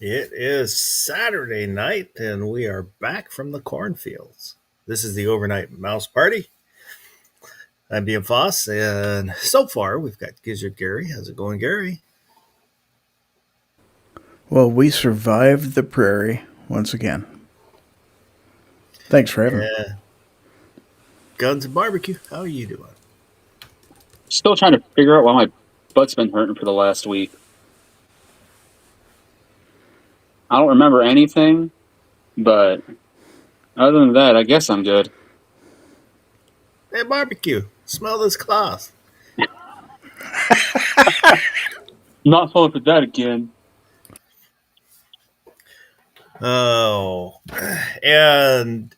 It is Saturday night, and we are back from the cornfields. This is the Overnight Mouse Party. I'm Ian Foss, and so far we've got Gizzard Gary. How's it going, Gary? Well, we survived the prairie once again. Thanks for having me. Yeah, Guns and Barbecue. How are you doing? Still trying to figure out why my butt's been hurting for the last week. I don't remember anything, but other than that, I guess I'm good. Hey, Barbecue, smell this cloth. Not falling for that again. Oh, and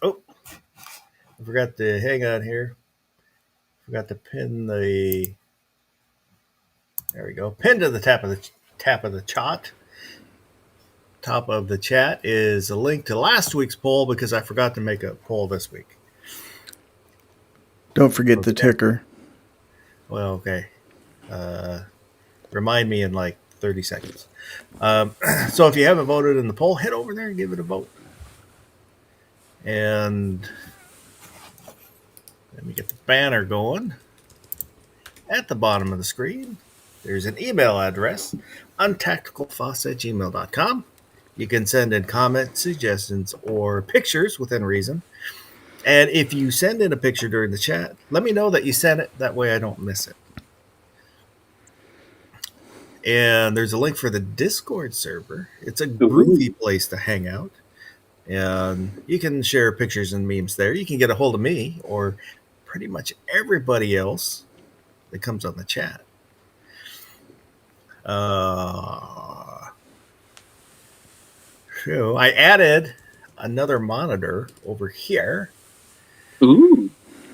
oh, I forgot to hang on here. Forgot to pin the. There we go. Pin to the tap of the chat. Top of the chat is a link to last week's poll because I forgot to make a poll this week. Don't forget the Okay. ticker. Well, okay. Remind me in like 30 seconds. So if you haven't voted in the poll, head over there and give it a vote. And let me get the banner going. At the bottom of the screen, there's an email address, untacticalfoss@gmail.com. You can send in comments, suggestions, or pictures within reason. And if you send in a picture during the chat, let me know that you sent it. That way I don't miss it. And there's a link for the Discord server. It's a groovy place to hang out. And you can share pictures and memes there. You can get a hold of me or pretty much everybody else that comes on the chat. So I added another monitor over here Ooh,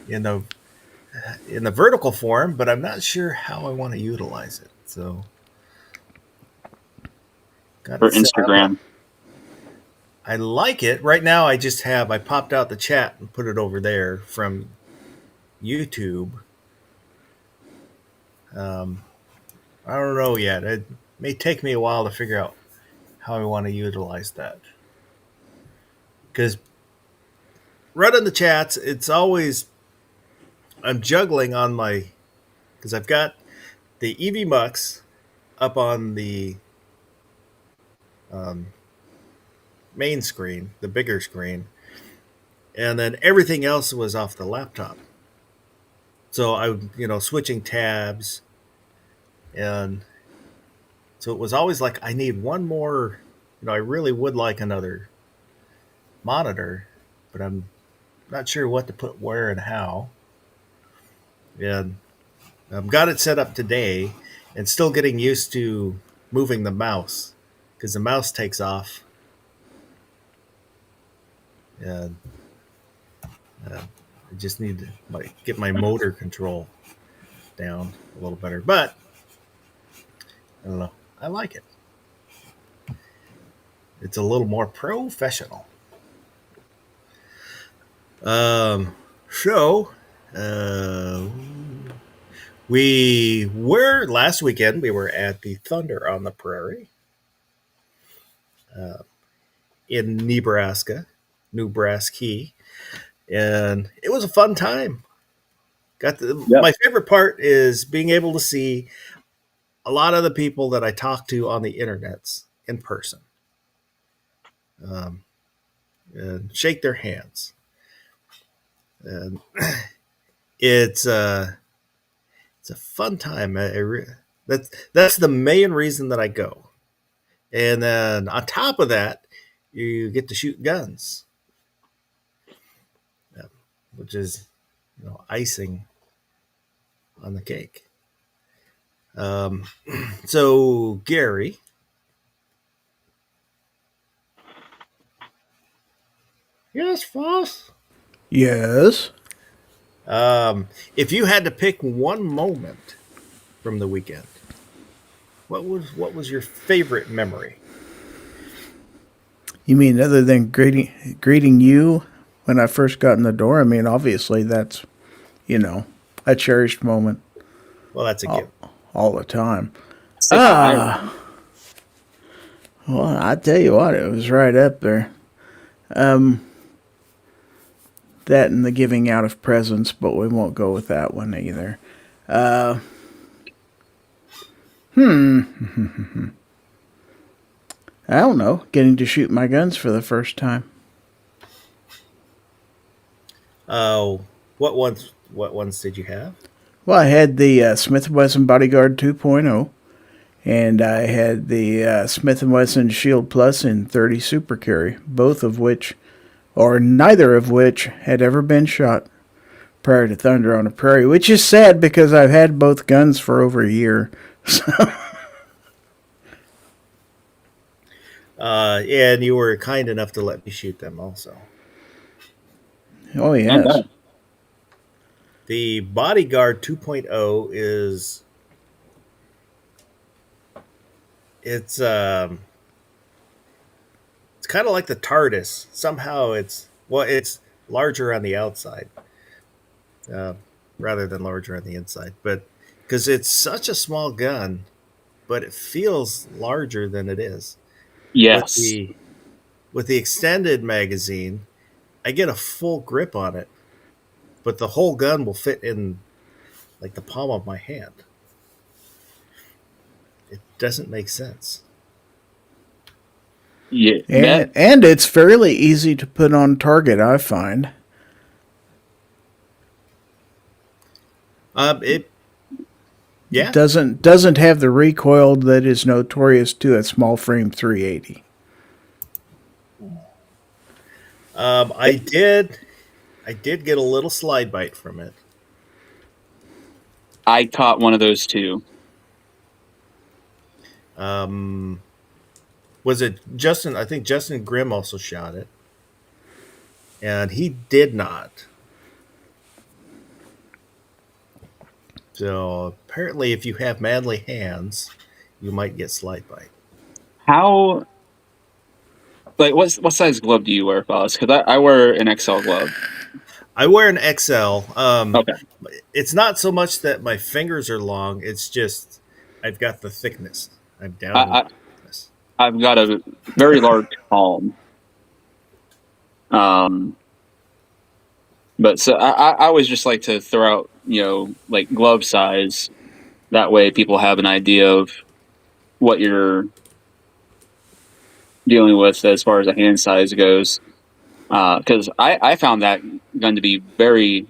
in the vertical form, but I'm not sure how I want to utilize it. So got for it set up. Instagram. I like it. Right now I popped out the chat and put it over there from YouTube. I don't know yet. It may take me a while to figure out how I want to utilize that. Because running the chats, it's always I'm juggling on because I've got the EV Mux up on the um, main screen, the bigger screen, and then everything else was off the laptop. So switching tabs, and so it was always like I need one more. I really would like another monitor, but I'm not sure what to put where and how. And I've got it set up today, and still getting used to moving the mouse because the mouse takes off, and I just need to get my motor control down a little better. But I don't know. I like it. It's a little more professional. So, we were last weekend. We were at the Thunder on the Prairie in Nebraska, and it was a fun time. My favorite part is being able to see a lot of the people that I talk to on the internets in person, and shake their hands. And it's a fun time. That's the main reason that I go. And then on top of that, you get to shoot guns, which is icing on the cake. Um, so Gary, yes, Foss. Yes. If you had to pick one moment from the weekend, what was your favorite memory? You mean other than greeting you when I first got in the door? I mean, obviously that's a cherished moment Well, that's a gift. all the time. Say hi. Well, I tell you what, it was right up there. Um, that and the giving out of presents, but we won't go with that one either. Uh, I don't know. Getting to shoot my guns for the first time. Oh, what ones did you have? Well, I had the Smith & Wesson Bodyguard 2.0, and I had the Smith & Wesson Shield Plus in 30 Super Carry, both of which, or neither of which, had ever been shot prior to Thunder on a Prairie, which is sad because I've had both guns for over a year. Yeah, and you were kind enough to let me shoot them also. Oh, And yes. The Bodyguard 2.0 is it's it's kind of like the TARDIS. Somehow it's larger on the outside uh, rather than larger on the inside, but because it's such a small gun, but it feels larger than it is. With yes. the extended magazine, I get a full grip on it, but the whole gun will fit in like the palm of my hand. It doesn't make sense. Yeah. That And it's fairly easy to put on target, I find. It yeah. Doesn't have the recoil that is notorious to a small frame 380. I did get a little slide bite from it. I caught one of those too. Um, was it Justin? I think Justin Grimm also shot it, and he did not. So apparently, if you have manly hands, you might get slide bite. How like what size glove do you wear, Foz? Because I wear an XL glove. I wear an XL. Okay. It's not so much that my fingers are long; it's just I've got the thickness. I'm down in I, thickness. I've got a very large palm. Um, but so I always just like to throw out, like glove size. That way people have an idea of what you're dealing with as far as the hand size goes. Because I found that gun to be very,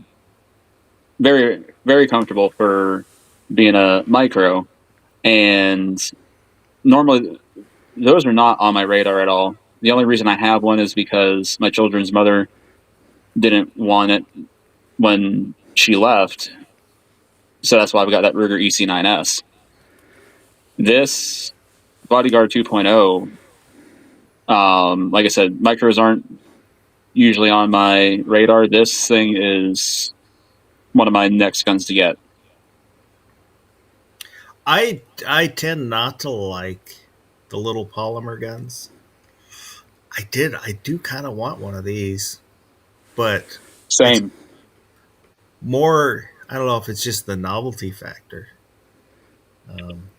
very, very comfortable for being a micro. And normally those are not on my radar at all. The only reason I have one is because my children's mother didn't want it when she left. So that's why I've got that Ruger EC9S. This Bodyguard 2.0, like I said, micros aren't usually on my radar. This thing is one of my next guns to get. I tend not to like the little polymer guns. I do kind of want one of these, but it's Same. more. I don't know if it's just the novelty factor. Um,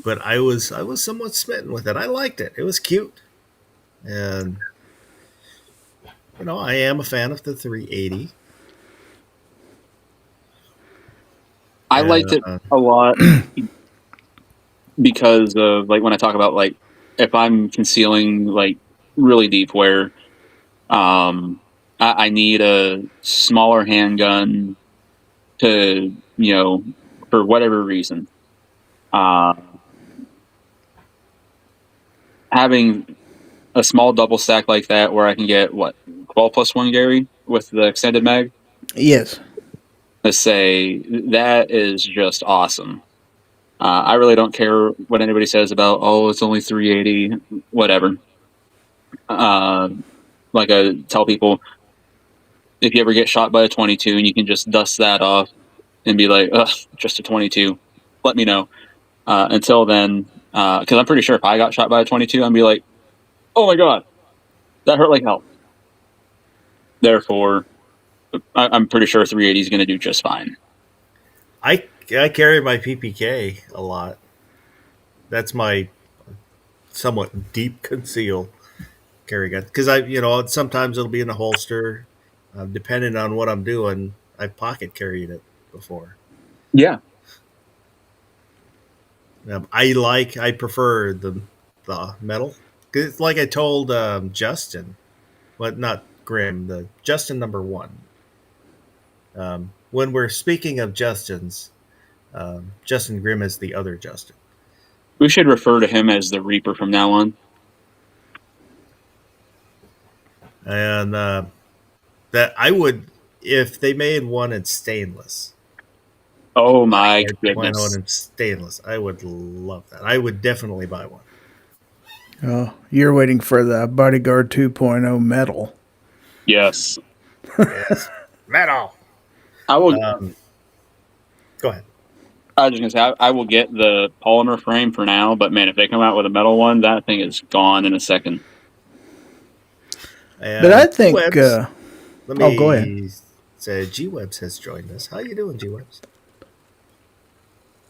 but I was somewhat smitten with it. I liked it. It was cute, and I am a fan of the 380. I liked it Uh, a lot because of, like, when I talk about, like, if I'm concealing, like, really deep where I need a smaller handgun to, for whatever reason. Uh, Having a small double stack like that where I can get, 12 plus 1 Gary with the extended mag? Yes. Let's say that is just awesome. I really don't care what anybody says about, oh, it's only 380, whatever. Like I tell people, if you ever get shot by a 22 and you can just dust that off and be like, ugh, just a 22, let me know. Until then, because I'm pretty sure if I got shot by a 22, I'd be like, oh my God, that hurt like hell. Therefore, I'm pretty sure 380 is going to do just fine. I carry my PPK a lot. That's my somewhat deep conceal carry gun because sometimes it'll be in a holster, depending on what I'm doing. I've pocket carried it before. Yeah. I prefer the metal. 'Cause it's like I told Justin, but not Grim, the Justin number one. When we're speaking of Justins, Justin Grimm is the other Justin. We should refer to him as the Reaper from now on. And that I would, if they made one in stainless, Oh my one goodness. in stainless, I would love that. I would definitely buy one. Oh, you're waiting for the Bodyguard 2.0 metal. Yes. Yes, metal. I will. Go ahead. I was just gonna say I will get the polymer frame for now, but man, if they come out with a metal one, that thing is gone in a second. And But I think. G-Webs, let me go ahead. say G-Webs has joined us. How you doing, G-Webs?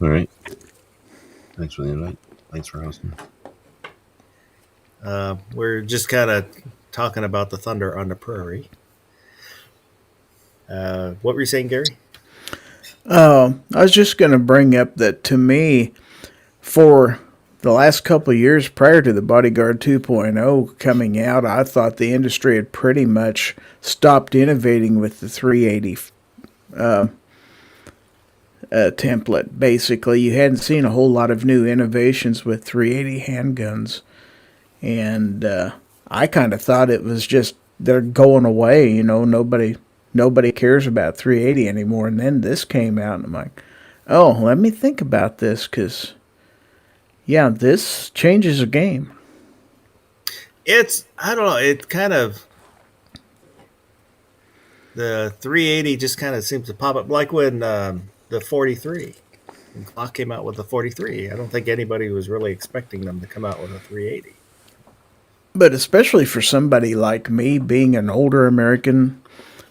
All right. Thanks for the invite. Thanks for hosting. We're just kind of talking about the thunder on the prairie. What were you saying, Gary? I was just going to bring up that to me, for the last couple of years prior to the Bodyguard 2.0 coming out, I thought the industry had pretty much stopped innovating with the 380 template. Basically, you hadn't seen a whole lot of new innovations with 380 handguns, and I kind of thought it was just they're going away. Nobody cares about 380 anymore. And then this came out, and I'm like, oh, let me think about this, because yeah, this changes the game. I don't know, it kind of, the 380 just kind of seems to pop up like when the 43, when Glock came out with the 43. I don't think anybody was really expecting them to come out with a 380. But especially for somebody like me, being an older American,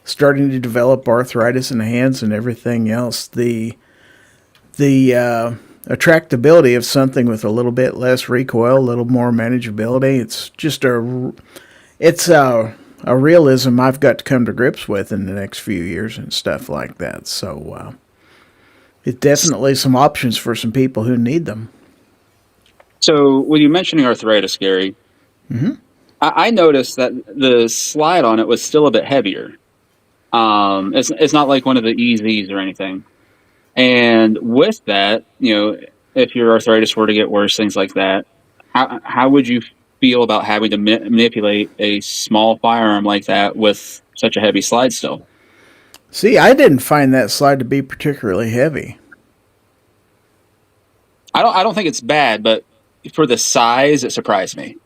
starting to develop arthritis in the hands and everything else, the attractability of something with a little bit less recoil, a little more manageability, it's just a realism I've got to come to grips with in the next few years and stuff like that. So it's definitely some options for some people who need them. So when you mentioning arthritis, Gary, I noticed that the slide on it was still a bit heavier. It's not like one of the EZs or anything. And with that, if your arthritis were to get worse, things like that, how would you feel about having to manipulate a small firearm like that with such a heavy slide still? See, I didn't find that slide to be particularly heavy. I don't think it's bad, but for the size, it surprised me.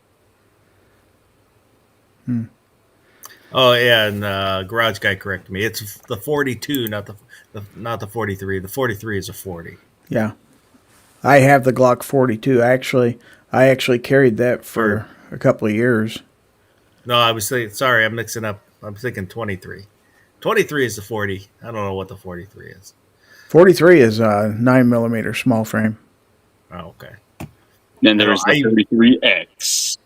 Oh yeah, and Garage Guy corrected me. It's the 42, not the 43. The 43 is a 40. Yeah. I have the Glock 42. I actually carried that for a couple of years. No, I was saying, sorry, I'm mixing up. I'm thinking 23. 23 is the 40. I don't know what the 43 is. 43 is a 9mm small frame. Oh, okay. Then there's the 33X.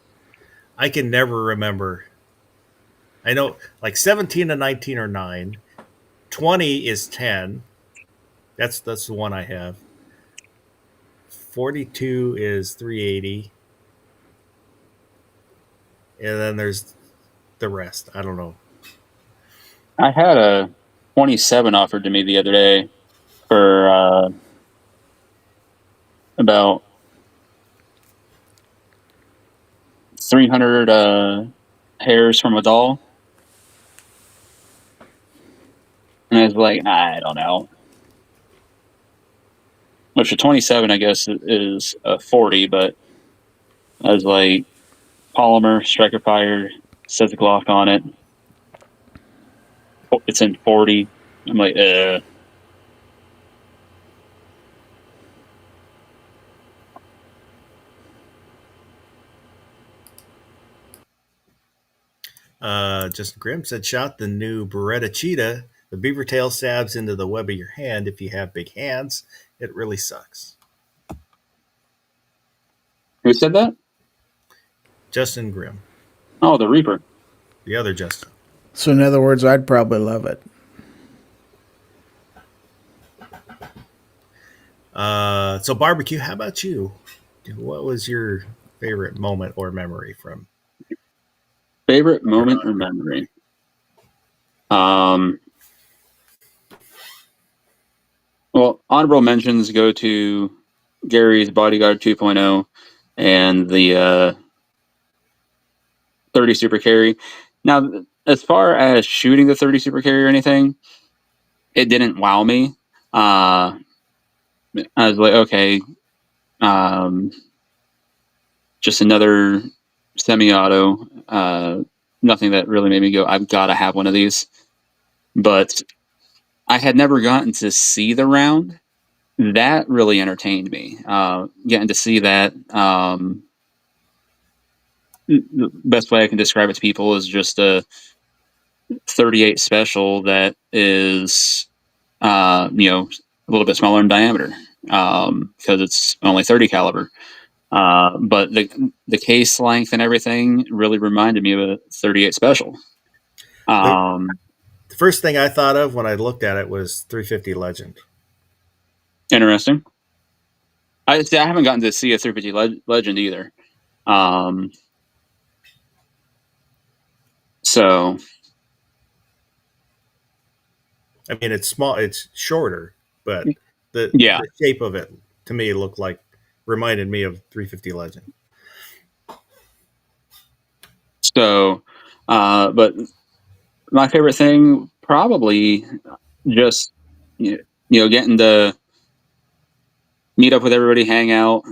I can never remember. I know like 17 and 19 are 9. 20 is 10. That's the one I have. 42 is 380. And then there's the rest. I don't know. I had a 27 offered to me the other day for about 300 hairs from a doll. And I was like, I don't know. Which a 27, I guess, is a 40, but I was like, polymer, striker fire, says Glock on it. It's in 40. I'm like, Justin Grimm said, shot the new Beretta Cheetah. The beaver tail stabs into the web of your hand. If you have big hands, it really sucks. Who said that? Justin Grimm, Oh, the Reaper. the other Justin. So in other words, I'd probably love it. So barbecue. How about you? What was your favorite moment or memory from? Favorite moment or memory? Well, honorable mentions go to Gary's Bodyguard 2.0 and the 30 Super Carry. Now, as far as shooting the 30 Super Carry or anything, it didn't wow me. I was like, okay, just another semi-auto. Nothing that really made me go, I've got to have one of these. But I had never gotten to see the round. That really entertained me. Getting to see that. The best way I can describe it to people is just a 38 special that is, a little bit smaller in diameter because it's only 30 caliber. But the case length and everything really reminded me of a 38 special. The first thing I thought of when I looked at it was 350 Legend. Interesting. I haven't gotten to see a 350 Legend either. So I mean, it's small, it's shorter, but yeah. the shape of it to me reminded me of 350 Legend. So, but my favorite thing probably just getting to meet up with everybody, hang out,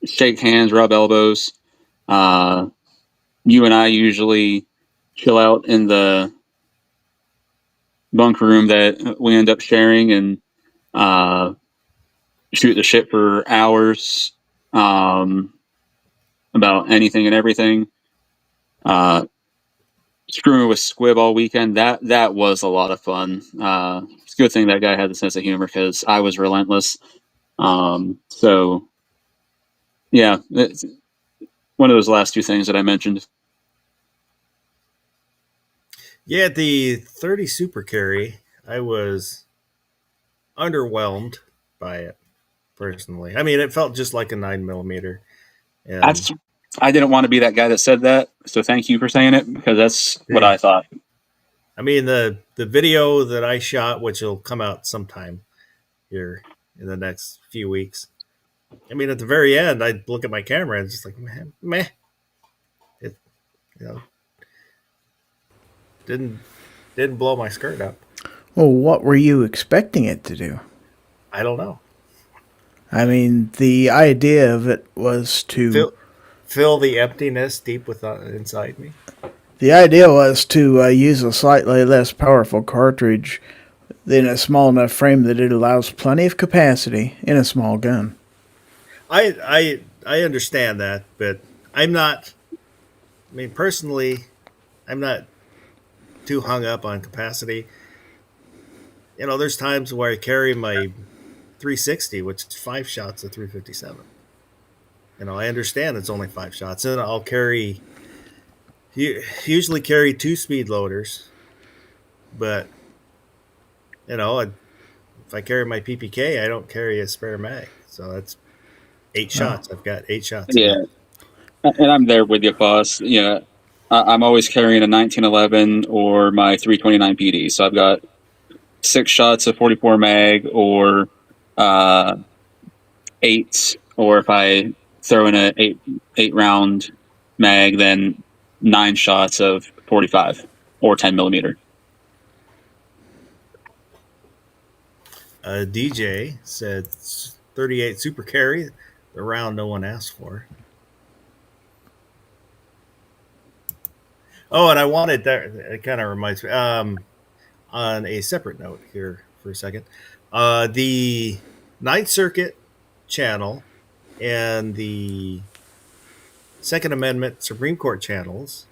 shake hands, rub elbows. You and I usually chill out in the bunk room that we end up sharing and shoot the shit for hours about anything and everything. Screwing with Squib all weekend, that was a lot of fun. It's a good thing that guy had a sense of humor because I was relentless. So yeah, it's one of those last two things that I mentioned. Yeah, the 30 Super Carry, I was underwhelmed by it personally. I mean, it felt just like a 9mm. And I didn't want to be that guy that said that, so thank you for saying it because that's what I thought. I mean, the video that I shot, which will come out sometime here in the next few weeks. I mean, at the very end, I'd look at my camera and just like, meh. It, didn't blow my skirt up. Well, what were you expecting it to do? I don't know. I mean, the idea of it was to fill the emptiness deep inside me. The idea was to use a slightly less powerful cartridge in a small enough frame that it allows plenty of capacity in a small gun. I understand that, but I'm not. I mean, personally, I'm not too hung up on capacity. There's times where I carry my 360, which is 5 shots of 357. I understand it's only 5 shots, and I'll usually carry 2 speed loaders, but if I carry my PPK, I don't carry a spare mag, so that's 8 shots. I've got 8 shots. Yeah, and I'm there with you, boss. Yeah, I'm always carrying a 1911 or my 329 PD, so I've got 6 shots of 44 mag or 8, or if I throw in a 8 round mag, then 9 shots of 45 or 10mm. DJ said 38 Super Carry, the round no one asked for. Oh, and I wanted that. It kind of reminds me. On a separate note here for a second, the Ninth Circuit channel and the Second Amendment Supreme Court channels.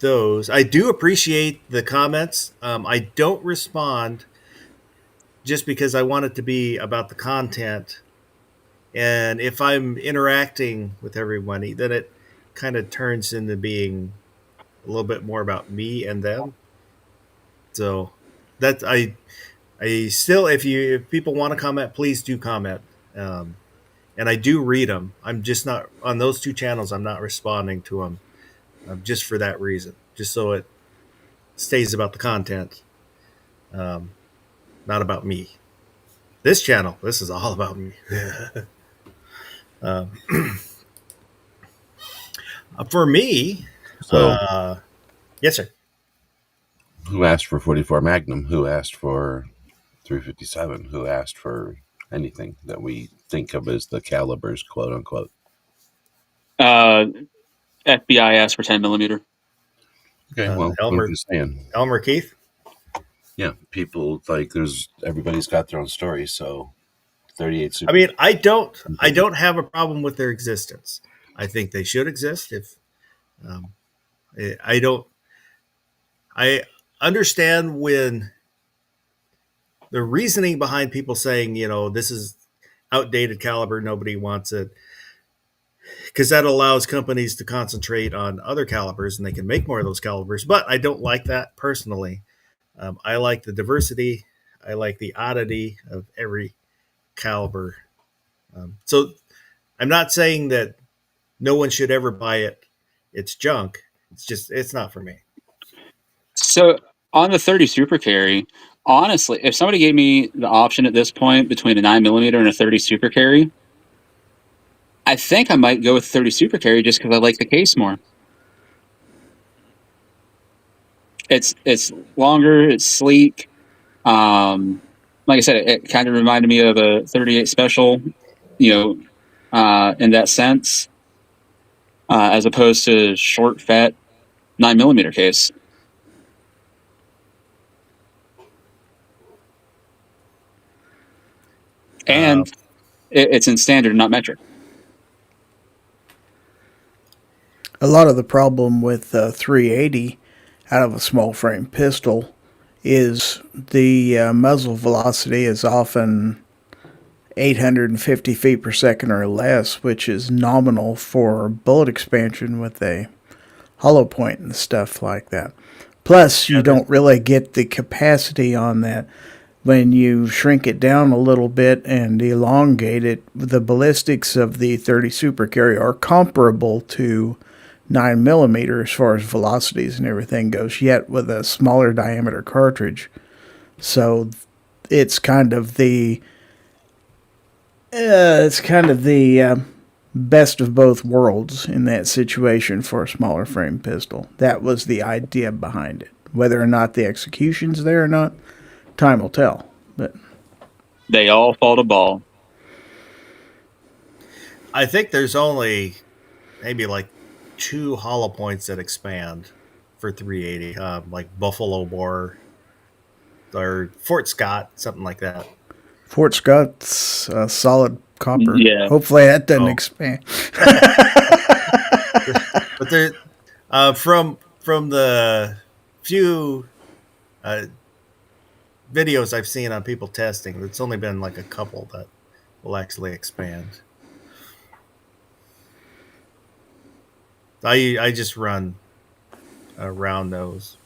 Those I do appreciate the comments. I don't respond just because I want it to be about the content. And if I'm interacting with everybody, then kind of turns into being a little bit more about me and them. So that I still, if people want to comment, please do comment. Um, and I do read them. I'm just not on those two channels. I'm not responding to them just for that reason, just so it stays about the content, um, not about me. This channel, this is all about me. um, for me, So, yes, sir. who asked for 44 Magnum? Who asked for 357? Who asked for anything that we think of as the calibers, quote unquote? FBI asked for 10 millimeter. Okay, well, I'm Elmer just saying. Elmer Keith. Yeah, people like everybody's got their own story. So 38 Super. I mean, I don't have a problem with their existence. I think they should exist. If um, I don't, I understand when the reasoning behind people saying, this is outdated caliber, nobody wants it, because that allows companies to concentrate on other calibers and they can make more of those calibers. But I don't like that personally. I like the diversity. I like the oddity of every caliber. So I'm not saying that no one should ever buy it. It's junk. It's not for me. So on the 30 Super Carry, honestly, if somebody gave me the option at this point between a 9 millimeter and a 30 Super Carry, I think I might go with 30 Super Carry just because I like the case more. It's longer, it's sleek. Like I said, it kind of reminded me of a 38 Special, in that sense, as opposed to short, fat 9 millimeter case. And it's in standard, not metric. A lot of the problem with 380 out of a small frame pistol is the muzzle velocity is often 850 feet per second or less, which is nominal for bullet expansion with a hollow point and stuff like that. Plus, you don't really get the capacity on that. When you shrink it down a little bit and elongate it, the ballistics of the 30 Super Carry are comparable to 9 millimeter as far as velocities and everything goes, yet with a smaller diameter cartridge. So it's kind of the best of both worlds in that situation for a smaller frame pistol. That was the idea behind it. Whether or not the execution's there or not, time will tell. But They all fall to ball. I think there's only maybe like 2 hollow points that expand for 380, like Buffalo Bore or Fort Scott, something like that. Fort Scott's solid copper. Yeah. Hopefully that doesn't Oh. expand. But there, from the few videos I've seen on people testing, it's only been like a couple that will actually expand. I just run around those.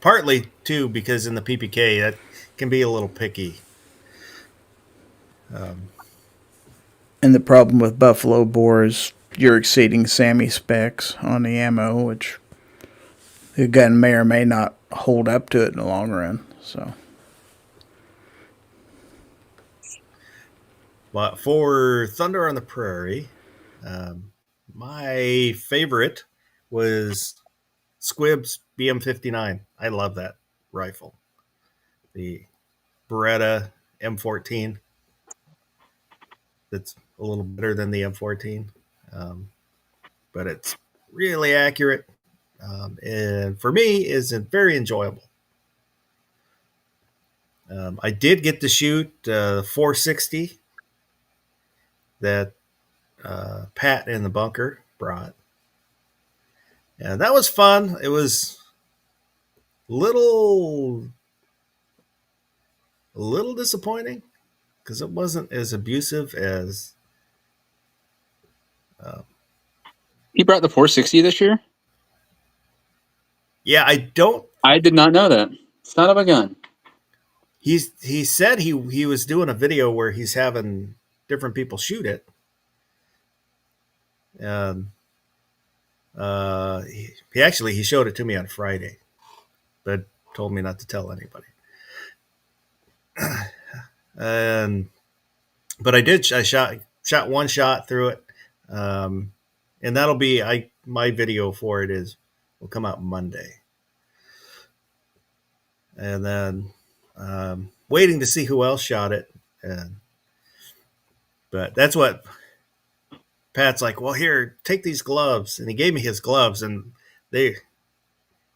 Partly too because in the PPK that can be a little picky. And the problem with Buffalo Bore is you're exceeding SAMI specs on the ammo, which the gun may or may not hold up to it in the long run. So But for Thunder on the Prairie, my favorite was Squibb's BM59. I love that rifle. The Beretta M14. That's a little better than the M14, but it's really accurate, and for me, is very enjoyable. I did get to shoot 460 that Pat in the bunker brought, and that was fun. It was little a little disappointing because it wasn't as abusive as He brought the 460 this year? Yeah, I don't. I did not know that. Son of a gun. He said he was doing a video where he's having different people shoot it, and he showed it to me on Friday, but told me not to tell anybody. And but I shot one shot through it, and that'll be my video for it will come out Monday, and then waiting to see who else shot it, and but that's what Pat's like. Well, here, take these gloves, and he gave me his gloves, and they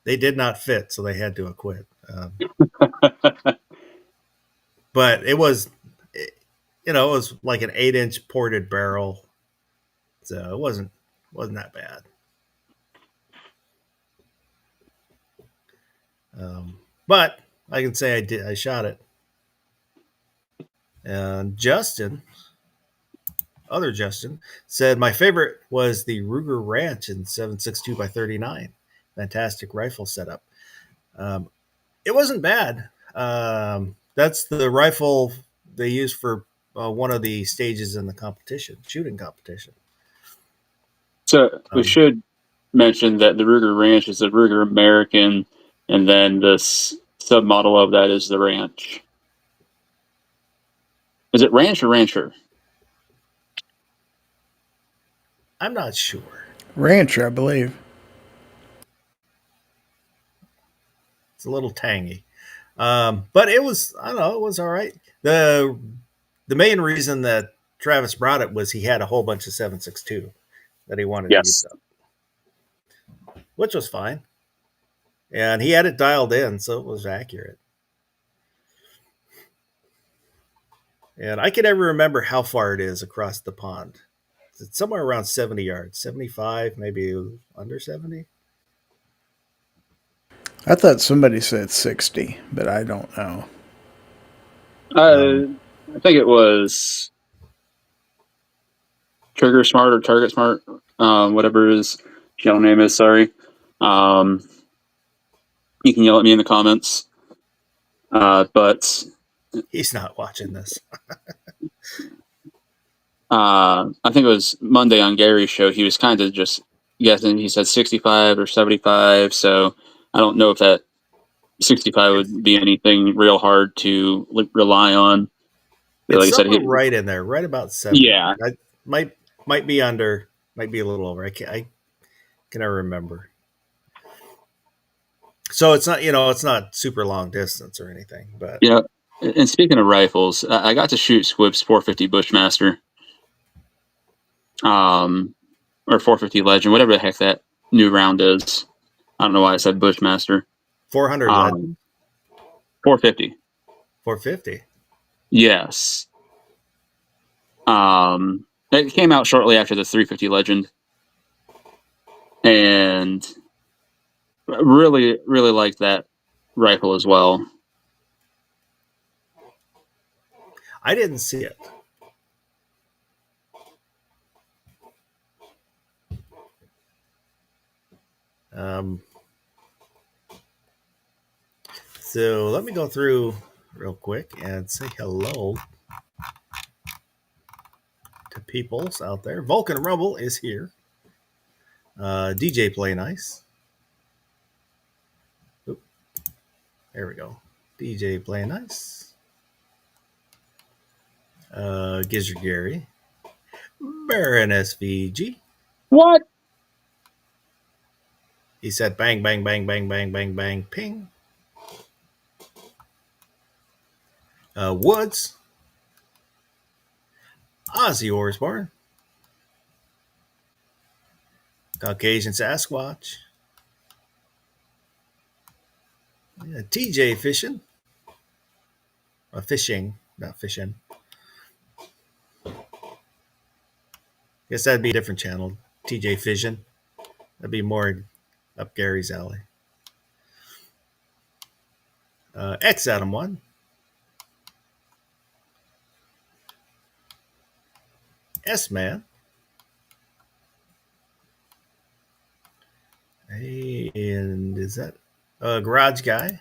did not fit, so they had to acquit. But it was, it was like an 8-inch ported barrel, so it wasn't that bad. But I can say I shot it. And other Justin, said my favorite was the Ruger Ranch in 7.62 by 39. Fantastic rifle setup. It wasn't bad. That's the rifle they used for one of the stages in the shooting competition. So we should mention that the Ruger Ranch is the Ruger American, and then this submodel of that is the Ranch. Is it Ranch or Rancher? I'm not sure. Rancher, I believe. It's a little tangy. But it was, I don't know, it was all right. The main reason that Travis brought it was he had a whole bunch of 7.62 that he wanted to use up, which was fine. And he had it dialed in, so it was accurate. And I can never remember how far it is across the pond. It's somewhere around 70 yards, 75, maybe under 70. I thought somebody said 60, but I don't know. I think it was Trigger Smart or Target Smart, whatever his channel name is. Sorry. You can yell at me in the comments. But he's not watching this. I think it was Monday on Gary's show. He was kind of just guessing. He said 65 or 75. So I don't know if that 65 would be anything real hard to rely on. It's like I said, right in there, right about 70. Yeah, I might be under, might be a little over. I can never remember. So it's not, it's not super long distance or anything, but yeah. And speaking of rifles, I got to shoot Squibb's 450 Bushmaster, or 450 Legend, whatever the heck that new round is. I don't know why I said Bushmaster. 400 Legend. 450. 450. Yes. It came out shortly after the 350 Legend, and really, really liked that rifle as well. I didn't see it. So let me go through real quick and say hello to peoples out there. Vulcan Rumble is here. DJ Play Nice. Oop. There we go. DJ Play Nice. Gizzard Gary. Baron SVG. What? He said bang, bang, bang, bang, bang, bang, bang, ping. Woods. Ozzy Osbourne. Caucasian Sasquatch. TJ Fishing. Fishing, not fishing. Guess that'd be a different channel. TJ Fission. That'd be more up Gary's alley. X Adam 1. S Man. Hey, and is that a garage guy?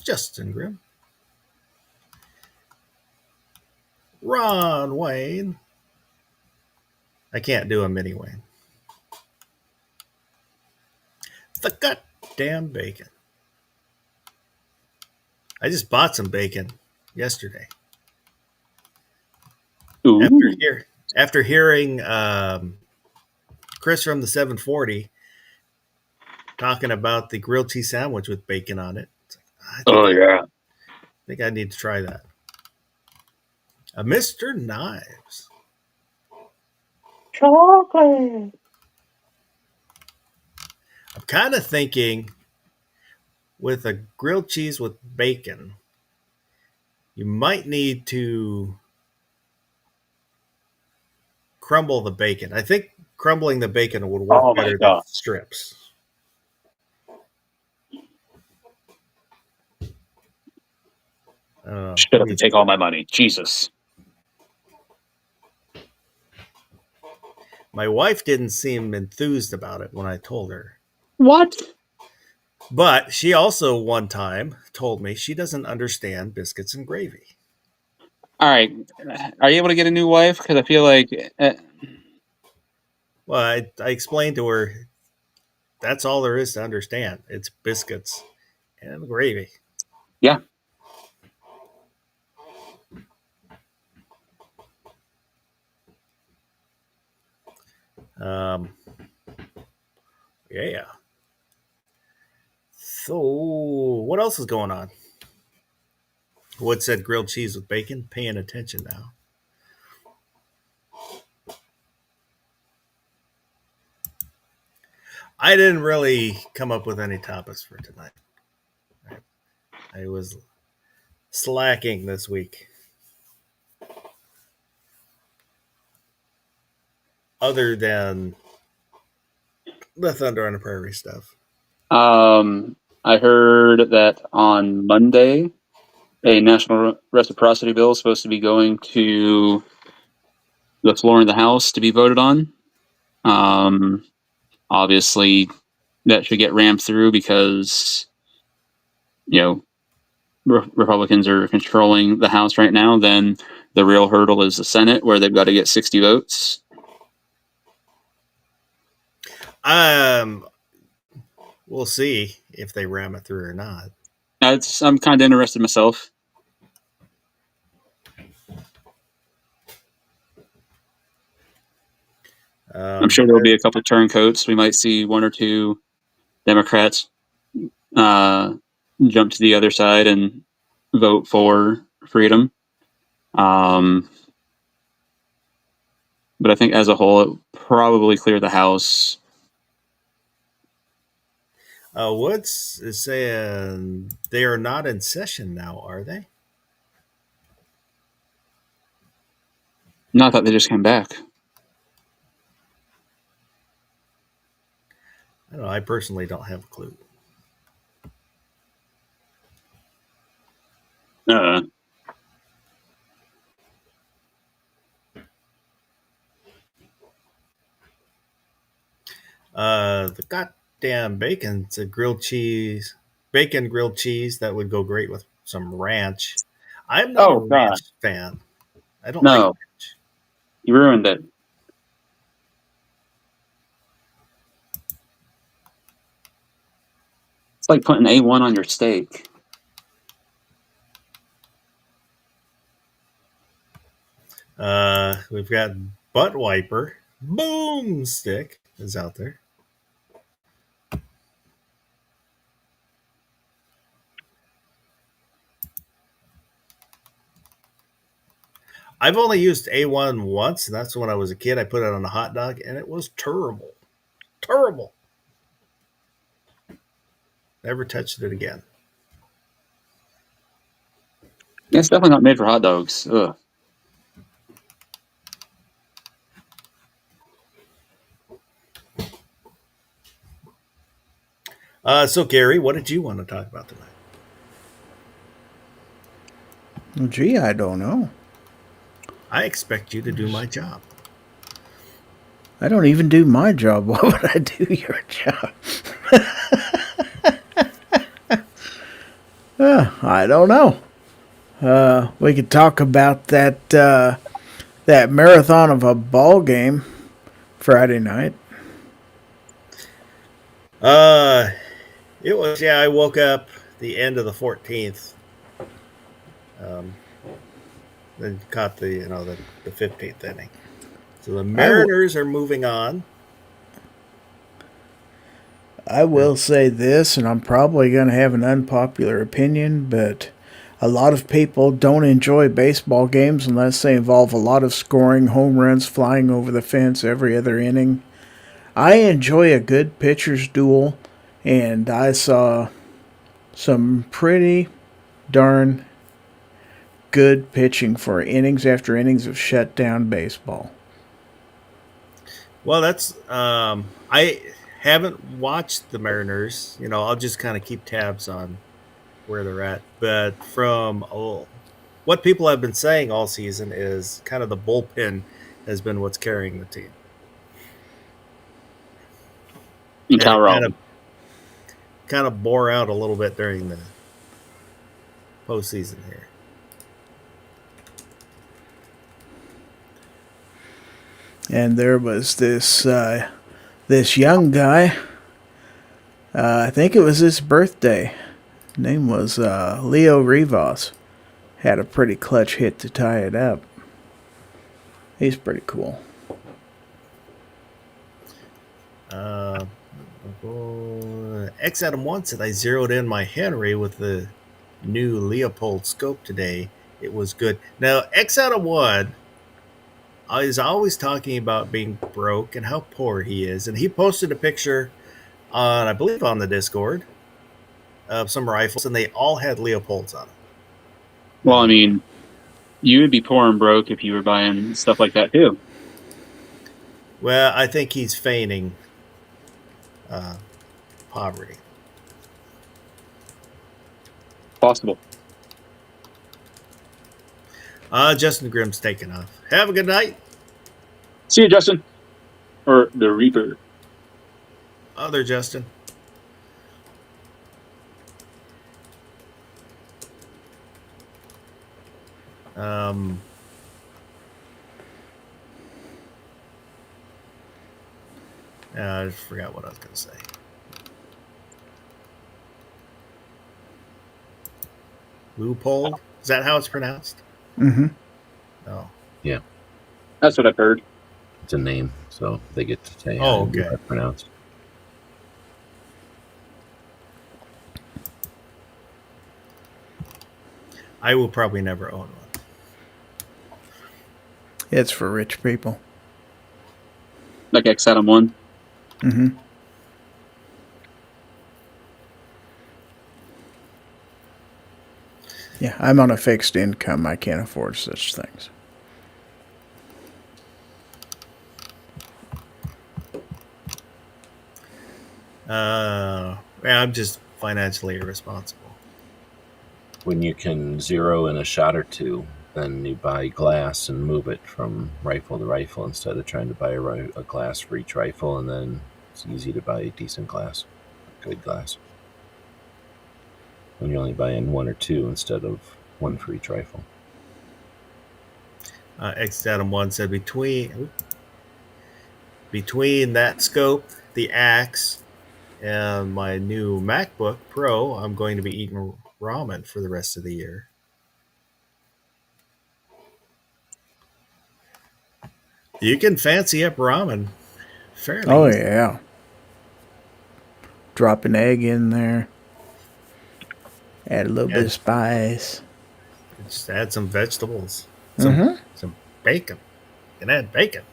Justin Grimm. Ron Wayne. I can't do a mini Wayne. The goddamn bacon. I just bought some bacon yesterday. Ooh. After hearing Chris from the 740 talking about the grilled cheese sandwich with bacon on it, Oh yeah. I think I need to try that. A Mr. Knives. Chocolate. I'm kind of thinking with a grilled cheese with bacon, you might need to crumble the bacon. I think crumbling the bacon would work Oh my better than god. strips. Shut up and take all my money. Jesus. My wife didn't seem enthused about it when I told her. What? But she also one time told me she doesn't understand biscuits and gravy. All right. Are you able to get a new wife? Because I feel like. Well, I explained to her that's all there is to understand. It's biscuits and gravy. Yeah. Um, yeah. So, what else is going on? Wood said grilled cheese with bacon. Paying attention now. I didn't really come up with any topics for tonight. I was slacking this week. Other than the Thunder on the Prairie stuff. I heard that on Monday, a national reciprocity bill is supposed to be going to the floor in the House to be voted on. Obviously, that should get rammed through because, you know, Republicans are controlling the House right now. Then the real hurdle is the Senate, where they've got to get 60 votes. We'll see if they ram it through or not. I'm kind of interested myself. I'm sure there'll be a couple turncoats. We might see one or two Democrats jump to the other side and vote for freedom. But I think as a whole, it probably clear the House. Woods is saying they are not in session now, are they? No, I thought they just came back. I don't know. I personally don't have a clue. The goddamn bacon's a grilled cheese, bacon grilled cheese that would go great with some ranch. I'm not a Oh, God. ranch fan. I don't like No, ranch. you ruined it. It's like putting A1 on your steak. We've got Butt Wiper. Boomstick is out there. I've only used A1 once, and that's when I was a kid. I put it on a hot dog, and it was terrible. Terrible. Never touched it again. Yeah, it's definitely not made for hot dogs. Ugh. So, Gary, what did you want to talk about tonight? Well, gee, I don't know. I expect you to do my job. I don't even do my job. Why would I do your job? I don't know. We could talk about that marathon of a ball game Friday night. It was, yeah, I woke up the end of the 14th. Then caught the 15th inning. So the Mariners are moving on. I will say this, and I'm probably going to have an unpopular opinion, but a lot of people don't enjoy baseball games unless they involve a lot of scoring, home runs flying over the fence every other inning. I enjoy a good pitcher's duel, and I saw some pretty darn good pitching for innings after innings of shutdown baseball. Well, that's I haven't watched the Mariners. I'll just kind of keep tabs on where they're at. But from what people have been saying all season is kind of the bullpen has been what's carrying the team. And Cal kind Raleigh. of bore out a little bit during the postseason here. And there was this young guy. I think it was his birthday. Name was Leo Rivas. Had a pretty clutch hit to tie it up. He's pretty cool. X Adam 1 said I zeroed in my Henry with the new Leopold scope today. It was good. Now, X Adam 1 is always talking about being broke and how poor he is. And he posted a picture on, I believe, on the Discord of some rifles, and they all had Leopolds on them. Well, I mean, you would be poor and broke if you were buying stuff like that too. Well, I think he's feigning poverty. Possible. Justin Grimm's taking off. Have a good night. See you, Justin. Or the Reaper. Other Justin. I just forgot what I was going to say. Loophole? Is that how it's pronounced? Mm-hmm. No. Yeah, That's what I've heard. it's a name, so they get to say Oh, how okay. it's pronounced. I will probably never own one. It's for rich people. Like X Adam 1. Mm-hmm. Yeah, I'm on a fixed income. I can't afford such things. I'm just financially irresponsible. When you can zero in a shot or two, then you buy glass and move it from rifle to rifle instead of trying to buy a glass for each rifle, and then it's easy to buy decent glass, good glass. When you're only buying one or two instead of one for each rifle. X Adam 1 said between that scope, the axe, and my new MacBook Pro, I'm going to be eating ramen for the rest of the year. You can fancy up ramen fairly. Oh, easy. yeah. Drop an egg in there. Add a little bit of spice. Just add some vegetables, Mm-hmm. some bacon. You can add bacon.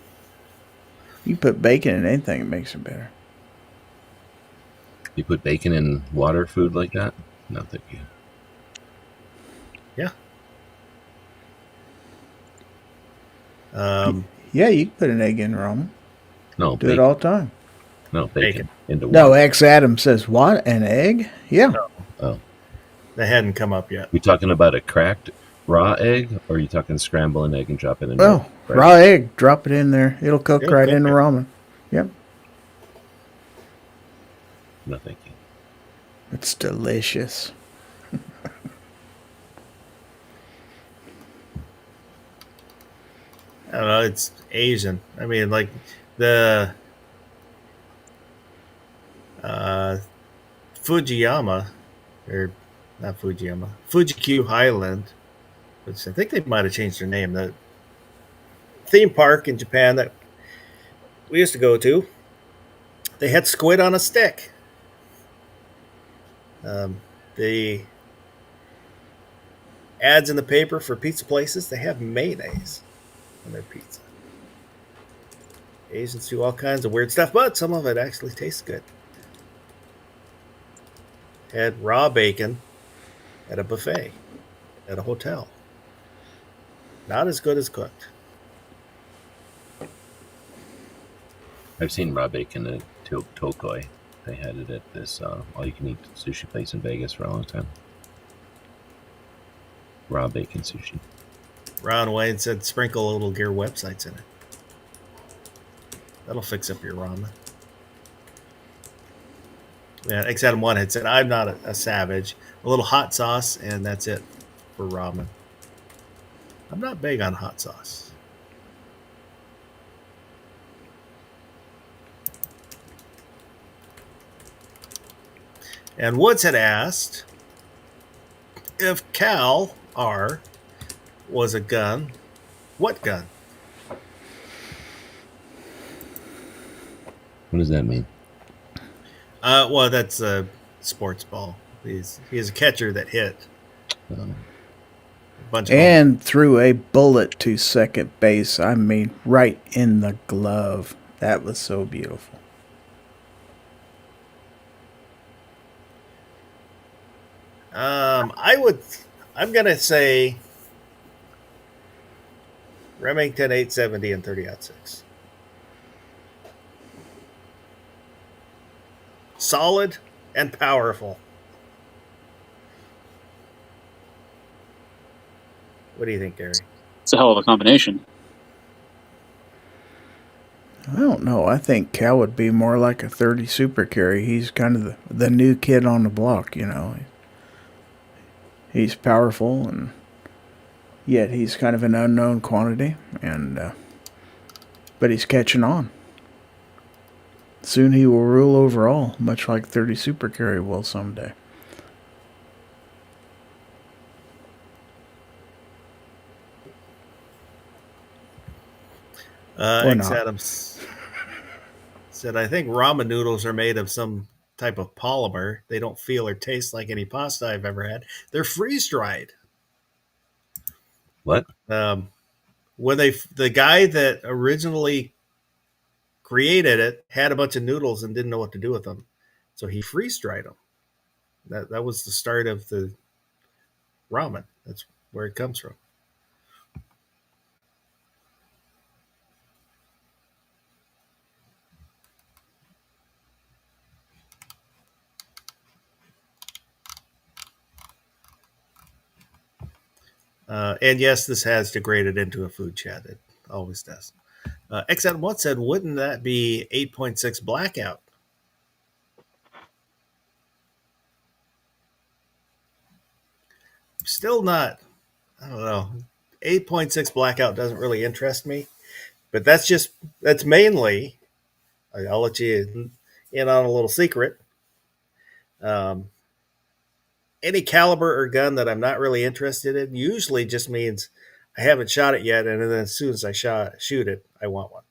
You put bacon in anything, it makes it better. You put bacon in water food like that? No, thank you. Yeah. Yeah, you can put an egg in ramen. No, Do it all the time. No, Bacon. into No, water. X Adam says, what? An egg? Yeah. Oh, That hadn't come up yet. you talking about a cracked raw egg, or are you talking scramble an egg and drop it in? Oh, milk? raw egg. Drop it in there. It'll cook It'll right cook in the it. ramen. Yep. No, thank you. It's delicious. I don't know. It's Asian. I mean, like the uh, Fujiyama, or not Fujiyama, Fuji-Q Highland, which I think they might have changed their name. The theme park in Japan that we used to go to, they had squid on a stick. The ads in the paper for pizza places, they have mayonnaise on their pizza. Asians do all kinds of weird stuff, but some of it actually tastes good. Had raw bacon at a buffet at a hotel. Not as good as cooked. I've seen raw bacon at Tokoi. They had it at this all-you-can-eat sushi place in Vegas for a long time. Raw bacon sushi. Ron Wayne said sprinkle little gear websites in it. That'll fix up your ramen. Yeah, X Adam 1 had said, I'm not a savage. A little hot sauce, and that's it for ramen. I'm not big on hot sauce. And Woods had asked if Cal R was a gun, what gun? What does that mean? Well, that's a sports ball. He's a catcher that hit a bunch of And threw a bullet to second base. I mean, right in the glove. That was so beautiful. I'm gonna say Remington 870 and 30-06. Solid and powerful. What do you think, Gary? It's a hell of a combination. I don't know. I think Cal would be more like a 30 super carry. He's kind of the new kid on the block, you know. He's powerful, and yet he's kind of an unknown quantity, and but he's catching on. Soon he will rule overall, much like 30 super carry will someday. Or X not. Adams said, I think ramen noodles are made of some type of polymer. They don't feel or taste like any pasta I've ever had. They're freeze dried. What? When the guy that originally created it had a bunch of noodles and didn't know what to do with them, so he freeze dried them. That was the start of the ramen. That's where it comes from. And yes, this has degraded into a food chat. It always does. XN1 said, wouldn't that be 8.6 blackout? Still not, I don't know. 8.6 blackout doesn't really interest me, but that's mainly, I'll let you in on a little secret. Um, any caliber or gun that I'm not really interested in usually just means I haven't shot it yet, and then as soon as I shoot it, I want one.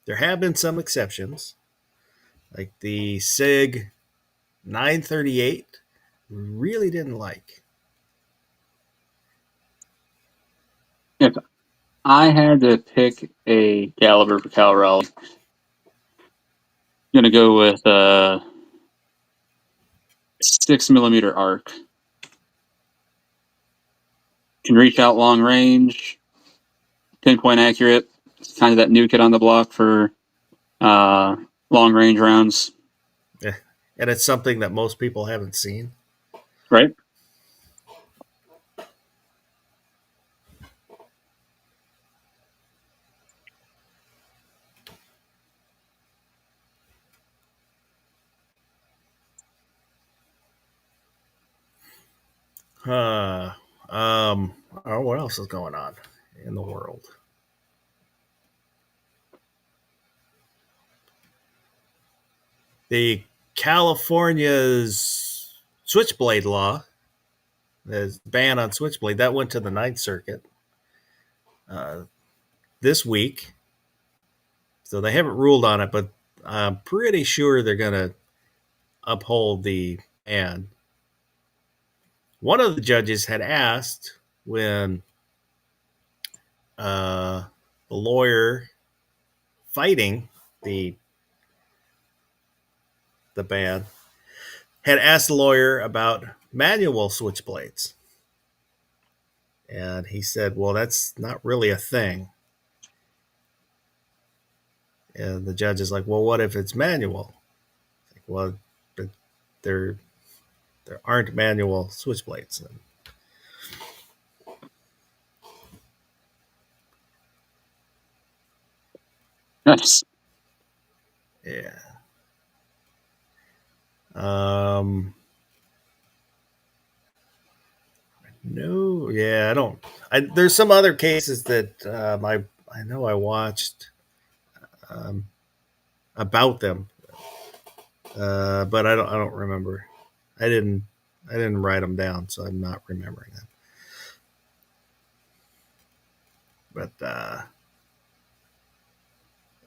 There have been some exceptions, like the SIG 938. Really didn't like. If I had to pick a caliber for Cal Raleigh, I'm gonna go with 6mm arc. Can reach out long range, pinpoint accurate. It's kind of that new kid on the block for long range rounds. Yeah. And it's something that most people haven't seen. Right? Uh, oh, what else is going on in the world? The California's switchblade law, the ban on switchblade, that went to the Ninth Circuit uh, this week. So they haven't ruled on it, but I'm pretty sure they're going to uphold the ban. One of the judges had asked when the lawyer fighting the ban had asked the lawyer about manual switchblades. And he said, well, that's not really a thing. And the judge is like, well, what if it's manual? Like, well, but there aren't manual switchblades. Nice. Yeah. No, yeah, I don't. There's some other cases that I know I watched um, about them, but I don't remember. I didn't write them down, so I'm not remembering them. But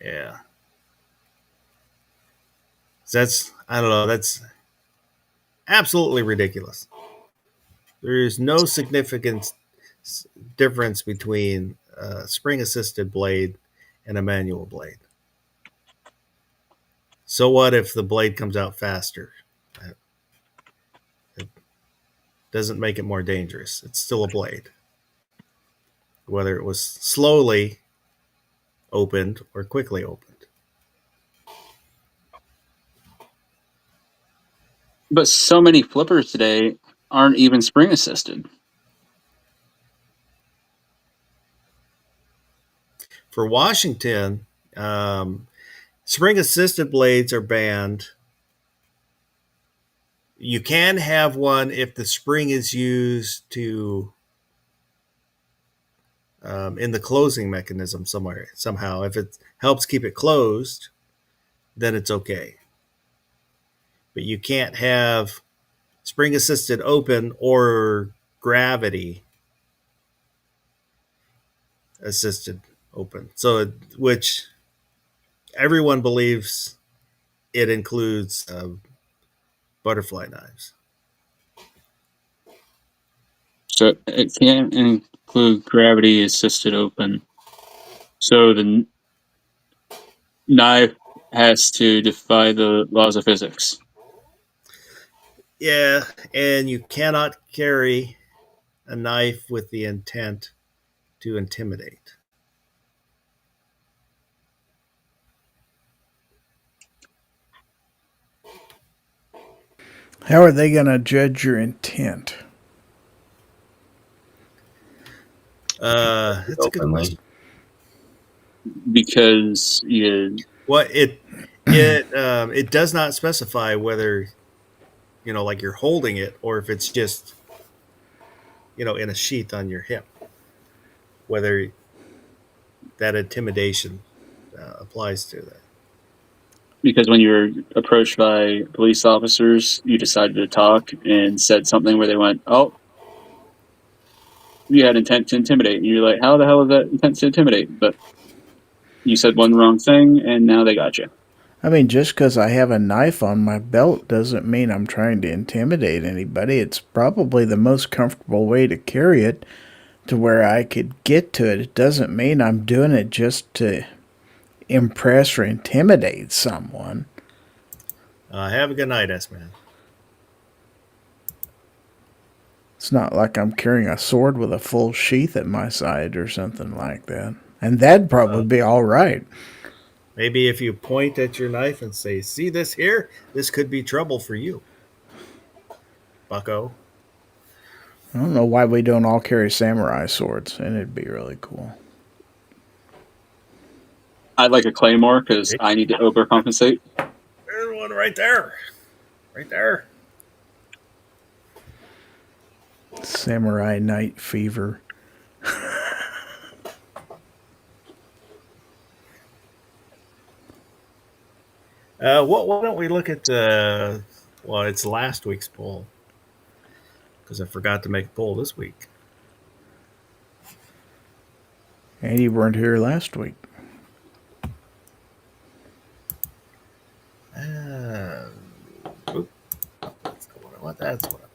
yeah, that's I don't know. That's absolutely ridiculous. There is no significant difference between a spring-assisted blade and a manual blade. So what if the blade comes out faster? It doesn't make it more dangerous. It's still a blade. Whether it was slowly opened or quickly opened. But so many flippers today aren't even spring assisted. For Washington, spring-assisted blades are banned. You can have one if the spring is used to in the closing mechanism somehow. If it helps keep it closed, then it's okay. But you can't have spring-assisted open or gravity assisted open. So, which everyone believes it includes butterfly knives. So it can't include gravity assisted open. So the knife has to defy the laws of physics. Yeah, and you cannot carry a knife with the intent to intimidate. How are they going to judge your intent? That's a good Openly. question. Because you Well, it does not specify whether like you're holding it or if it's just in a sheath on your hip. Whether that intimidation applies to that. because when you were approached by police officers, you decided to talk and said something where they went, "Oh, you had intent to intimidate." And you're like, "How the hell is that intent to intimidate?" But you said one wrong thing, and now they got you. I mean, just because I have a knife on my belt doesn't mean I'm trying to intimidate anybody. It's probably the most comfortable way to carry it to where I could get to it. It doesn't mean I'm doing it just to impress or intimidate someone. Have a good night, S-Man. It's not like I'm carrying a sword with a full sheath at my side or something like that. And that'd probably be all right. Maybe if you point at your knife and say, "See this here? This could be trouble for you, bucko." I don't know why we don't all carry samurai swords, and it'd be really cool. I'd like a claymore because I need to overcompensate. There's one right there. Right there. Samurai Night Fever. Why don't we look at well, it's last week's poll because I forgot to make a poll this week. And you weren't here last week. Oop, that's the one I want. That's what I want.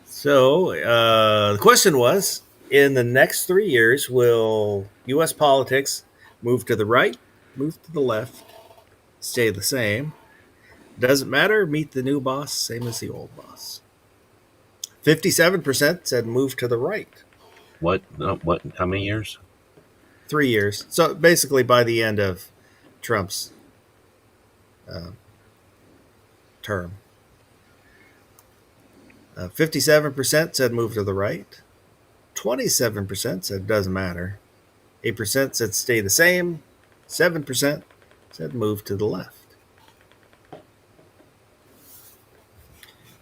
So the question was: in the next 3 years, will U.S. politics move to the right, move to the left, stay the same? Doesn't matter. Meet the new boss, same as the old boss. 57% said move to the right. What? No, what? How many years? 3 years. So basically, by the end of Trump's term. 57% said move to the right. 27% said doesn't matter. 8% said stay the same. 7% said move to the left.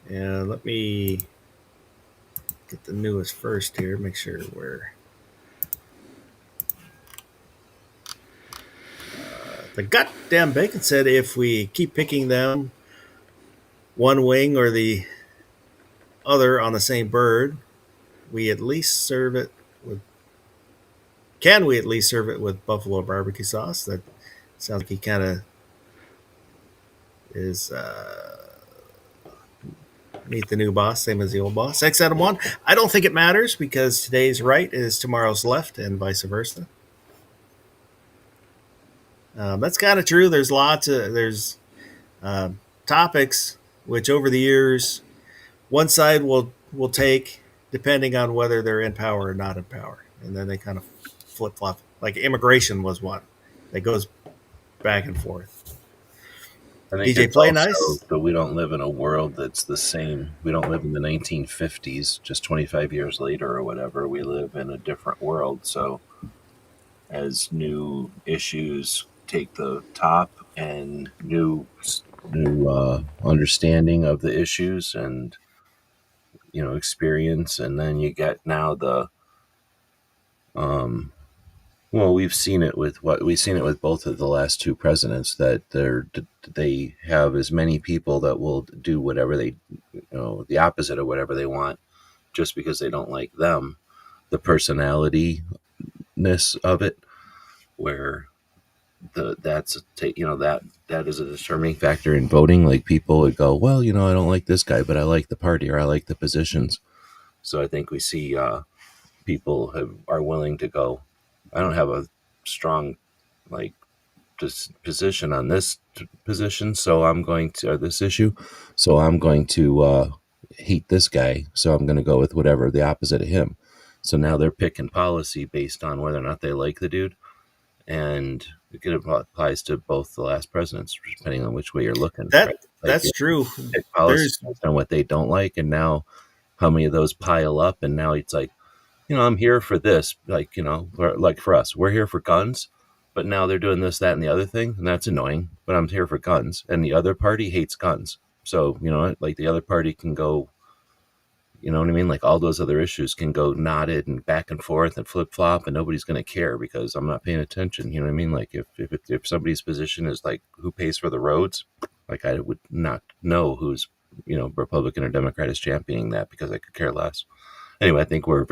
And let me get the newest first here. Make sure we're. The goddamn bacon said if we keep picking them one wing or the other on the same bird, we at least serve it with. Can we at least serve it with buffalo barbecue sauce? That sounds like he kind of is meet the new boss, same as the old boss. X out of 1. I don't think it matters because today's right is tomorrow's left, and vice versa. That's kind of true. There's lots of topics which over the years one side will take depending on whether they're in power or not in power, and then they kind of flip flop. Like immigration was one that goes back and forth. I think DJ it's Play also Nice. that we don't live in a world that's the same. We don't live in the 1950s, just 25 years later or whatever. We live in a different world. So as new issues take the top and new understanding of the issues and experience, and then you get now the well, we've seen it with both of the last two presidents that they have as many people that will do whatever they the opposite of whatever they want just because they don't like them. The personality ness of it, where that is a determining factor in voting. Like people would go, well, I don't like this guy, but I like the party or I like the positions. So I think we see people are willing to go, I don't have a strong position on this position, so I'm going to, or this issue, so I'm going to hate this guy, so I'm going to go with whatever the opposite of him. So now they're picking policy based on whether or not they like the dude, and it applies to both the last presidents, depending on which way you're looking. That's true. Pick policy based on what they don't like, and now how many of those pile up, and now it's like, I'm here for this, like for us, we're here for guns, but now they're doing this, that, and the other thing, and that's annoying, but I'm here for guns, and the other party hates guns. So, like the other party can go, you know what I mean? Like all those other issues can go knotted and back and forth and flip flop, and nobody's going to care because I'm not paying attention. You know what I mean? Like if somebody's position is like who pays for the roads, like I would not know who's, Republican or Democrat is championing that because I could care less. Anyway, I think we're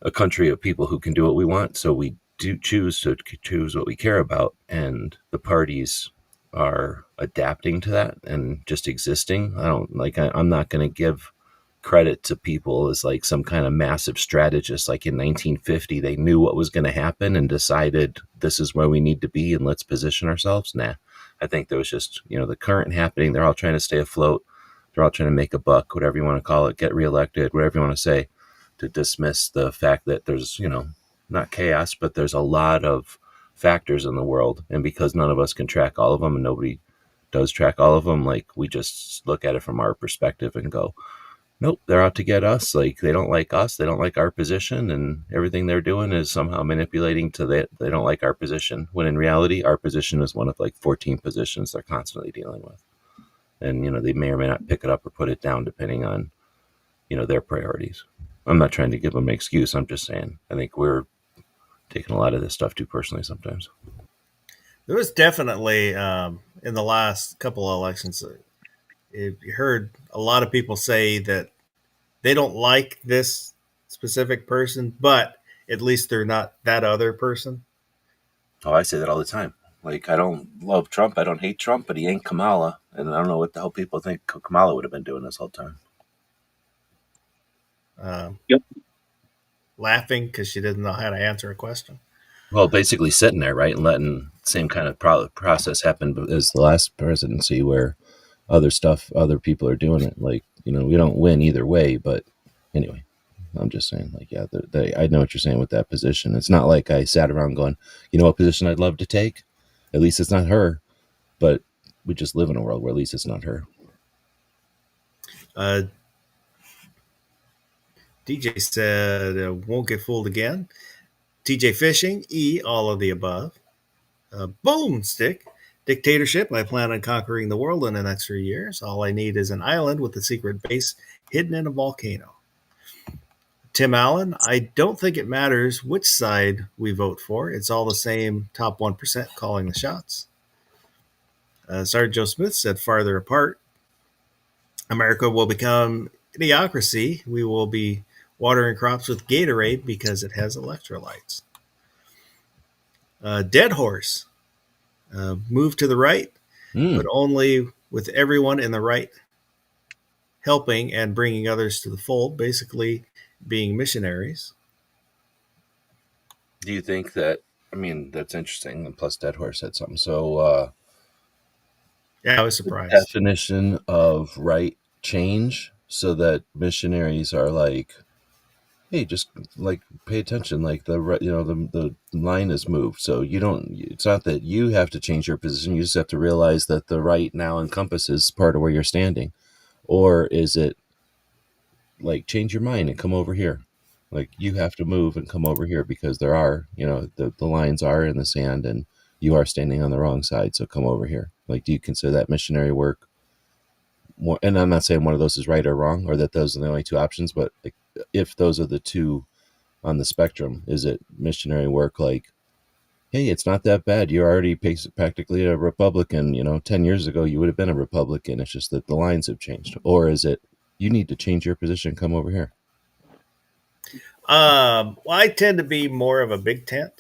a country of people who can do what we want. So we do choose what we care about. And the parties are adapting to that and just existing. I'm not going to give credit to people as like some kind of massive strategist. Like in 1950, they knew what was going to happen and decided this is where we need to be and let's position ourselves. Nah, I think there was just, the current happening. They're all trying to stay afloat. They're all trying to make a buck, whatever you want to call it, get reelected, whatever you want to say, to dismiss the fact that there's, not chaos, but there's a lot of factors in the world. And because none of us can track all of them and nobody does track all of them, like we just look at it from our perspective and go, nope, they're out to get us. Like they don't like us. They don't like our position. And everything they're doing is somehow manipulating to that they don't like our position. When in reality, our position is one of like 14 positions they're constantly dealing with. and they may or may not pick it up or put it down depending on their priorities. I'm not trying to give them an excuse. I'm just saying I think we're taking a lot of this stuff too personally sometimes. There was definitely in the last couple of elections, you heard a lot of people say that they don't like this specific person, but at least they're not that other person. Oh, I say that all the time. Like, I don't love Trump. I don't hate Trump, but he ain't Kamala. And I don't know what the hell people think Kamala would have been doing this whole time. Yep. Laughing because she didn't know how to answer a question. Well, basically sitting there, right, and letting the same kind of process happen as the last presidency where other people are doing it. Like, we don't win either way. But anyway, I'm just saying, like, yeah, I know what you're saying with that position. It's not like I sat around going, what position I'd love to take? At least it's not her. But we just live in a world where at least it's not her. DJ said, won't get fooled again. TJ Fishing, E, all of the above. Boomstick, dictatorship. I plan on conquering the world in the next 3 years. All I need is an island with a secret base hidden in a volcano. Tim Allen, I don't think it matters which side we vote for. It's all the same top 1% calling the shots. Sergeant Joe Smith said, farther apart. America will become idiocracy. We will be watering crops with Gatorade because it has electrolytes. Dead Horse, move to the right, but only with everyone in the right helping and bringing others to the fold, basically being missionaries. Do you think that, that's interesting, and plus Dead Horse said something. So, yeah, I was surprised. Definition of right change so that missionaries are like, hey, just like pay attention, like the line is moved, so it's not that you have to change your position, you just have to realize that the right now encompasses part of where you're standing. Or is it like change your mind and come over here, like you have to move and come over here because there are the lines are in the sand and you are standing on the wrong side, so come over here? Like, do you consider that missionary work more? And I'm not saying one of those is right or wrong, or that those are the only two options, but like, if those are the two on the spectrum, is it missionary work like, hey, it's not that bad, you're already practically a Republican, 10 years ago you would have been a Republican, it's just that the lines have changed? Or is it you need to change your position, come over here? Well, I tend to be more of a big tent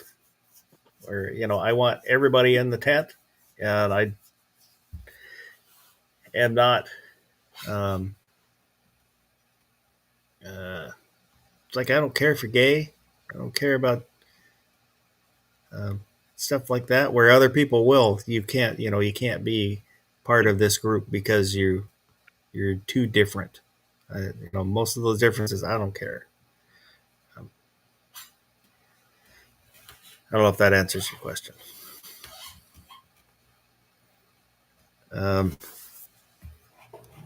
where, I want everybody in the tent, and I am not it's like I don't care if you're gay. I don't care about stuff like that. Where other people will, you can't be part of this group because you're too different. Most of those differences, I don't care. I don't know if that answers your question.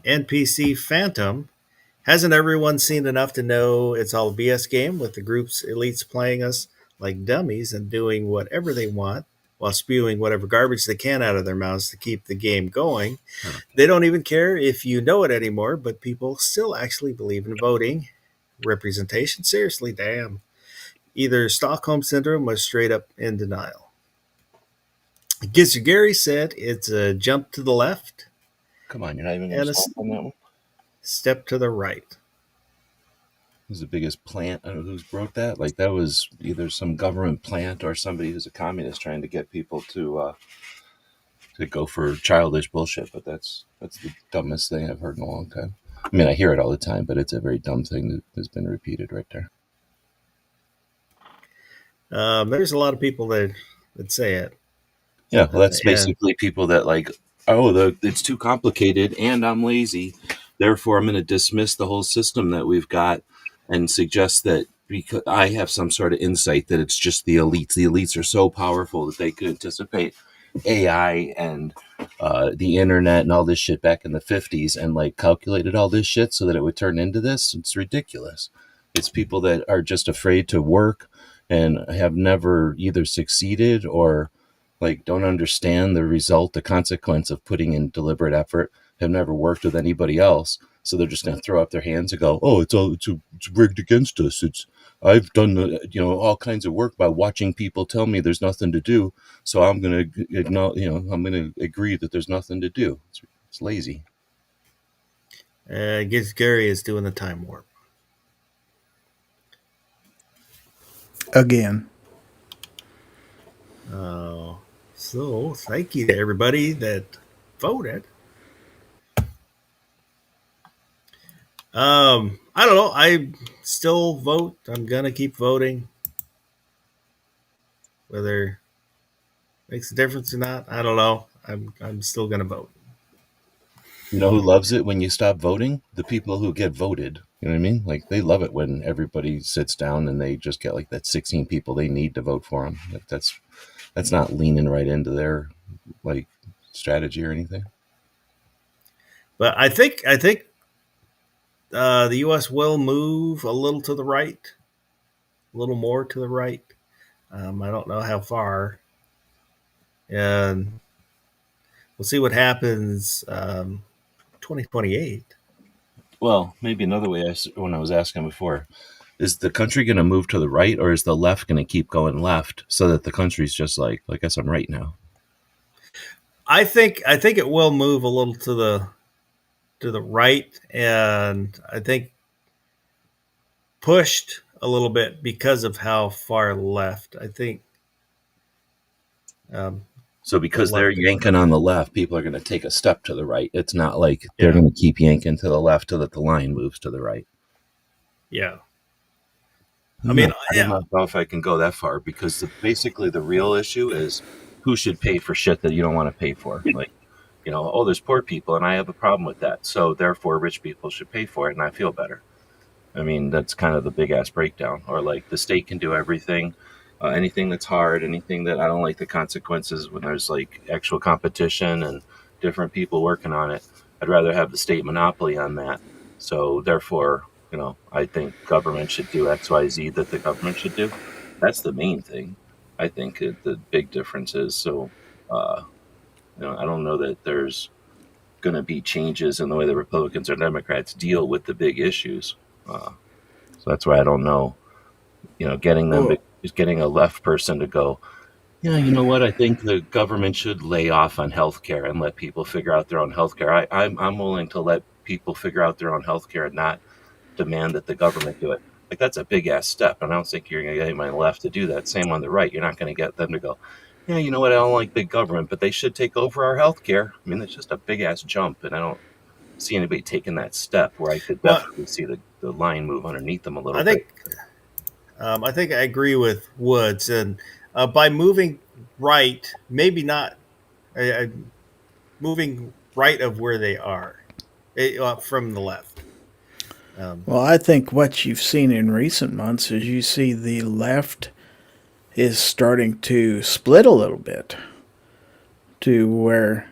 NPC Phantom. Hasn't everyone seen enough to know it's all a BS game with the group's elites playing us like dummies and doing whatever they want while spewing whatever garbage they can out of their mouths to keep the game going? They don't even care if you know it anymore, but people still actually believe in voting representation. Seriously, damn. Either Stockholm Syndrome was straight up in denial. Gizzer Gary said it's a jump to the left. Come on, you're not even going to stop on that one? Step to the right. Who's the biggest plant? I don't know who's wrote that. Like, that was either some government plant or somebody who's a communist trying to get people to go for childish bullshit. But that's the dumbest thing I've heard in a long time. I mean, I hear it all the time, but it's a very dumb thing that has been repeated right there. There's a lot of people that say it. Yeah, well, that's basically people that like, it's too complicated and I'm lazy, therefore I'm going to dismiss the whole system that we've got and suggest that because I have some sort of insight that it's just the elites. The elites are so powerful that they could anticipate AI and the internet and all this shit back in the 50s and like calculated all this shit so that it would turn into this. It's ridiculous. It's people that are just afraid to work and have never either succeeded or like don't understand the result, the consequence of putting in deliberate effort, have never worked with anybody else, so they're just going to throw up their hands and go, "Oh, it's rigged against us. I've done all kinds of work by watching people tell me there's nothing to do, so I'm going to I'm going to agree that there's nothing to do." It's lazy. I guess Gary is doing the time warp. Again. So thank you to everybody that voted. I don't know. I still vote. I'm gonna keep voting. Whether it makes a difference or not, I don't know. I'm still gonna vote. You know who loves it when you stop voting? The people who get voted. You know what I mean? Like, they love it when everybody sits down and they just get like that 16 people they need to vote for them. Like, that's not leaning right into their like strategy or anything. But I think the U.S. will move a little to the right, a little more to the right. I don't know how far, and we'll see what happens. 2028. Well, maybe another way, when I was asking before, is the country going to move to the right, or is the left going to keep going left so that the country's just like, I guess I'm right now? I think it will move a little to the right, and I think pushed a little bit because of how far left. I think. So because they're yanking on the left, people are going to take a step to the right. It's not like they're Yeah. going to keep yanking to the left so that the line moves to the right. Yeah. I mean, I don't know if I can go that far, because basically the real issue is who should pay for shit that you don't want to pay for. Like, there's poor people and I have a problem with that. So therefore rich people should pay for it and I feel better. I mean, that's kind of the big ass breakdown. Or like the state can do everything, anything that's hard, anything that I don't like the consequences when there's like actual competition and different people working on it. I'd rather have the state monopoly on that. So therefore, I think government should do X, Y, Z that the government should do. That's the main thing. I think the big difference is, so, I don't know that there's going to be changes in the way the Republicans or Democrats deal with the big issues. So that's why I don't know, getting a left person to go, yeah, you know what? I think the government should lay off on healthcare and let people figure out their own healthcare. I'm willing to let people figure out their own healthcare and not demand that the government do it. Like, that's a big ass step, and I don't think you're going to get anybody on the left to do that. Same on the right. You're not going to get them to go, yeah, you know what? I don't like big government, but they should take over our healthcare. I mean, it's just a big ass jump, and I don't see anybody taking that step where I could definitely see the line move underneath them a little bit. I think I agree with Woods, and by moving right, maybe not moving right of where they are from the left. Well, I think what you've seen in recent months is you see the left is starting to split a little bit to where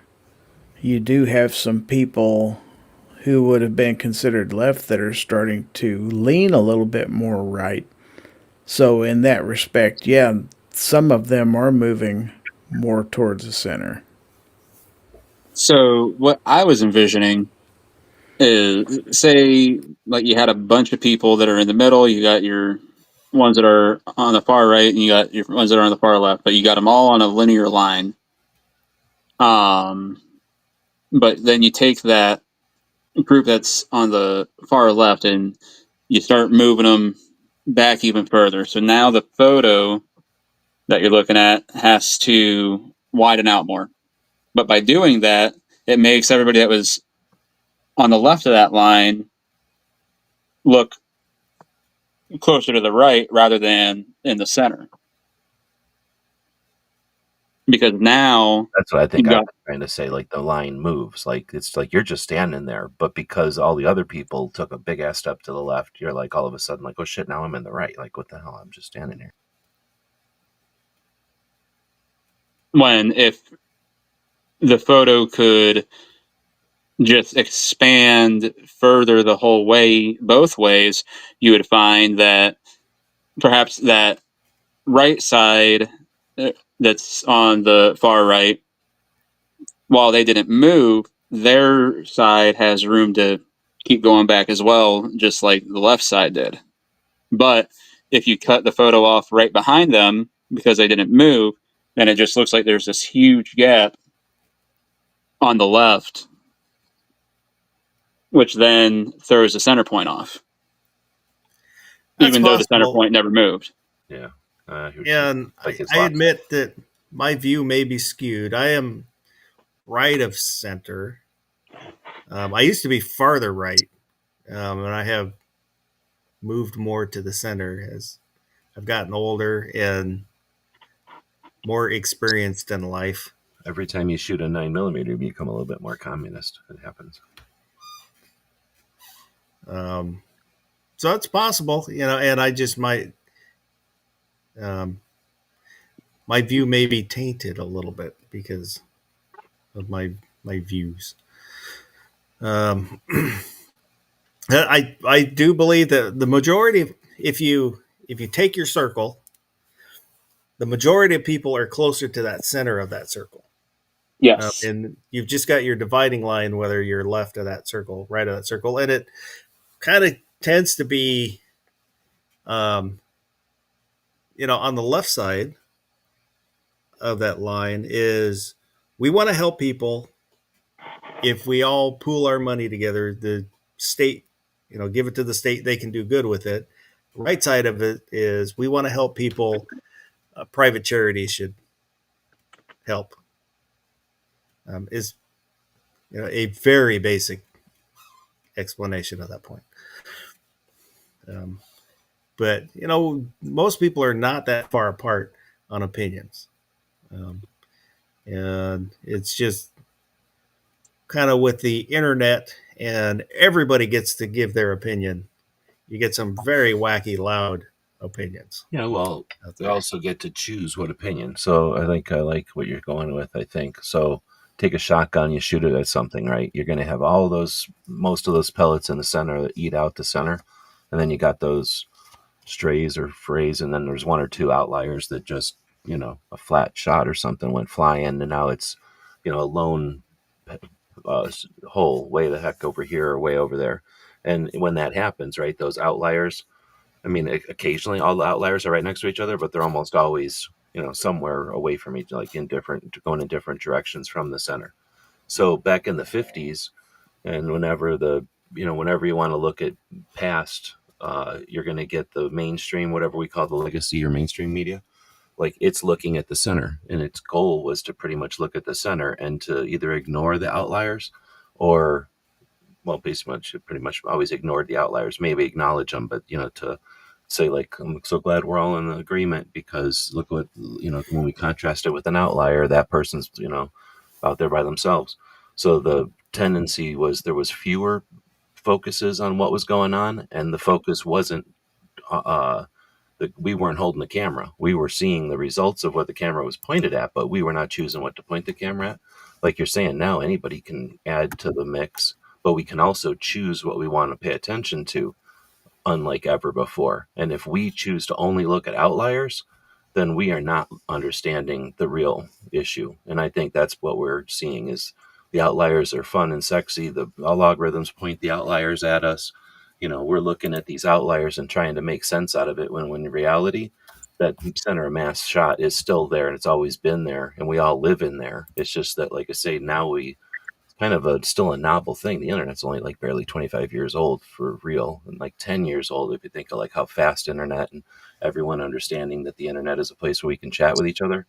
you do have some people who would have been considered left that are starting to lean a little bit more right. So in that respect, yeah, some of them are moving more towards the center. So what I was envisioning is, say, like you had a bunch of people that are in the middle, you got your ones that are on the far right, and you got your ones that are on the far left, but you got them all on a linear line. But then you take that group that's on the far left and you start moving them back even further. So now the photo that you're looking at has to widen out more. But by doing that, it makes everybody that was on the left of that line look closer to the right rather than in the center. Because now that's what I think you I got- was trying to say. Like, the line moves. Like, it's like you're just standing there, but because all the other people took a big ass step to the left, you're like all of a sudden like, oh shit, now I'm in the right. Like, what the hell? I'm just standing here. when if the photo could just expand further the whole way, both ways, you would find that perhaps that right side that's on the far right, while they didn't move, their side has room to keep going back as well, just like the left side did. But if you cut the photo off right behind them because they didn't move, then it just looks like there's this huge gap on the left, which then throws the center point off, That's even though the center possible. point never moved. Yeah. And Like it's I locked. admit that my view may be skewed. I am right of center. I used to be farther right, and I have moved more to the center as I've gotten older and more experienced in life. Every time you shoot a 9mm, you become a little bit more communist. It happens. So it's possible, and I just might, my view may be tainted a little bit because of my views. I do believe that the majority, if you take your circle, the majority of people are closer to that center of that circle. Yes. And you've just got your dividing line, whether you're left of that circle, right of that circle. And it kind of tends to be, on the left side of that line is we want to help people. If we all pool our money together, the state, give it to the state, they can do good with it. Right side of it is we want to help people. Private charities should help. Is a very basic explanation of that point. But most people are not that far apart on opinions, and it's just kind of with the internet and everybody gets to give their opinion. You get some very wacky, loud opinions. Yeah, well, out they there. also get to choose what opinion. So I think I like what you're going with, I think. So take a shotgun, you shoot it at something, right? You're going to have most of those pellets in the center that eat out the center. And then you got those strays or frays, and then there's one or two outliers that just, a flat shot or something went flying, and now it's, a lone hole way the heck over here or way over there. And when that happens, right, those outliers, I mean, occasionally all the outliers are right next to each other, but they're almost always, somewhere away from each, like going in different directions from the center. So back in the 50s, and whenever you want to look at past, you're going to get the mainstream, whatever we call the legacy or mainstream media. Like it's looking at the center, and its goal was to pretty much look at the center and to either ignore the outliers or, well, pretty much always ignored the outliers, maybe acknowledge them, but, to say like, I'm so glad we're all in agreement because look what, when we contrast it with an outlier, that person's, out there by themselves. So the tendency was there was fewer focuses on what was going on, and the focus wasn't, we weren't holding the camera. We were seeing the results of what the camera was pointed at, but we were not choosing what to point the camera at. Like you're saying now, anybody can add to the mix, but we can also choose what we want to pay attention to, unlike ever before. And if we choose to only look at outliers, then we are not understanding the real issue. And I think that's what we're seeing is the outliers are fun and sexy. The algorithms point the outliers at us. We're looking at these outliers and trying to make sense out of it when in reality, that center of mass shot is still there and it's always been there and we all live in there. It's just that, like I say, now it's kind of still a novel thing. The internet's only like barely 25 years old for real, and like 10 years old if you think of like how fast internet and everyone understanding that the internet is a place where we can chat with each other.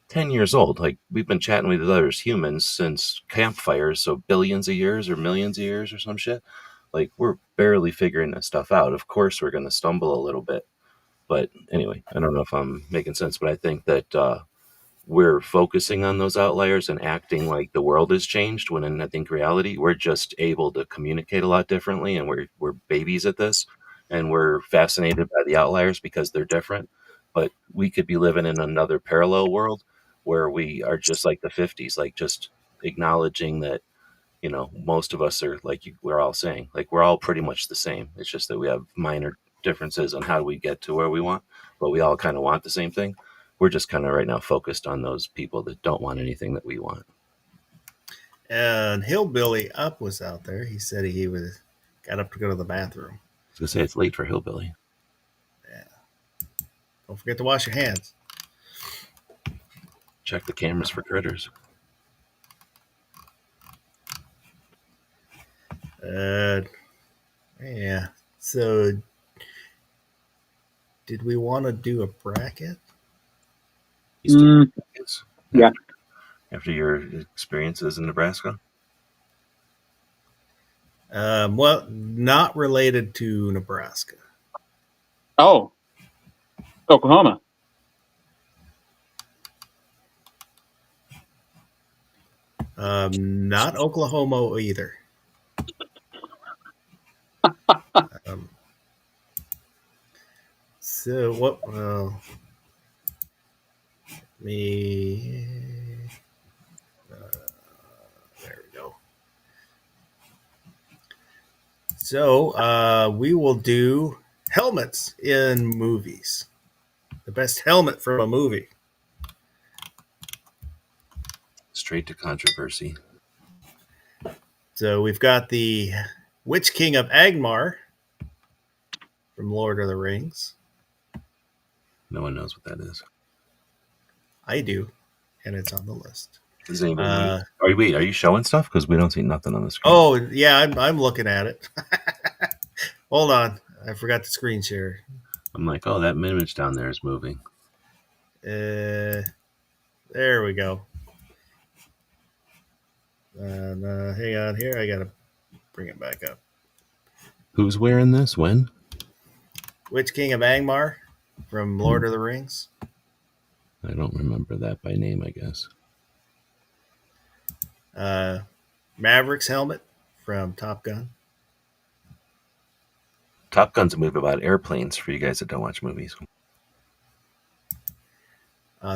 10 years old. Like we've been chatting with others humans since campfires, so billions of years or millions of years or some shit. Like we're barely figuring this stuff out. Of course we're going to stumble a little bit, but anyway, I don't know if I'm making sense, but I think that we're focusing on those outliers and acting like the world has changed when in I think reality we're just able to communicate a lot differently, and we're babies at this, and we're fascinated by the outliers because they're different. But we could be living in another parallel world where we are just like the 50s, like just acknowledging that most of us are like we're all saying, like we're all pretty much the same. It's just that we have minor differences on how we get to where we want, but we all kind of want the same thing. We're just kind of right now focused on those people that don't want anything that we want. And Hillbilly Up was out there. He said he was got up to go to the bathroom. I was gonna say it's late for Hillbilly. Don't forget to wash your hands. Check the cameras for critters. Yeah. So, did we want to do a bracket? You still Mm, yes. yeah. After your experiences in Nebraska? Well, not related to Nebraska. Oh, Oklahoma. Not Oklahoma either. Um, so what? Well, me. There we go. So we will do helmets in movies. The best helmet from a movie. Straight to controversy. So we've got the Witch King of Angmar from Lord of the Rings. No one knows what that is. I do, and it's on the list. Does anybody Uh, are you showing stuff? Because we don't see nothing on the screen. Oh yeah, I'm looking at it. Hold on, I forgot to screen share. I'm like, oh, that image down there is moving. There we go. And hang on here, I gotta bring it back up. Who's wearing this? When? Witch King of Angmar from Lord of the Rings. I don't remember that by name, I guess. Maverick's helmet from Top Gun. Top Gun's a movie about airplanes for you guys that don't watch movies.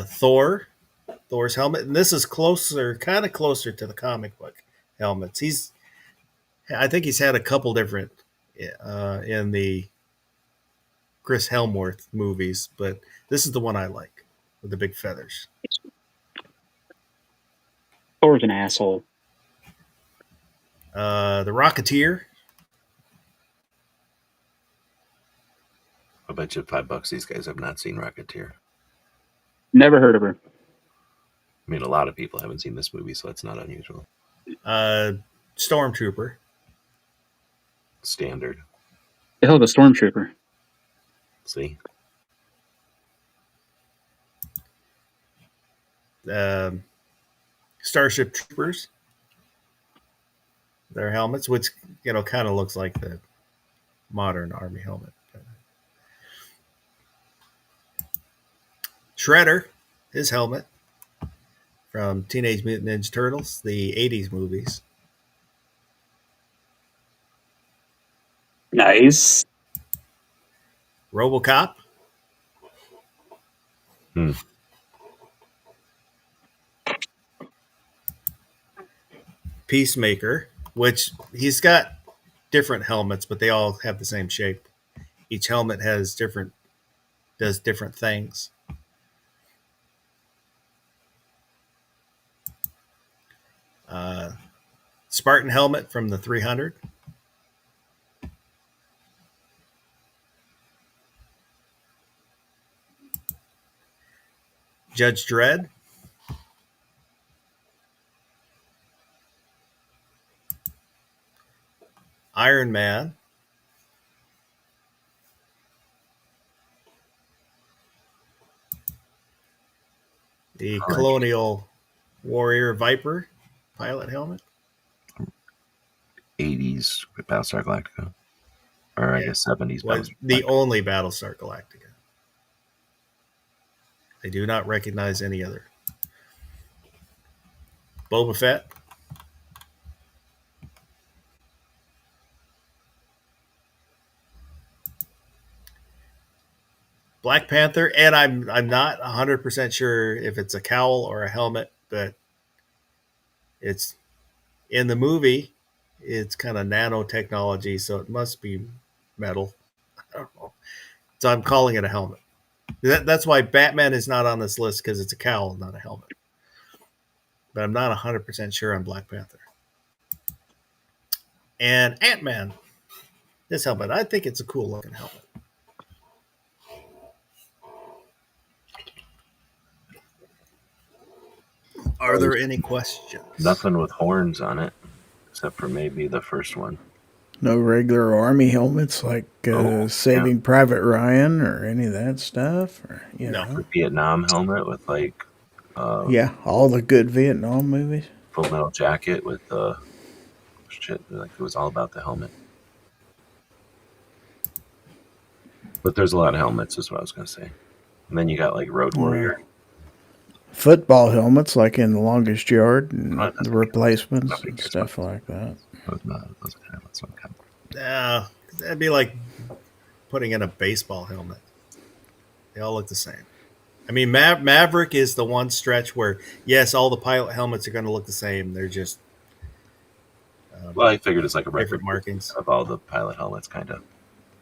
Thor's helmet, and this is kind of closer to the comic book helmets. I think he's had a couple different in the Chris Helmworth movies, but this is the one I like with the big feathers. Thor's an asshole. The Rocketeer. I bet you $5 these guys have not seen Rocketeer. Never heard of her. I mean, a lot of people haven't seen this movie, so that's not unusual. Stormtrooper. Standard. The hell of a stormtrooper. See? Starship Troopers. Their helmets, which kind of looks like the modern Army helmet. Shredder, his helmet from Teenage Mutant Ninja Turtles, the 80s movies. Nice. RoboCop. Peacemaker, which he's got different helmets, but they all have the same shape. Each helmet does different things. Spartan helmet from the 300. Judge Dredd. Iron Man. The Colonial Warrior Viper pilot helmet. 80s Battlestar Galactica. Or I guess 70s Was Battlestar the Galactica. only Battlestar Galactica. I do not recognize any other. Boba Fett. Black Panther, and I'm not 100% sure if it's a cowl or a helmet, but it's in the movie. It's kind of nanotechnology, so it must be metal. I don't know. So I'm calling it a helmet. That's why Batman is not on this list, because it's a cowl, not a helmet. but I'm not 100% sure on Black Panther. And Ant-Man, this helmet, I think it's a cool looking helmet. Are there any questions? Nothing with horns on it, except for maybe the first one. No regular Army helmets like Oh, Saving Private Ryan or any of that stuff? Or, you No. know? Vietnam helmet with like Yeah, all the good Vietnam movies. Full Metal Jacket with shit. Like it was all about the helmet. But there's a lot of helmets, is what I was gonna say. And then you got like Road Warrior. Football helmets like in The Longest Yard and Oh, that's the okay. replacements Nobody and cares stuff about like that. Those helmets don't count. That'd be like putting in a baseball helmet. They all look the same. I mean, Maverick is the one stretch where, yes, all the pilot helmets are going to look the same. They're just Well, I figured it's like a different record markings. of all the pilot helmets, kind of.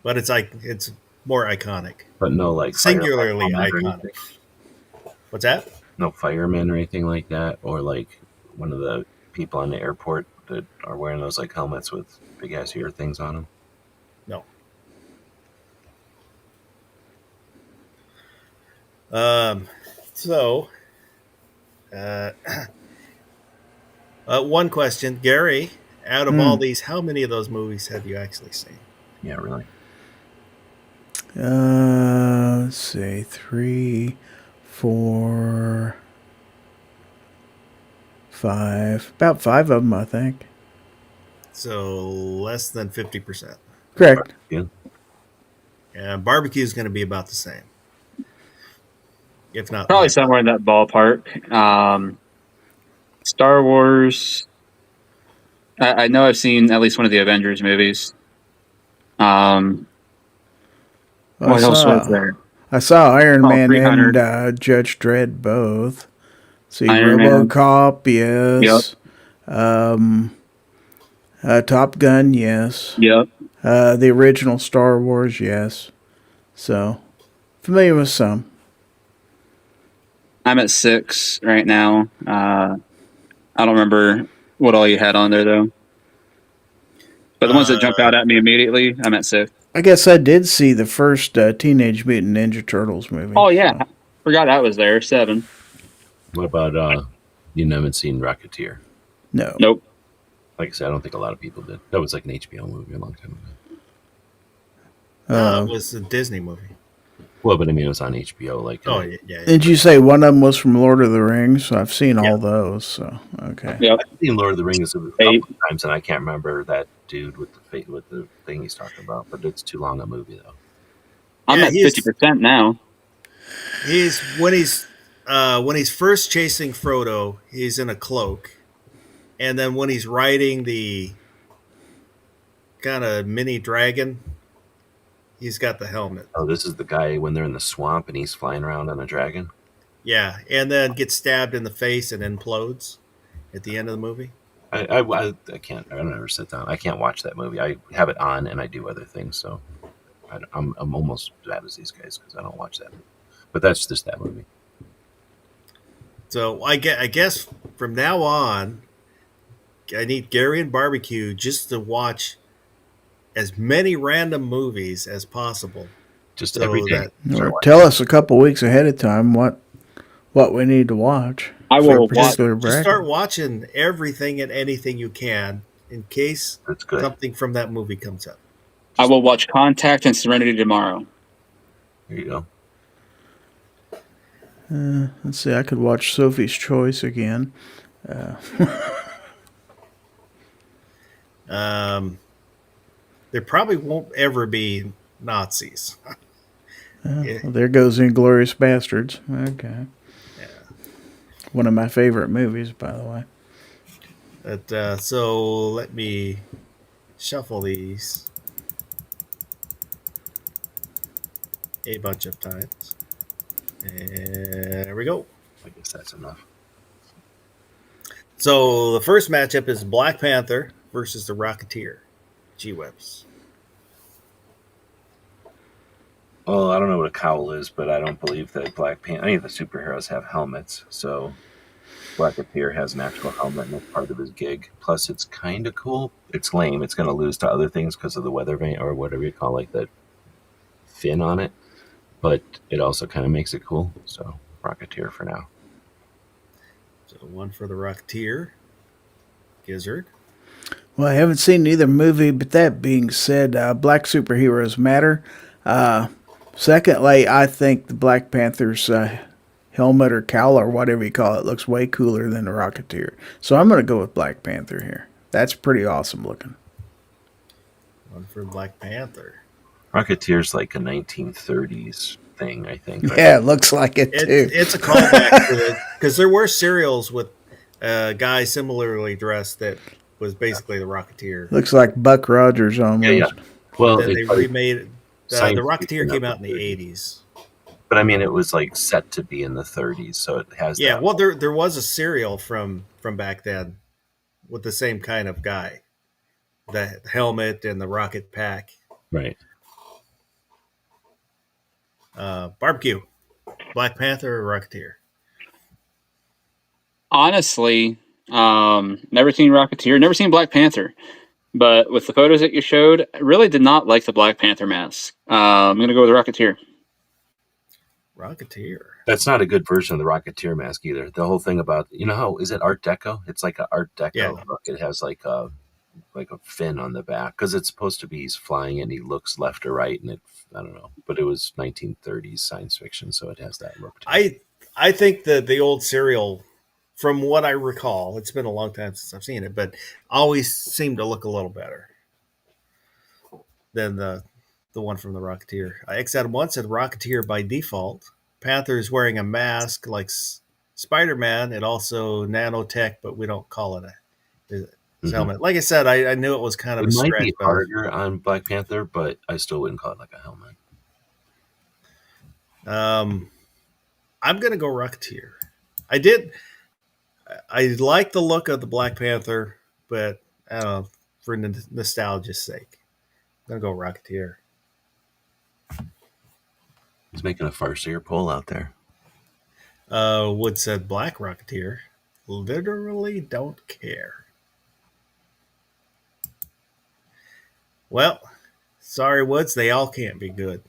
But it's more iconic. But no like Singularly fireman or iconic. anything? What's that? No firemen or anything like that, or like one of the people on the airport that are wearing those like helmets with big ass ear things on them. No. So, uh, one question, Gary. Out of all these, how many of those movies have you actually seen? Yeah, really. Let's see, 3, 4, 5. About 5 of them, I think. So less than 50%. Correct. Yeah. And barbecue is going to be about the same, if not Probably less. somewhere in that ballpark. Star Wars. I know I've seen at least one of the Avengers movies. What else was there? I saw Iron Oh, Man 300. and Judge Dredd both. See, Iron Man. RoboCop, yes. Top Gun, yes. Yep. The original Star Wars, yes. So, familiar with some. I'm at 6 right now. I don't remember what all you had on there though. But the ones that jump out at me immediately, I'm at 6. I guess I did see the first Teenage Mutant Ninja Turtles movie. Oh yeah, so. forgot that was there. 7. What about you haven't seen Rocketeer? No. Nope. Like I said, I don't think a lot of people did. That was like an HBO movie a long time ago. No, it was a Disney movie. Well, but I mean, it was on HBO. Like, Oh, yeah. Did you say one of them was from Lord of the Rings? I've seen all those, so okay. Yep. I've seen Lord of the Rings a couple 8. of times, and I can't remember that dude with the thing he's talking about. But it's too long a movie, though. I'm Yeah, at 50% now. He's when he's first chasing Frodo, he's in a cloak, and then when he's riding the kind of mini dragon, he's got the helmet. Oh, this is the guy when they're in the swamp and he's flying around on a dragon. Yeah, and then gets stabbed in the face and implodes at the end of the movie. I can't. I don't ever sit down. I can't watch that movie. I have it on and I do other things. So I'm almost as bad as these guys because I don't watch that. But that's just that movie. So I guess from now on, I need Gary and Barbecue just to watch as many random movies as possible. Just So every day. that- Or tell us a couple weeks ahead of time what we need to watch. I for will a particular Just bracket. start watching everything and anything you can in case That's good. something from that movie comes up. I will watch Contact and Serenity tomorrow. There you go. Let's see. I could watch Sophie's Choice again. There probably won't ever be Nazis. Well, there goes Inglorious Bastards. Okay. One of my favorite movies, by the way. But so let me shuffle these a bunch of times. And there we go. I guess that's enough. So the first matchup is Black Panther versus the Rocketeer. G-Webs. Well, I don't know what a cowl is, but I don't believe that Black Panther, any of the superheroes have helmets. So Rocketeer has an actual helmet and it's part of his gig. Plus, it's kind of cool. It's lame. It's going to lose to other things because of the weather vane or whatever you call like the fin on it. But it also kind of makes it cool. So Rocketeer for now. So one for the Rocketeer. Gizzard. Well, I haven't seen either movie, but that being said, black superheroes matter. Secondly, I think the Black Panther's helmet or cowl or whatever you call it looks way cooler than the Rocketeer. So I'm going to go with Black Panther here. That's pretty awesome looking. One for Black Panther. Rocketeer's like a 1930s thing, I think. Right? Yeah, it looks like it too. It's a callback to it because there were serials with a guy similarly dressed that was basically the Rocketeer. Looks like Buck Rogers almost. Yeah. Well, Then they remade it. The science Rocketeer fiction came of out in the the 30s. 80s. But I mean, it was like set to be in the 30s, so it has. Yeah, that. well, there was a serial from back then with the same kind of guy, the helmet and the rocket pack. Right. Barbecue, Black Panther or Rocketeer? Honestly, never seen Rocketeer, never seen Black Panther. But with the photos that you showed, I really did not like the Black Panther mask. I'm going to go with the Rocketeer. Rocketeer. That's not a good version of the Rocketeer mask either. The whole thing about how is it Art Deco? It's like an Art Deco look. It has like a fin on the back because it's supposed to be he's flying and he looks left or right, and I don't know, but it was 1930s science fiction, so it has that look. I think the old serial, from what I recall, it's been a long time since I've seen it, but always seemed to look a little better than the one from the Rocketeer. X Adam 1 said Rocketeer by default. Panther is wearing a mask like Spider-Man. It also nanotech, but we don't call it a helmet. Like I said, I knew it was kind of it a might stretch. be harder on Black Panther, but I still wouldn't call it like a helmet. I'm going to go Rocketeer. I like the look of the Black Panther, but I don't know, for nostalgia's sake, I'm going to go Rocketeer. He's making a farcier poll out there. Wood said Black Rocketeer. Literally don't care. Well, sorry, Woods. They all can't be good.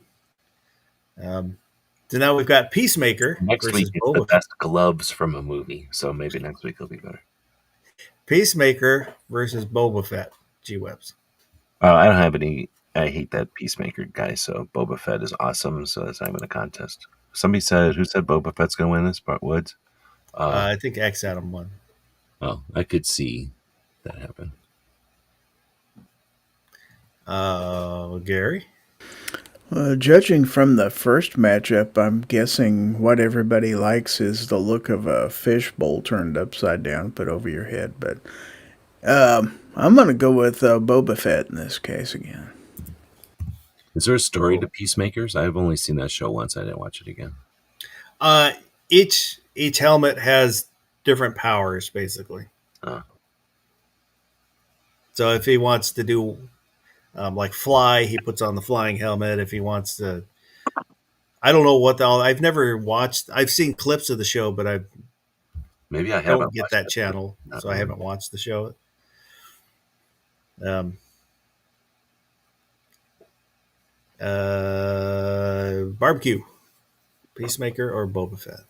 So now we've got Peacemaker Next versus week it's Boba the best gloves from a movie, so maybe next week will be better. Peacemaker versus Boba Fett. G-Webs. I don't have any. I hate that Peacemaker guy, so Boba Fett is awesome, so that's not even a contest. Who said Boba Fett's going to win this? But Woods? I think X Adam won. Oh, I could see that happen. Gary? Judging from the first matchup, I'm guessing what everybody likes is the look of a fishbowl turned upside down, put over your head. But I'm going to go with Boba Fett in this case again. Is there a story to Peacemakers? I've only seen that show once. I didn't watch it again. Each helmet has different powers, basically. So if he wants to do like fly, he puts on the flying helmet. If he wants to, I don't know what I've never watched. I've seen clips of the show, but I don't get that channel, so I haven't watched the show. Barbecue, Peacemaker, or Boba Fett?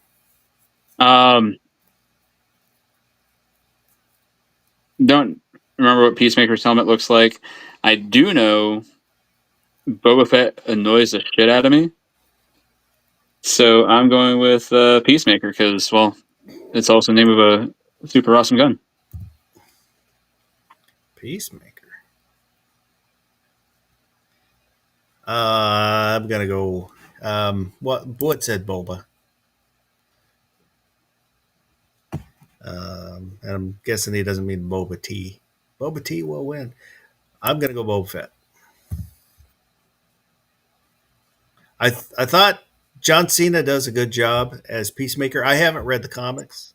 Don't remember what Peacemaker's helmet looks like. I do know Boba Fett annoys the shit out of me. So I'm going with Peacemaker because, well, it's also the name of a super awesome gun. Peacemaker. I'm gonna go. What said Boba? And I'm guessing he doesn't mean Boba T. Boba T will win. I'm gonna go Boba Fett. I thought John Cena does a good job as Peacemaker. I haven't read the comics,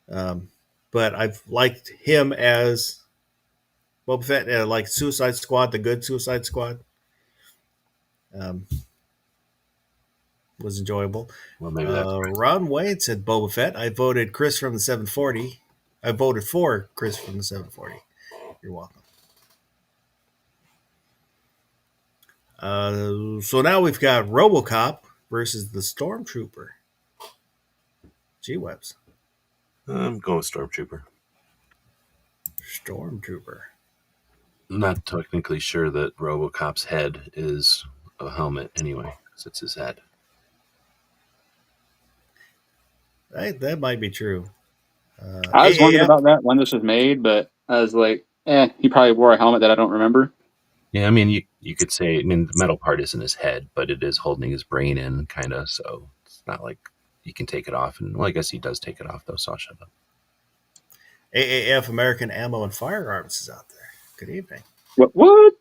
but I've liked him as Boba Fett, like Suicide Squad, the good Suicide Squad. was enjoyable. Well, maybe that's right. Ron Wayne said Boba Fett. I voted Chris from the 740. I voted for Chris from the 740. You're welcome. So now we've got RoboCop versus the Stormtrooper. G-Webs. I'm going with Stormtrooper. Stormtrooper. I'm not technically sure that RoboCop's head is a helmet anyway, because it's his head. That might be true. I was wondering AAF, about that when this was made, but I was like, he probably wore a helmet that I don't remember. Yeah, I mean, you could say, I mean, the metal part isn't his head, but it is holding his brain in, kind of, so it's not like he can take it off. And, well, I guess he does take it off, though, so I'll shut up. AAF American Ammo and Firearms is out there. Good evening. What?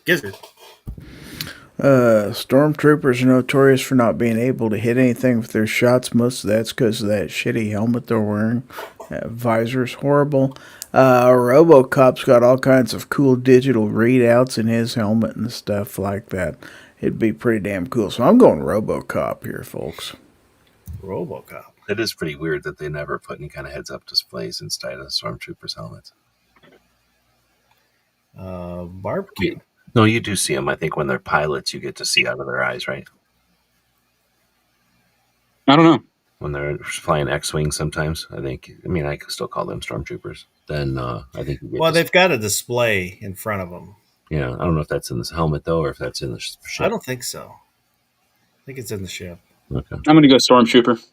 Gizzard. Stormtroopers are notorious for not being able to hit anything with their shots. Most of that's because of that shitty helmet they're wearing. Visor's horrible. RoboCop's got all kinds of cool digital readouts in his helmet and stuff like that. It'd be pretty damn cool. So I'm going RoboCop here, folks. RoboCop. It is pretty weird that they never put any kind of heads-up displays inside of Stormtroopers' helmets. Barbecue. No, you do see them. I think when they're pilots, you get to see out of their eyes, right? I don't know. When they're flying X-Wing sometimes, I think, I mean, I can still call them Stormtroopers. Then I think you get Well, to they've got a display in front of them. yeah, I don't know if that's in this helmet, though, or if that's in the ship. I don't think so. I think it's in the ship. Okay. I'm going to go Stormtrooper.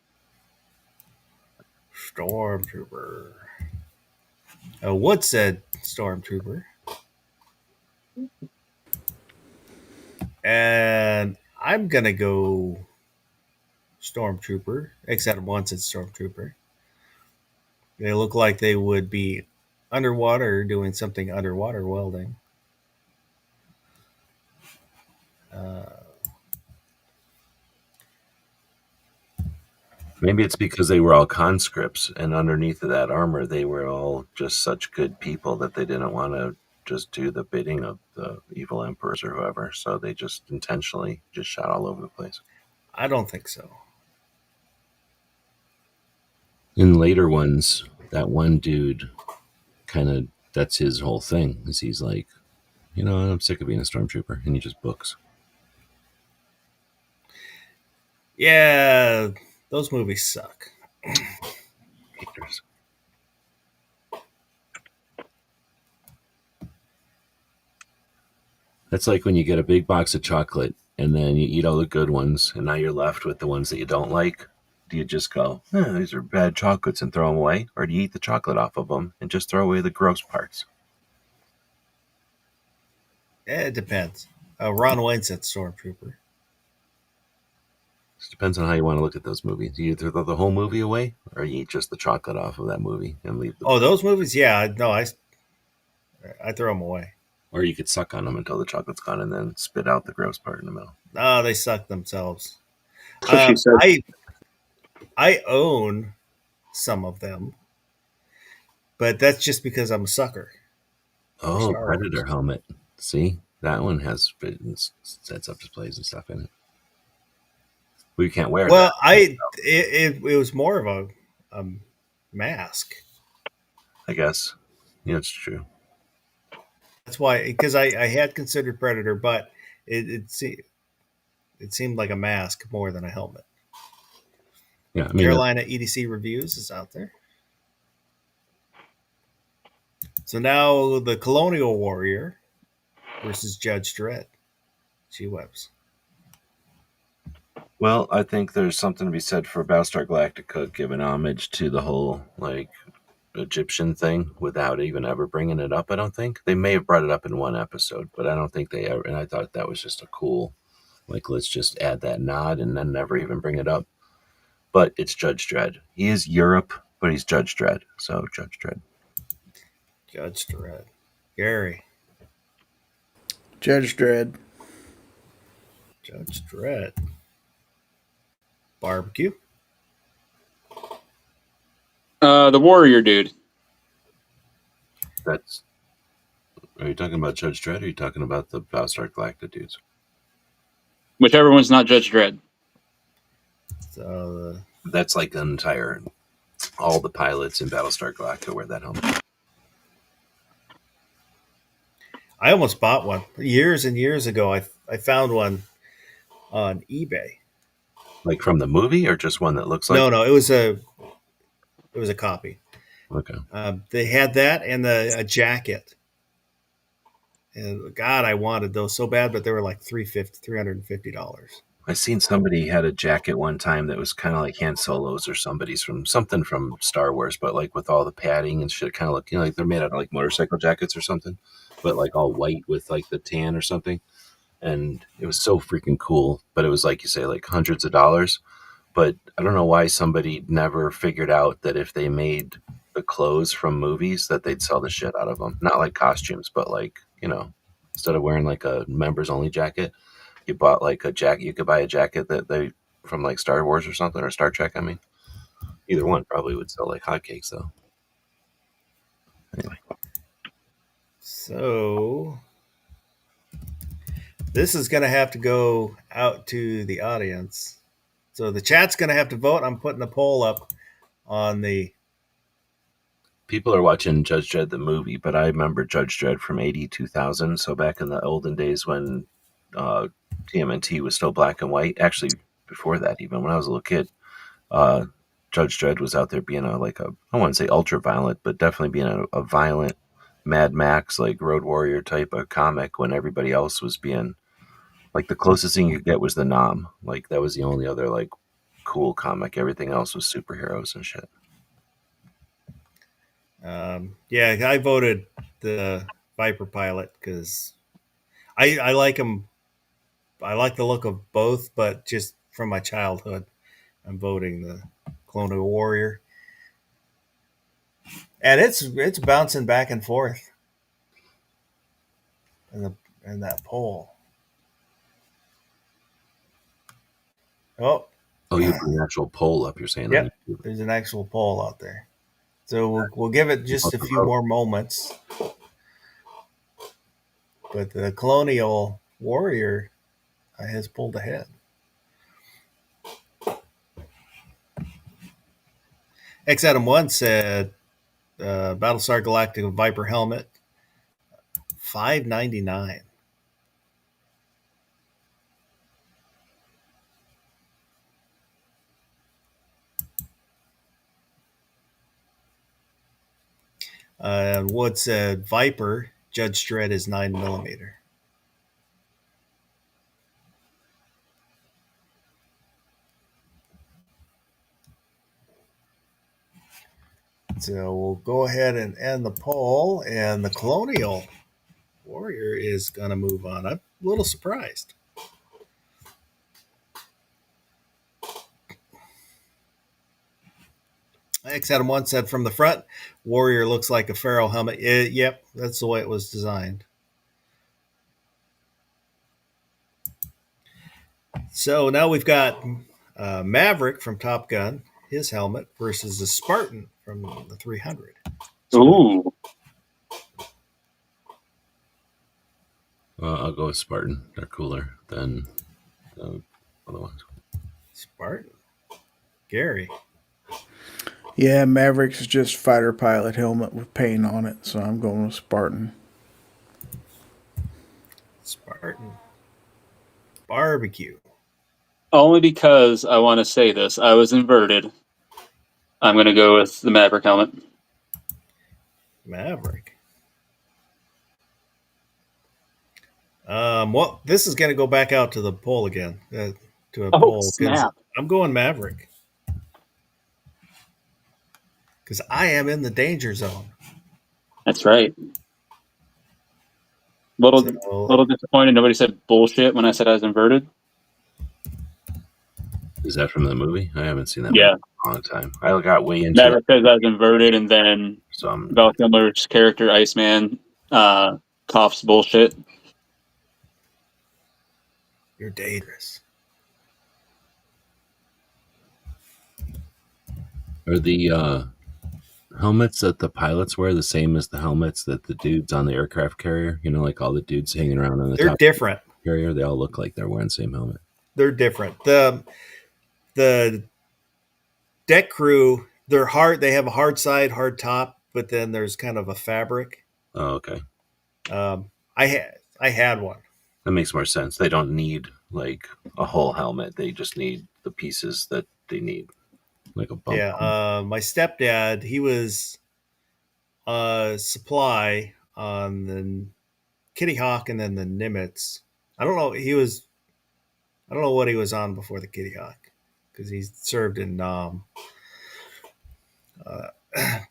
Stormtrooper. Wood said Stormtrooper. And I'm going to go Stormtrooper, except once it's Stormtrooper. They look like they would be underwater doing something underwater welding. Maybe it's because they were all conscripts, and underneath of that armor, they were all just such good people that they didn't want to just do the bidding of the evil emperors or whoever. So they just intentionally just shot all over the place. I don't think so. In later ones, that one dude kind of, that's his whole thing, is he's like, you know, I'm sick of being a stormtrooper, and he just books. Yeah, those movies suck. Haters. That's like when you get a big box of chocolate and then you eat all the good ones, and now you're left with the ones that you don't like. Do you just go, these are bad chocolates and throw them away? Or do you eat the chocolate off of them and just throw away the gross parts? It depends. Ron Wayne said Stormtrooper. It depends on how you want to look at those movies. Do you throw the whole movie away, or you eat just the chocolate off of that movie and leave the... Oh, those movies? Yeah, no, I throw them away. Or you could suck on them until the chocolate's gone and then spit out the gross part in the middle. Oh, they suck themselves. That's what she said. I own some of them, but that's just because I'm a sucker. Oh, Star Predator Wars. helmet. See? That one has sets up displays and stuff in it. We can't wear Well, that. it was more of a mask. I guess. Yeah, it's true. That's why, because I had considered Predator, but it seemed like a mask more than a helmet. Yeah, I mean, Carolina EDC Reviews is out there. So now the Colonial Warrior versus Judge Dredd. G-Webs. well, I think there's something to be said for Battlestar Galactica giving homage to the whole, like, Egyptian thing without even ever bringing it up, I don't think. They may have brought it up in one episode, but I don't think they ever, and I thought that was just a cool, like, let's just add that nod and then never even bring it up. But it's Judge Dredd. He is Europe, but he's Judge Dredd. So Judge Dredd. Judge Dredd. Gary. Judge Dredd. Judge Dredd. Barbecue. The Warrior dude. That's. Are you talking about Judge Dredd, or are you talking about the Battlestar Galactica dudes? Whichever one's not Judge Dredd. So That's like an entire, all the pilots in Battlestar Galactica wear that helmet. I almost bought one years and years ago. I found one on eBay. Like from the movie, or just one that looks like? No, it was a copy. Okay. They had that and a jacket. And God, I wanted those so bad, but they were like $350. I seen somebody had a jacket one time that was kind of like Han Solo's or something from Star Wars, but like with all the padding and shit, kind of look, like they're made out of like motorcycle jackets or something, but like all white with like the tan or something. And it was so freaking cool, but it was like you say, like hundreds of dollars. But I don't know why somebody never figured out that if they made the clothes from movies, that they'd sell the shit out of them. Not like costumes, but like, instead of wearing like a members only jacket, you bought like a jacket. You could buy a jacket that they from like Star Wars or something, or Star Trek. I mean, either one probably would sell like hotcakes though. Anyway, So this is going to have to go out to the audience. So the chat's going to have to vote. I'm putting a poll up on the. people are watching Judge Dredd the movie, but I remember Judge Dredd from 2000. So back in the olden days when TMNT was still black and white. Actually, before that, even when I was a little kid, Judge Dredd was out there being I wouldn't say ultra violent, but definitely being a violent Mad Max, like Road Warrior type of comic, when everybody else was being like, the closest thing you could get was the Nom. Like that was the only other like cool comic. Everything else was superheroes and shit. Yeah, I voted the Viper pilot because I like them. I like the look of both, but just from my childhood, I'm voting the Colonial Warrior. And it's bouncing back and forth in that poll. Oh, You put an actual poll up. You're saying? yep. There's an actual poll out there. So we'll give it just a few more moments. But the Colonial Warrior has pulled ahead. X Adam 1 said Battlestar Galactica Viper helmet, $5.99. Wood said Viper Judge Dredd is 9mm. So we'll go ahead and end the poll, and the Colonial Warrior is going to move on. I'm a little surprised. X Adam 1 said from the front, Warrior looks like a Pharaoh helmet. Yep, that's the way it was designed. So now we've got Maverick from Top Gun, his helmet, versus the Spartan from the 300. Ooh. I'll go with Spartan. They're cooler than the other ones. Spartan. Gary. Yeah, Maverick's just fighter pilot helmet with paint on it, so I'm going with Spartan. Spartan. Barbecue. Only because I want to say this. I was inverted. I'm going to go with the Maverick helmet. Maverick. Well, this is going to go back out to the poll again. To a poll. Snap. I'm going Maverick. Because I am in the danger zone. That's right. Little disappointed. Nobody said bullshit when I said I was inverted. Is that from the movie? I haven't seen that Yeah. movie in a long time. I got way into Maverick says I was inverted, and then some. Val Kilmer's character, Iceman, coughs bullshit. You're dangerous. Are the helmets that the pilots wear the same as the helmets that the dudes on the aircraft carrier? Like all the dudes hanging around on the They're top different. carrier, they all look like they're wearing the same helmet. they're different. The deck crew, they're hard. They have a hard side, hard top, but then there's kind of a fabric. Oh, okay. I had one. That makes more sense. They don't need like a whole helmet. They just need the pieces that they need, like a bump. Yeah, my stepdad, he was supply on the Kitty Hawk and then the Nimitz. I don't know. I don't know what he was on before the Kitty Hawk because he served in Nam.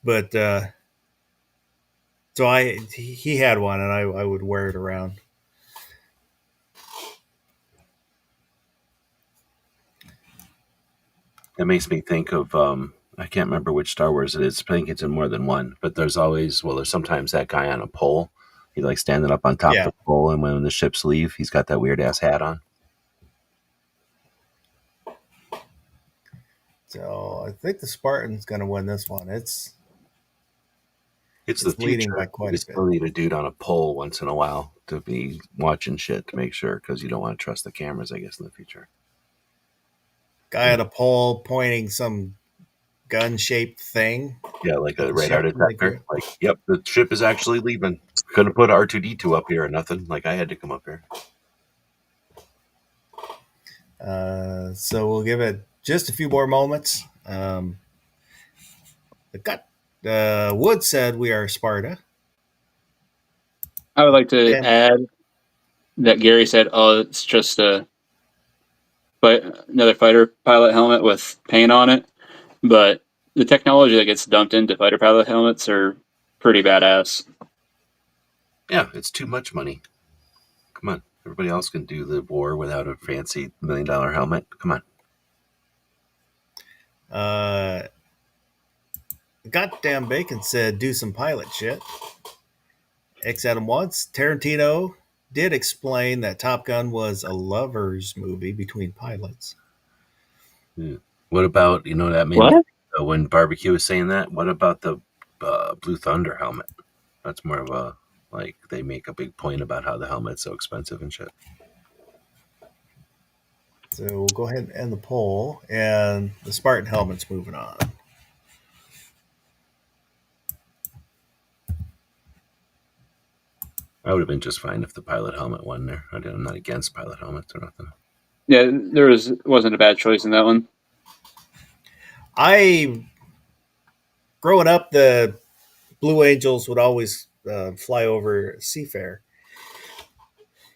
But so he had one and I would wear it around. It makes me think of I can't remember which Star Wars it is. I think it's in more than one. But there's sometimes that guy on a pole. He's like standing up on top Yeah. of the pole, and when the ships leave, he's got that weird ass hat on. So I think the Spartan's going to win this one. It's It's the leading future. by quite You a still bit. need a dude on a pole once in a while to be watching shit to make sure, because you don't want to trust the cameras, I guess, in the future. Guy at a pole pointing some gun-shaped thing. Yeah, like a The radar ship, detector. Like, yep, the ship is actually leaving. Couldn't put R2D2 up here or nothing. Like, I had to come up here. So we'll give it just a few more moments. Wood said we are Sparta. I would like to And add that Gary said, "Oh, it's just another fighter pilot helmet with paint on it." But the technology that gets dumped into fighter pilot helmets are pretty badass. Yeah, it's too much money. Come on. Everybody else can do the war without a fancy $1 million helmet. Come on. goddamn Bacon said do some pilot shit. X Adam once. Tarantino did explain that Top Gun was a lovers movie between pilots. What about, that made me What? think, when Barbecue was saying that, what about the Blue Thunder helmet? That's more of a, like, they make a big point about how the helmet's so expensive and shit. So we'll go ahead and end the poll, and the Spartan helmet's moving on. I would have been just fine if the pilot helmet won there. I'm not against pilot helmets or nothing. Yeah, wasn't a bad choice in that one. Growing up, the Blue Angels would always fly over Seafair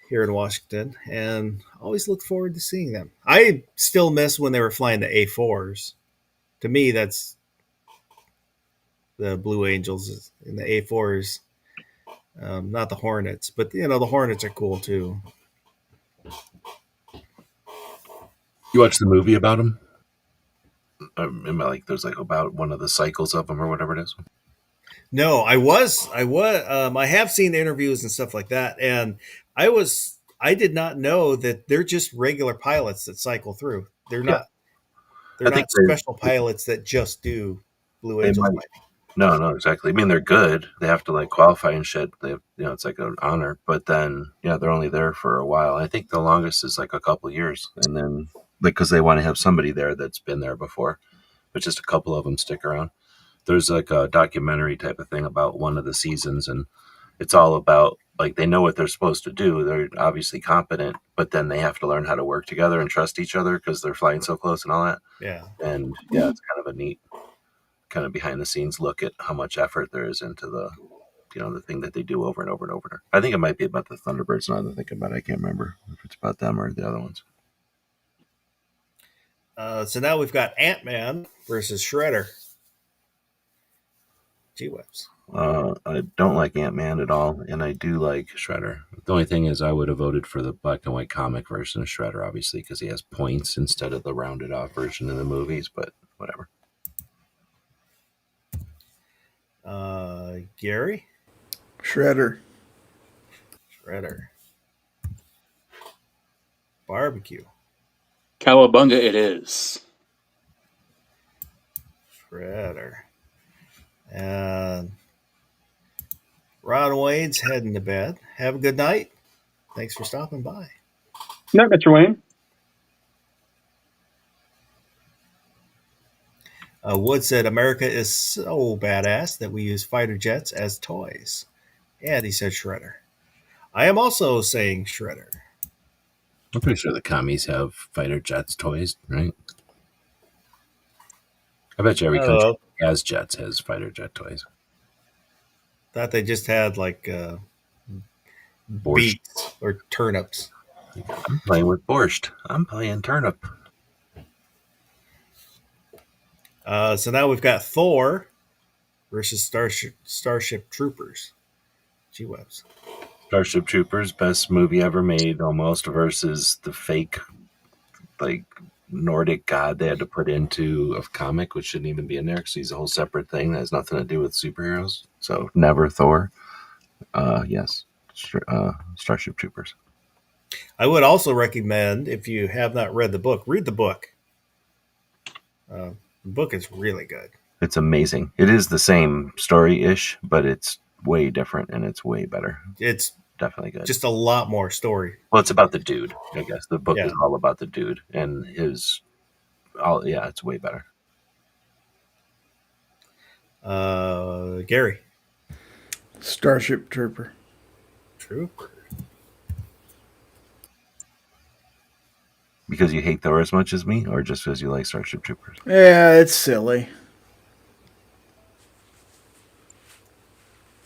here in Washington, and always look forward to seeing them. I still miss when they were flying the A4s. To me, that's the Blue Angels in the A4s, not the Hornets. But the Hornets are cool too. You watched the movie about them? There's like about one of the cycles of them or whatever it is. No, I have seen interviews and stuff like that, and I did not know that they're just regular pilots that cycle through. They're Yeah. not special pilots that just do Blue They Angels might. mining. No, exactly. I mean, they're good. They have to like qualify and shit. They have, it's like an honor. But then, they're only there for a while. I think the longest is like a couple years, and then because they want to have somebody there that's been there before, but just a couple of them stick around. There's like a documentary type of thing about one of the seasons, and it's all about like they know what they're supposed to do. They're obviously competent, but then they have to learn how to work together and trust each other because they're flying so close and all that. Yeah. And yeah, it's kind of a neat kind of behind the scenes look at how much effort there is into the the thing that they do over and over and over. I think it might be about the Thunderbirds now that I think about it. I can't remember if it's about them or the other ones. So now we've got Ant-Man versus Shredder. G-Webs. I don't like Ant-Man at all, and I do like Shredder. The only thing is I would have voted for the black and white comic version of Shredder, obviously, because he has points instead of the rounded off version in the movies, but whatever. Gary? Shredder. Barbecue. Cowabunga it is. Shredder. And Ron Wayne's heading to bed. Have a good night. Thanks for stopping by. No, Mr. Wayne. Wood said America is so badass that we use fighter jets as toys. And he said Shredder. I am also saying Shredder. I'm pretty sure the commies have fighter jets toys, right? I bet you every country that has jets has fighter jet toys. Thought they just had like Borscht. beets or turnips. I'm playing with borscht. I'm playing turnip. So now we've got Thor versus Starship Troopers. Gee webs. Starship Troopers, best movie ever made, almost, versus the fake, like, Nordic god they had to put into a comic, which shouldn't even be in there because he's a whole separate thing that has nothing to do with superheroes. So never Thor. Yes, Starship Troopers. I would also recommend, if you have not read the book, read the book. The book is really good. It's amazing. It is the same story-ish, but it's way different and it's way better. It's definitely good. Just a lot more story. Well, it's about the dude, I guess. The book Yeah. is all about the dude and his. Yeah, it's way better. Gary. Starship Trooper. Trooper. Because you hate Thor as much as me, or just because you like Starship Troopers? Yeah, it's silly.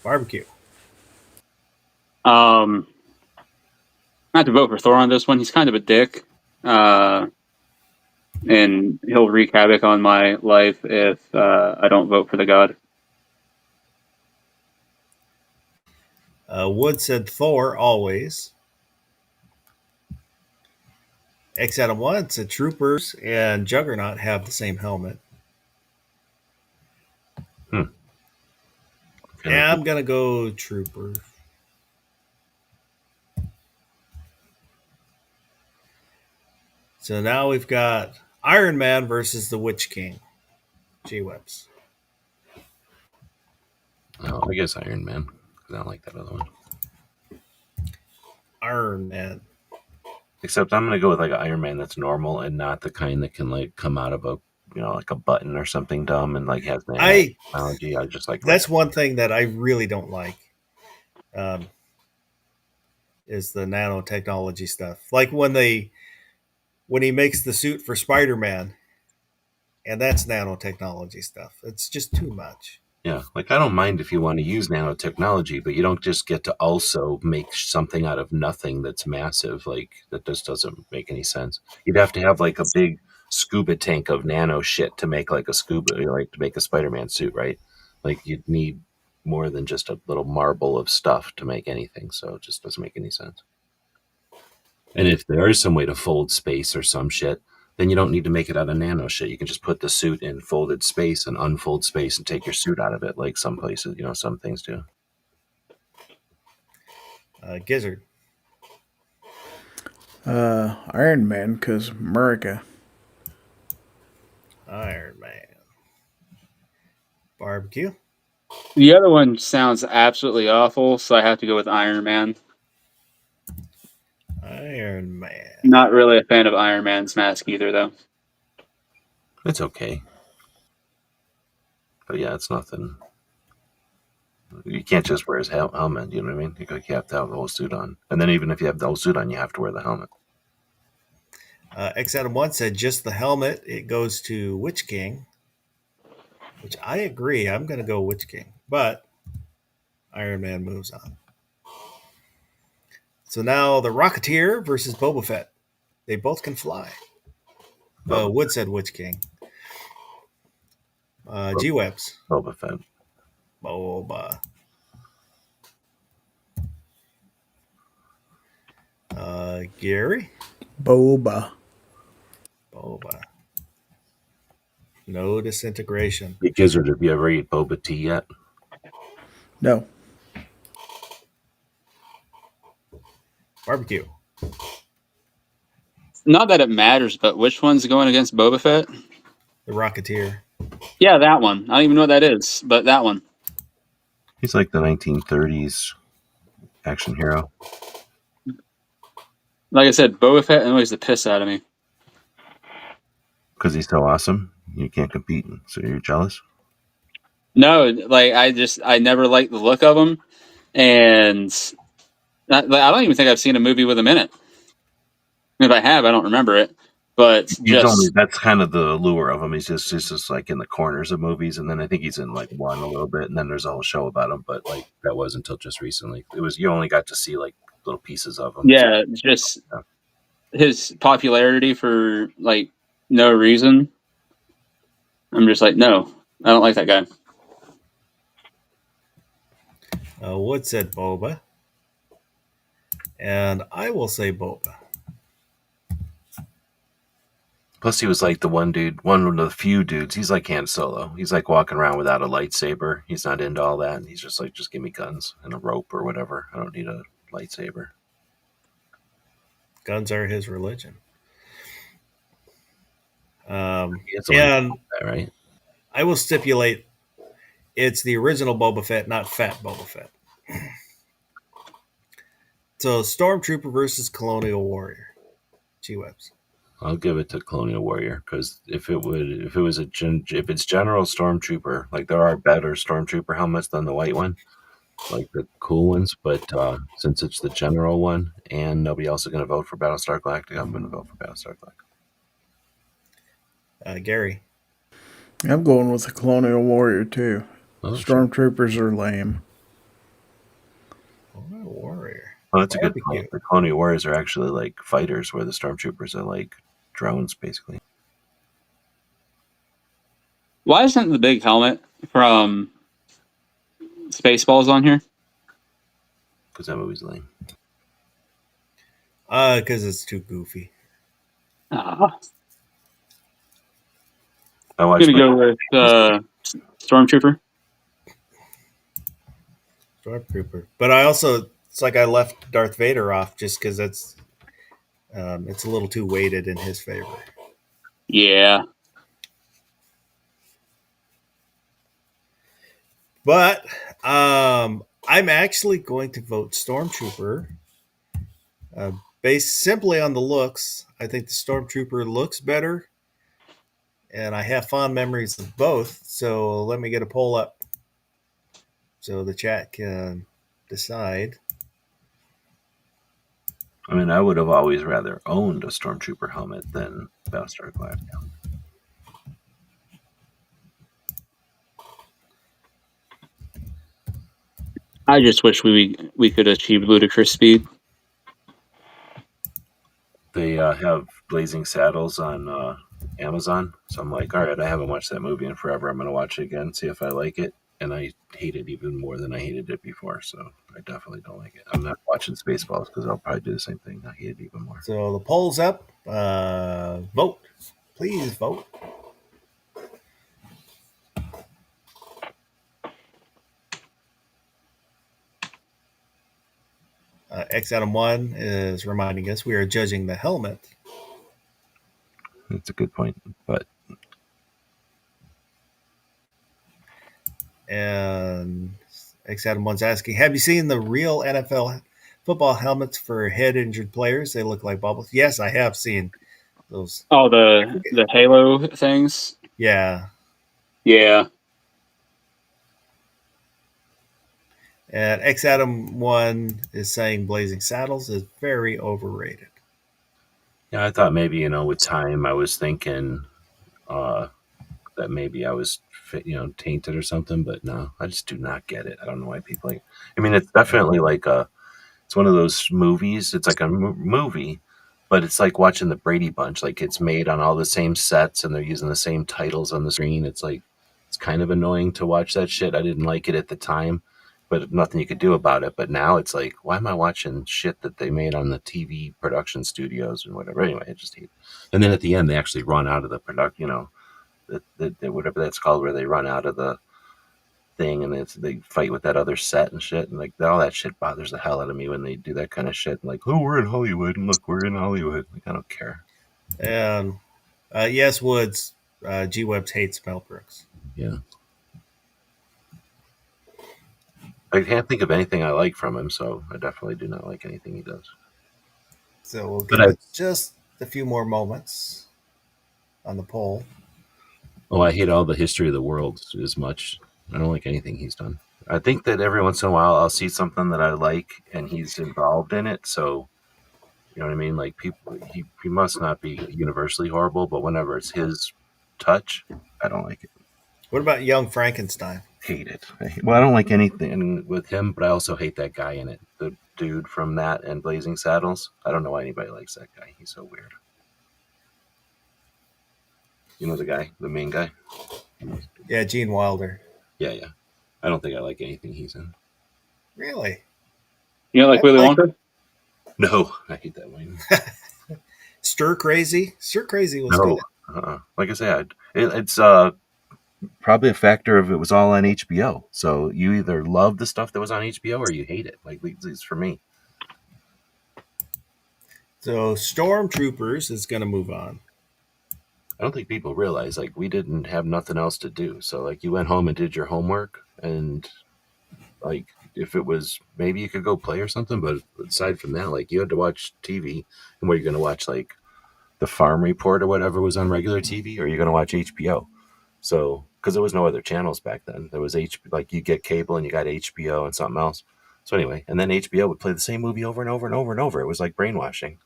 Barbecue. I have to vote for Thor on this one. He's kind of a dick. And he'll wreak havoc on my life if I don't vote for the god. Wood said Thor always. X Adam 1 said Troopers and Juggernaut have the same helmet. Yeah, I'm going to go Trooper. So now we've got Iron Man versus the Witch King. G-Webs. Oh, I guess Iron Man. Because I don't like that other one. Iron Man. Except I'm going to go with like an Iron Man that's normal and not the kind that can like come out of a, like a button or something dumb and like has technology. I just like that's one thing that I really don't like. Is the nanotechnology stuff. Like when he makes the suit for Spider-Man, and that's nanotechnology stuff. It's just too much. Yeah, like I don't mind if you want to use nanotechnology, but you don't just get to also make something out of nothing that's massive. Like that just doesn't make any sense. You'd have to have like a big scuba tank of nano shit to make like a to make a Spider-Man suit, right? Like you'd need more than just a little marble of stuff to make anything. So it just doesn't make any sense. And if there is some way to fold space or some shit, then you don't need to make it out of nano shit. You can just put the suit in folded space and unfold space and take your suit out of it, like some places, some things do. Gizzard. Iron Man, because America. Iron Man. Barbecue. The other one sounds absolutely awful, so I have to go with Iron Man. Iron Man. Not really a fan of Iron Man's mask either, though. It's okay. But yeah, it's nothing. You can't just wear his helmet, you know what I mean? You have to have the whole suit on. And then even if you have the whole suit on, you have to wear the helmet. X Adam 1 said just the helmet. It goes to Witch King, which I agree. I'm going to go Witch King. But Iron Man moves on. So now the Rocketeer versus Boba Fett. They both can fly. Wood said Witch King. G-Webs. Boba Fett. Boba. Gary. Boba. No disintegration. Hey, Gizzard, have you ever eaten boba tea yet? No. Barbecue. Not that it matters, but which one's going against Boba Fett? The Rocketeer. Yeah, that one. I don't even know what that is, but that one. He's like the 1930s action hero. Like I said, Boba Fett annoys the piss out of me. Because he's so awesome. You can't compete, so you're jealous. No, like I never liked the look of them, and I don't even think I've seen a movie with him in it. If I have, I don't remember it. But He's only just that's kind of the allure of him. He's just like in the corners of movies, and then I think he's in like one a little bit, and then there's a whole show about him. But like that was until just recently. It was you only got to see like little pieces of him. yeah, just his popularity for like no reason. I'm just like, no, I don't like that guy. Wood said Boba, and I will say Boba. Plus, he was like the one dude, one of the few dudes. He's like Han Solo. He's like walking around without a lightsaber. He's not into all that. He's just like, just give me guns and a rope or whatever. I don't need a lightsaber. Guns are his religion. He has And that, right? I will stipulate it's the original Boba Fett, not Fat Boba Fett. So Stormtrooper versus Colonial Warrior. G-Webs. I'll give it to Colonial Warrior because if it's General Stormtrooper, like there are better Stormtrooper helmets than the white one, like the cool ones. But since it's the General one, and nobody else is going to vote for Battlestar Galactica, I'm going to vote for Battlestar Galactica. Gary. I'm going with the Colonial Warrior too. Oh, sure. Stormtroopers are lame. Colonial Warrior. Oh, that's a good Barbecue. point. The Colonial Warriors are actually like fighters, where the Stormtroopers are like drones, basically. Why isn't the big helmet from Spaceballs on here? Because that movie's lame. Because it's too goofy. Ah, I I'm watched. gonna go with Stormtrooper. Stormtrooper. But I also, it's like I left Darth Vader off just because it's a little too weighted in his favor. Yeah. But I'm actually going to vote Stormtrooper based simply on the looks. I think the Stormtrooper looks better, and I have fond memories of both. So let me get a poll up so the chat can decide. I mean, I would have always rather owned a Stormtrooper helmet than Battlestar Galactica. I just wish we could achieve ludicrous speed. They have Blazing Saddles on Amazon, so I'm like, all right, I haven't watched that movie in forever. I'm going to watch it again, see if I like it, and I hate it even more than I hated it before. So I definitely don't like it. I'm not watching Spaceballs because I'll probably do the same thing. I hate it even more. So the poll's up. Vote. Please vote. X Adam 1 is reminding us we are judging the helmet. That's a good point, but And X Adam 1's asking, have you seen the real NFL football helmets for head injured players? They look like bubbles. Yes, I have seen those. Oh, the Halo things. Yeah. Yeah. And X Adam 1 is saying Blazing Saddles is very overrated. yeah, I thought maybe with time I was thinking that maybe I was tainted or something, but no, I just do not get it. I don't know why people like. I mean, it's definitely like it's one of those movies. It's like a movie, but it's like watching the Brady Bunch. Like it's made on all the same sets and they're using the same titles on the screen. It's like it's kind of annoying to watch that shit. I didn't like it at the time, but nothing you could do about it. But now it's like, why am I watching shit that they made on the TV production studios and whatever? Anyway, I just hate it. And then at the end, they actually run out of the product, whatever that's called, where they run out of the thing and they fight with that other set and shit, and like all that shit bothers the hell out of me when they do that kind of shit. Like, oh, we're in Hollywood, and look, we're in Hollywood. Like, I don't care. And yes, Woods, G Webs hates Mel Brooks. Yeah, I can't think of anything I like from him, so I definitely do not like anything he does. So we'll give it just a few more moments on the poll. Oh, I hate all the history of the world as much. I don't like anything he's done. I think that every once in a while I'll see something that I like and he's involved in it. So, you know what I mean? Like people, he must not be universally horrible, but whenever it's his touch, I don't like it. What about Young Frankenstein? Hate it. Well, I don't like anything with him, but I also hate that guy in it. The dude from that and Blazing Saddles. I don't know why anybody likes that guy. He's so weird. You know the guy, the main guy? Yeah, Gene Wilder. Yeah, yeah. I don't think I like anything he's in. Really? You know, like I Willy like- Wonka. No, I hate that one. Stir Crazy? Stir Crazy was No, good. like I said, it's probably a factor of it was all on HBO. So you either love the stuff that was on HBO or you hate it. Like at least for me. So Stormtroopers is going to move on. I don't think people realize like we didn't have nothing else to do. So like you went home and did your homework, and like if it was maybe you could go play or something, but aside from that, like you had to watch TV. And what are you going to watch? Like the Farm Report or whatever was on regular TV, or are you going to watch HBO? So because there was no other channels back then, there was like you get cable and you got HBO and something else. So anyway, and then HBO would play the same movie over and over and over and over. It was like brainwashing.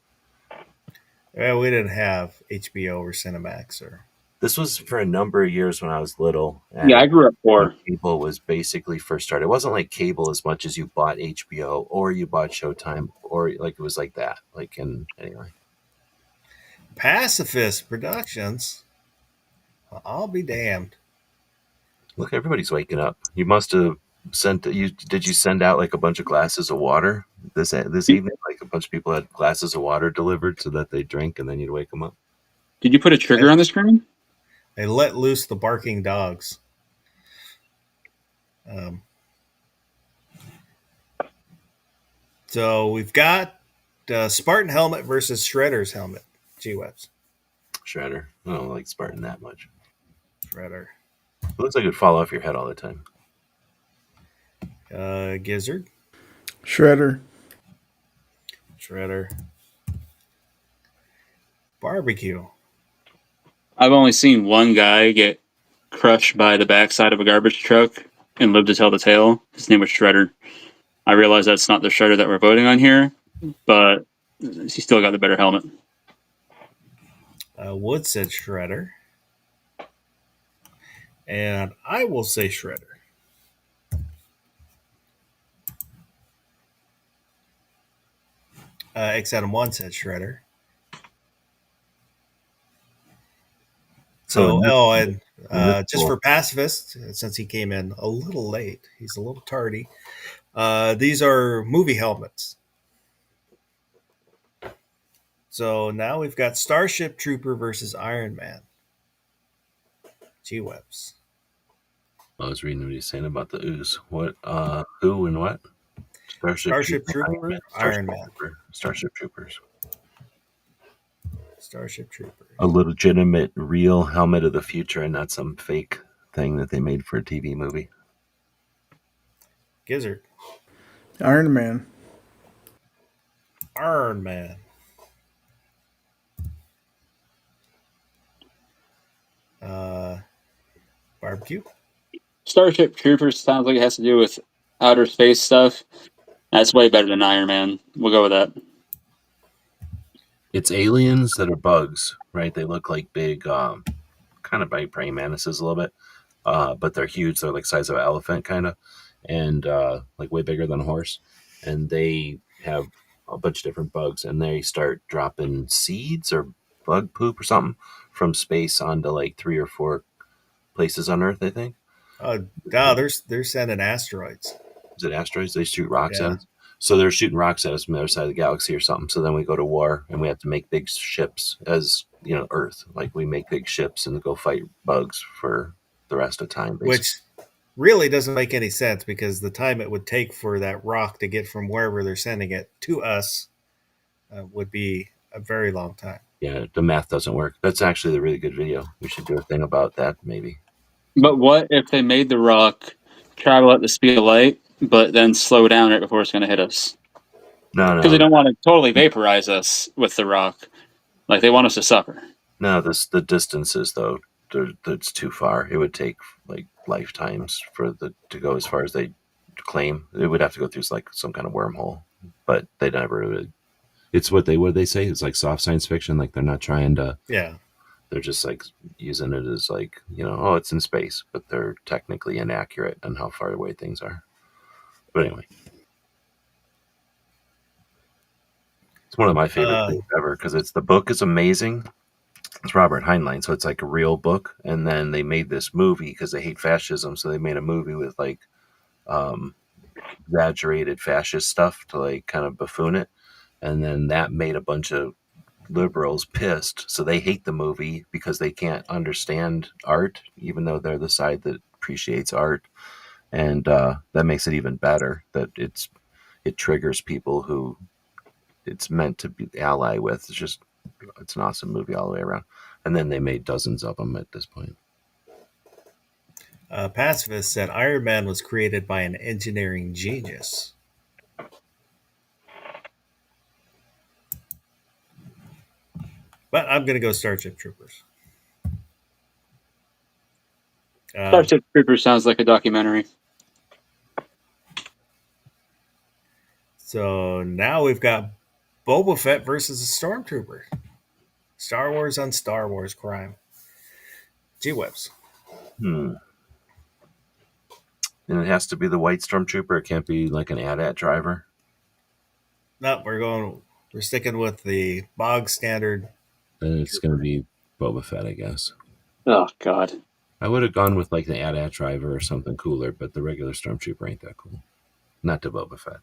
Well, we didn't have HBO or Cinemax or. This was for a number of years when I was little. And Yeah, I grew up poor. cable was basically first started. It wasn't like cable as much as you bought HBO or you bought Showtime or like it was like that. Like and anyway, Pacifist Productions. Well, I'll be damned. look, everybody's waking up. You must have sent you. Did you send out like a bunch of glasses of water this evening? Like a bunch of people had glasses of water delivered so that they drink and then you'd wake them up. Did you put a trigger on the screen? They let loose the barking dogs. So we've got Spartan helmet versus Shredder's helmet. G-Webs. Shredder. I don't like Spartan that much. Shredder. It looks like it'd fall off your head all the time. Gizzard. Shredder. Shredder. Barbecue. I've only seen one guy get crushed by the backside of a garbage truck and live to tell the tale. His name was Shredder. I realize that's not the Shredder that we're voting on here, but he still got the better helmet. Wood said Shredder. And I will say Shredder. X Adam 1 said Shredder. So, and just for pacifists, since he came in a little late, he's a little tardy. These are movie helmets. So now we've got Starship Trooper versus Iron Man. G-Webs. I was reading what he's saying about the ooze. What? Who and what? Starship Trooper, Iron Man. Starship Troopers. Starship Trooper. A legitimate, real helmet of the future, and not some fake thing that they made for a TV movie. Gizzard. Iron Man. Iron Man. Barbecue. Starship Troopers sounds like it has to do with outer space stuff. That's way better than Iron Man. We'll go with that. It's aliens that are bugs, right? They look like big, kind of like praying mantises a little bit, but they're huge. They're like size of an elephant, kind of, and like way bigger than a horse. And they have a bunch of different bugs, and they start dropping seeds or bug poop or something from space onto like 3 or 4 places on Earth, I think. They're sending asteroids. Is it asteroids? They shoot rocks Yeah. at us. So they're shooting rocks at us from the other side of the galaxy or something. So then we go to war and we have to make big ships as, Earth. Like we make big ships and go fight bugs for the rest of time. Basically. Which really doesn't make any sense because the time it would take for that rock to get from wherever they're sending it to us would be a very long time. Yeah, the math doesn't work. That's actually a really good video. We should do a thing about that maybe. But what if they made the rock travel at the speed of light, but then slow down right before it's going to hit us? No. Because they don't want to totally vaporize us with the rock. Like, they want us to suffer. No, the distances, though, that's too far. It would take like lifetimes for to go as far as they claim. It would have to go through like some kind of wormhole, but they never would. It's what they say. It's like soft science fiction. Like they're not trying to. Yeah. They're just like using it as like, oh, it's in space, but they're technically inaccurate on how far away things are. But anyway, it's one of my favorite things ever because the book is amazing. It's Robert Heinlein, so it's like a real book. And then they made this movie because they hate fascism, so they made a movie with like exaggerated fascist stuff to like kind of buffoon it. And then that made a bunch of liberals pissed, so they hate the movie because they can't understand art, even though they're the side that appreciates art. And that makes it even better that it triggers people who it's meant to be ally with. It's an awesome movie all the way around. And then they made dozens of them at this point. Pacifist said Iron Man was created by an engineering genius. But I'm going to go Starship Troopers. Starship Troopers sounds like a documentary. So now we've got Boba Fett versus a Stormtrooper. Star Wars on Star Wars crime. G-Webs. And it has to be the white stormtrooper. It can't be like an AT-AT driver. No, we're sticking with the bog standard. Then it's going to be Boba Fett, I guess. Oh, God. I would have gone with like the AT-AT driver or something cooler, but the regular stormtrooper ain't that cool. Not to Boba Fett.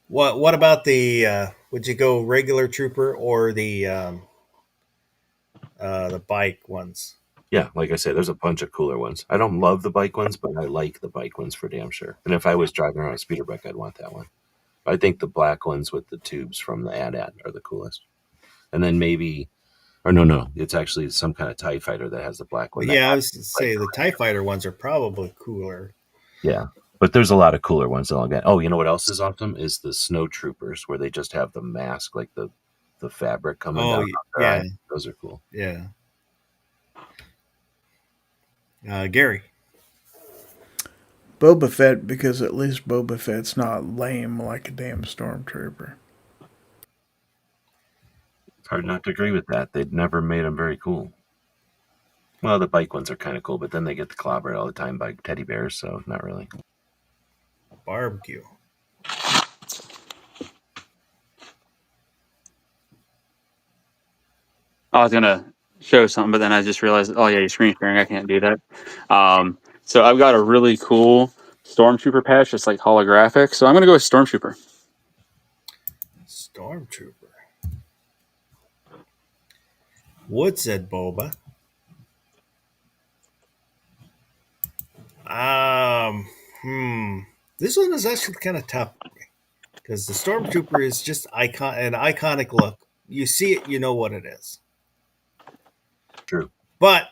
What about the? Would you go regular trooper or the bike ones? Yeah, like I said, there's a bunch of cooler ones. I don't love the bike ones, but I like the bike ones for damn sure. And if I was driving around a speeder bike, I'd want that one. I think the black ones with the tubes from the AT-AT are the coolest. And then maybe, or no, it's actually some kind of TIE fighter that has the black one. Yeah, I was to say the TIE fighter ones are probably cooler. Yeah, but there's a lot of cooler ones that I'll get. Oh, you know what else is awesome? Is the snow troopers where they just have the mask, like the fabric coming down. Yeah. Those are cool. Yeah. Gary. Boba Fett, because at least Boba Fett's not lame like a damn stormtrooper. It's hard not to agree with that. They'd never made them very cool. Well, the bike ones are kind of cool, but then they get clobbered all the time by teddy bears, so not really. Barbecue. I was going to show something, but then I just realized, oh, yeah, you're screen sharing. I can't do that. So I've got a really cool Stormtrooper patch. It's like holographic. So I'm going to go with Stormtrooper. Stormtrooper. Wood said Boba. This one is actually kind of tough because the Stormtrooper is just an iconic look. You see it, you know what it is. True. But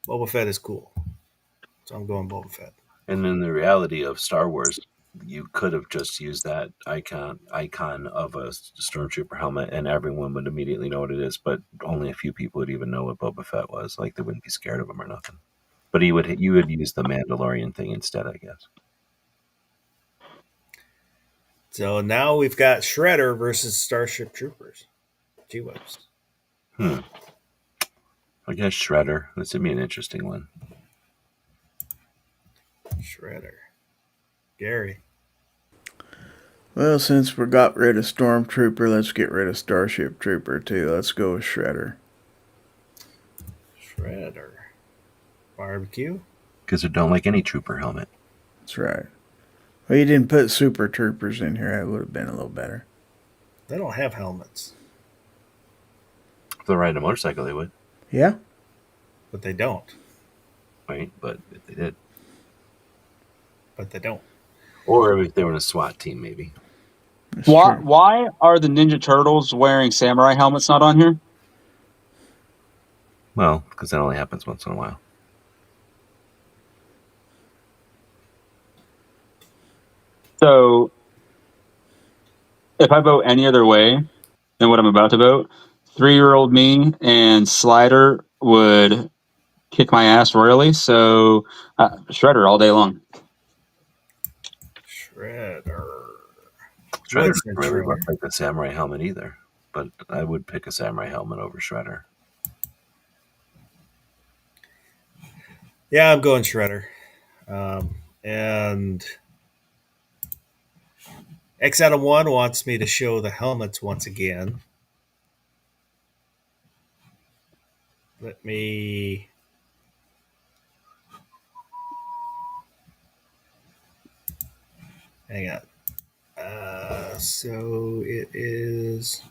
Boba Fett is cool, so I'm going Boba Fett. And in the reality of Star Wars, you could have just used that icon of a stormtrooper helmet, and everyone would immediately know what it is. But only a few people would even know what Boba Fett was. Like they wouldn't be scared of him or nothing. But you would use the Mandalorian thing instead, I guess. So now we've got Shredder versus Starship Troopers. G-Webs. I guess Shredder. This would be an interesting one. Shredder. Gary. Well, since we got rid of Stormtrooper, let's get rid of Starship Trooper too. Let's go with Shredder. Shredder. Barbecue. Because I don't like any trooper helmet. That's right. Well, you didn't put Super Troopers in here. That would have been a little better. They don't have helmets. If they're riding a motorcycle, they would. Yeah? But they don't. Right? But if they did. But they don't. Or if they were in a SWAT team, maybe. Why are the Ninja Turtles wearing samurai helmets not on here? Well, because that only happens once in a while. So, if I vote any other way than what I'm about to vote, 3-year-old me and Slider would kick my ass royally. So Shredder all day long. Shredder. Shredder What's doesn't the really Shredder? look like a samurai helmet either, but I would pick a samurai helmet over Shredder. Yeah, I'm going Shredder. And X Adam 1 wants me to show the helmets once again. Let me. Hang on. So it is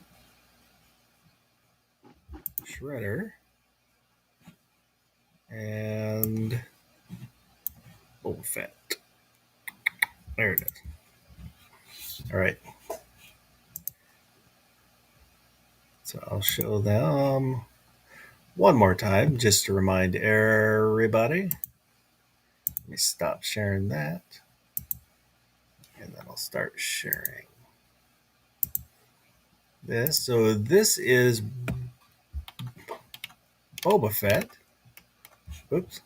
Shredder and Boba Fett. There it is. All right. So I'll show them one more time just to remind everybody. Let me stop sharing that. And then I'll start sharing this. So this is Boba Fett. Oops.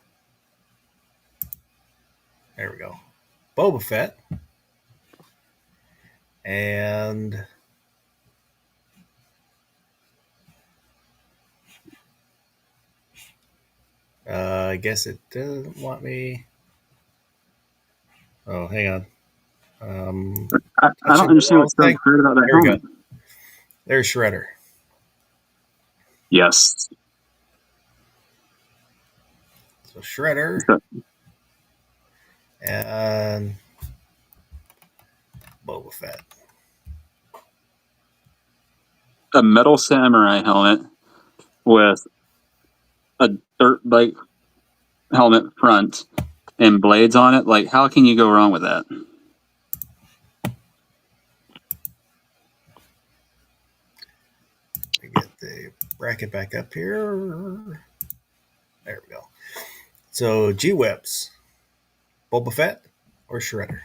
There we go. Boba Fett. And I guess it doesn't want me. Oh, hang on. I don't Touching the understand wrong what's so thing. great about that There we helmet. go. There's Shredder. Yes. So Shredder So, and Boba Fett. a metal samurai helmet with a dirt bike helmet front and blades on it. Like, how can you go wrong with that? Let me get the bracket back up here. There we go. So G-Webs. Boba Fett or Shredder?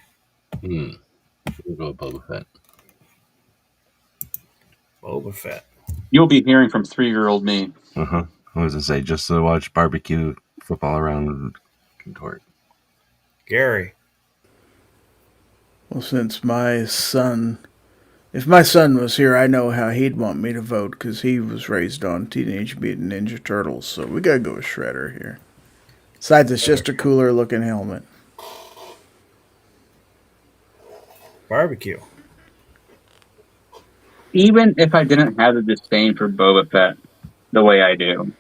We'll go with Boba Fett. Boba Fett. You'll be hearing from 3-year-old me. What does it say? Just to watch barbecue football around contort. Gary. Well, since my son, if my son was here, I know how he'd want me to vote because he was raised on Teenage Mutant Ninja Turtles. So we gotta go with Shredder here. Besides, it's just a cooler looking helmet. Barbecue. Even if I didn't have the disdain for Boba Fett the way I do,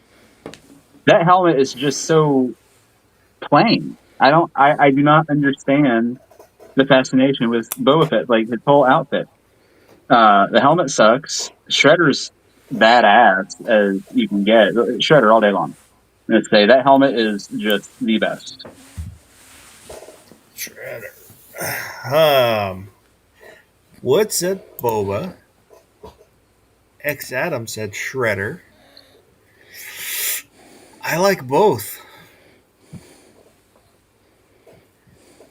that helmet is just so plain. I do not understand the fascination with Boba Fett, like his whole outfit. The helmet sucks. Shredder's badass as you can get. Shredder all day long. I'd say that helmet is just the best. Shredder. Wood said Boba. X Adam said Shredder. I like both.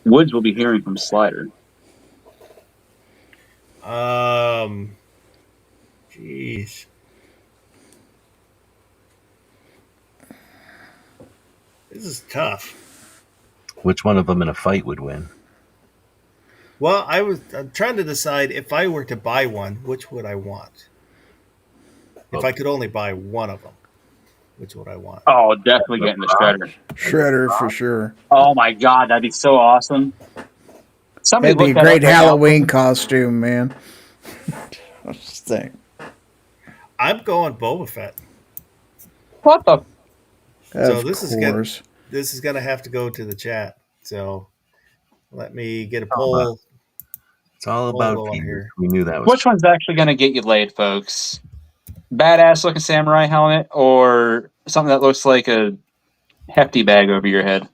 Woods will be hearing from Slider. Jeez. This is tough. Which one of them in a fight would win? Well, I'm trying to decide if I were to buy one, which would I want? If I could only buy one of them, which would I want? Oh, definitely getting the Shredder. Shredder for sure. Oh my god, that'd be so awesome. Somebody That'd be a look that great up right now. Halloween costume, man. I just think. I'm going Boba Fett. What the? So Of this course. is gonna have to go to the chat. So let me get a poll. It's all Hold about on views. here. We knew that was. Which one's actually going to get you laid, folks? Badass looking samurai helmet or something that looks like a hefty bag over your head?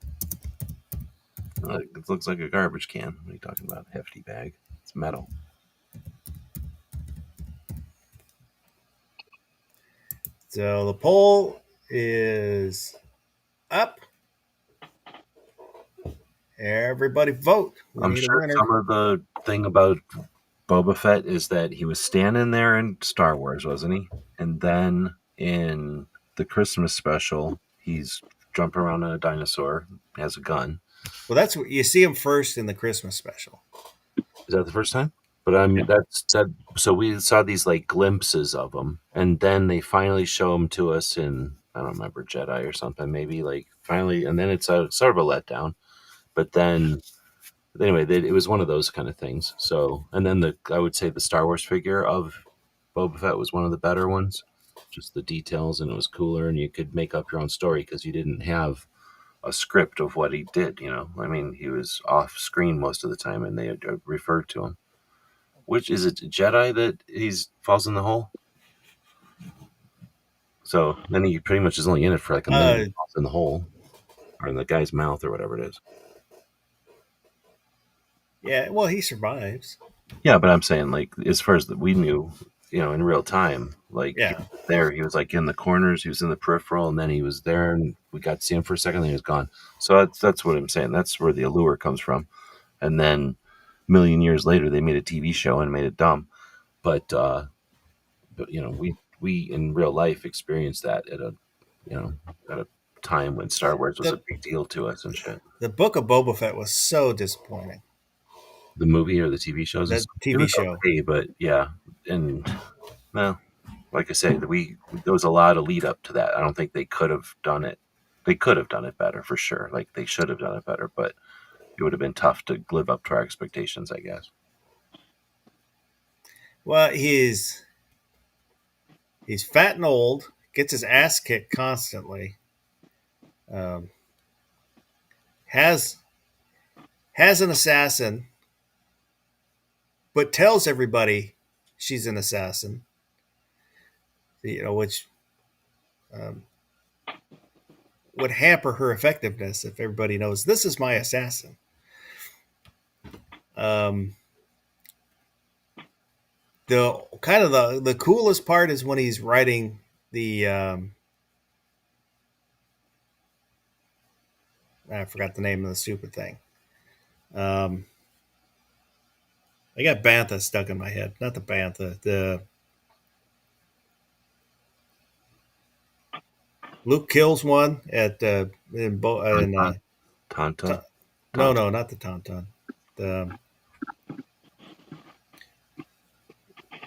It looks like a garbage can. What are you talking about? Hefty bag. It's metal. So the poll is up. Everybody vote. We I'm need a sure winner. some of the thing about Boba Fett is that he was standing there in Star Wars, wasn't he? And then in the Christmas special, he's jumping around on a dinosaur, has a gun. Well, that's what you see him first in the Christmas special. Is that the first time? But I'm that's that. So we saw these like glimpses of him, and then they finally show him to us in, I don't remember, Jedi or something, maybe, like finally, and then it's a sort of a letdown. But then anyway, it was one of those kind of things. So, and then I would say the Star Wars figure of Boba Fett was one of the better ones. Just the details, and it was cooler, and you could make up your own story because you didn't have a script of what he did. I mean, he was off screen most of the time, and they referred to him. Which is it, Jedi that he's falls in the hole? So then he pretty much is only in it for like a minute. Falls in the hole, or in the guy's mouth, or whatever it is. Yeah, well, he survives. Yeah, but I'm saying, like, as far as we knew, in real time, like, Yeah. he was like in the corners, he was in the peripheral, and then he was there, and we got to see him for a second, then he was gone. So that's what I'm saying. That's where the allure comes from. And then a million years later, they made a TV show and made it dumb. But we in real life experienced that at a time when Star Wars was a big deal to us and shit. The Book of Boba Fett was so disappointing. The movie or the TV shows? The TV show. Okay, but yeah, and well, like I said, there was a lot of lead up to that. I don't think they could have done it. They could have done it better for sure. Like they should have done it better, but it would have been tough to live up to our expectations, I guess. Well, he's fat and old, gets his ass kicked constantly. Has an assassin, but tells everybody she's an assassin. Which would hamper her effectiveness if everybody knows this is my assassin. The kind of the coolest part is when he's writing the I forgot the name of the stupid thing. I got Bantha stuck in my head. Not the Bantha. The Luke kills one at Tauntaun. No, not the Tauntaun.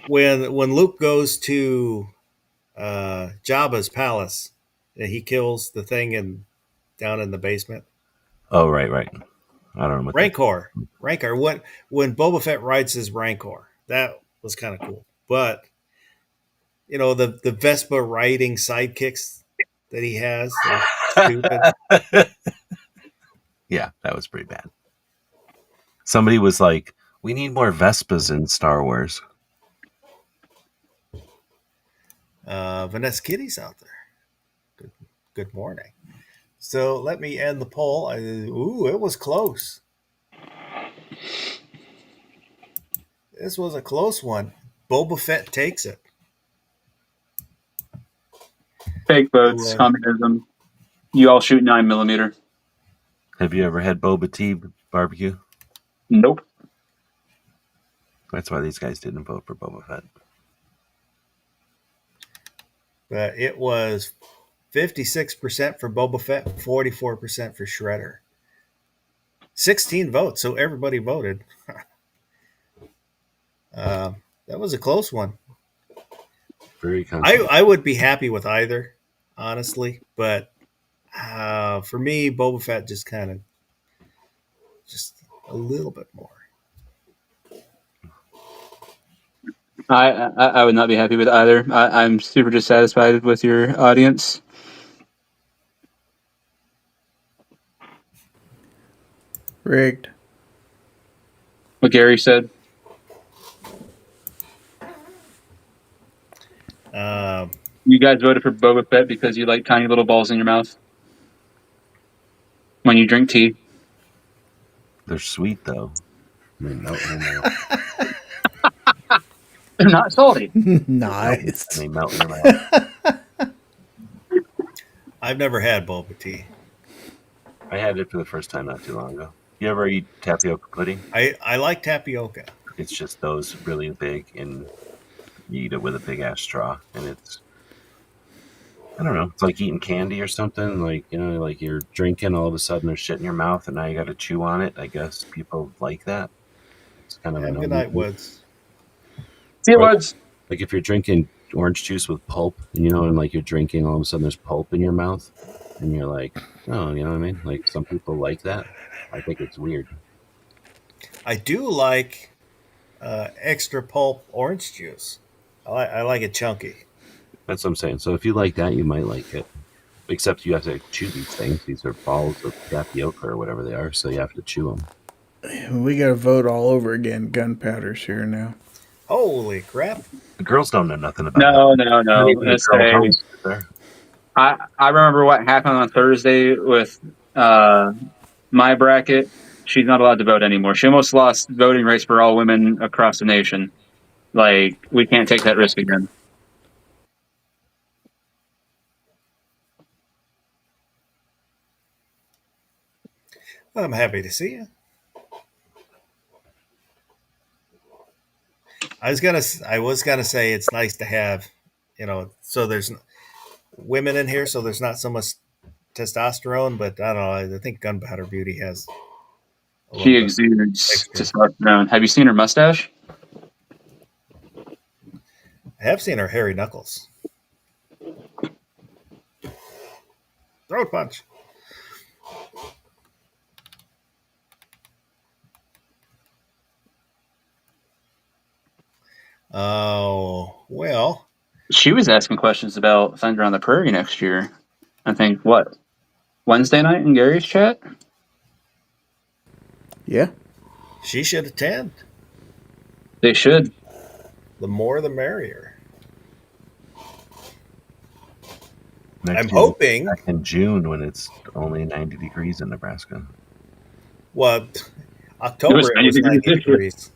When Luke goes to Jabba's palace, he kills the thing down in the basement. Oh, right. I don't know. Rancor. When Boba Fett rides his Rancor, that was kind of cool. But the Vespa riding sidekicks that he has, stupid. Yeah, that was pretty bad. Somebody was like, "We need more Vespas in Star Wars." Vanessa Kitty's out there. Good morning. So let me end the poll. It was close. This was a close one. Boba Fett takes it. Fake votes, communism. You all shoot 9mm. Have you ever had Boba Tea barbecue? Nope. That's why these guys didn't vote for Boba Fett. But it was 56% for Boba Fett, 44% for Shredder. 16 votes, so everybody voted. That was a close one. Very constant. I would be happy with either, honestly, but for me, Boba Fett just a little bit more. I would not be happy with either. I'm super dissatisfied with your audience. Rigged. What Gary said. You guys voted for Boba Fett because you like tiny little balls in your mouth when you drink tea. They're sweet though. They melt in your mouth. They're not salty. Nice. They melt in your mouth. I've never had boba tea. I had it for the first time not too long ago. You ever eat tapioca pudding? I like tapioca. It's just those really big, and you eat it with a big ass straw, and it's, I don't know, it's like eating candy or something. Like, like you're drinking, all of a sudden there's shit in your mouth, and now you got to chew on it. I guess people like that. It's kind of Have a good night, annoying. Woods. See you, Or Woods. like if you're drinking orange juice with pulp, and like you're drinking, all of a sudden there's pulp in your mouth, and you're like, oh, you know what I mean? Like some people like that. I think it's weird. I do like extra pulp orange juice. I like it chunky. That's what I'm saying. So if you like that, you might like it. Except you have to chew these things. These are balls of tapioca or whatever they are, so you have to chew them. We got to vote all over again. Gunpowder's here now. Holy crap! The girls don't know nothing about No, that. no, Not no. even a girl host is there. I remember what happened on Thursday with my bracket. She's not allowed to vote anymore. She almost lost voting rights for all women across the nation. Like, we can't take that risk again. I'm happy to see you. I was gonna say it's nice to have, so there's women in here, so there's not so much testosterone. But I don't know. I think Gunpowder Beauty has a She little bit exudes extra. testosterone. Have you seen her mustache? I have seen her hairy knuckles. Throat punch. Oh well. She was asking questions about Thunder on the Prairie next year. I think, what, Wednesday night in Gary's chat? Yeah. She should attend. They should. The more, the merrier. Next I'm year, hoping. back in June when it's only 90 degrees in Nebraska. What? October it was 90 degrees.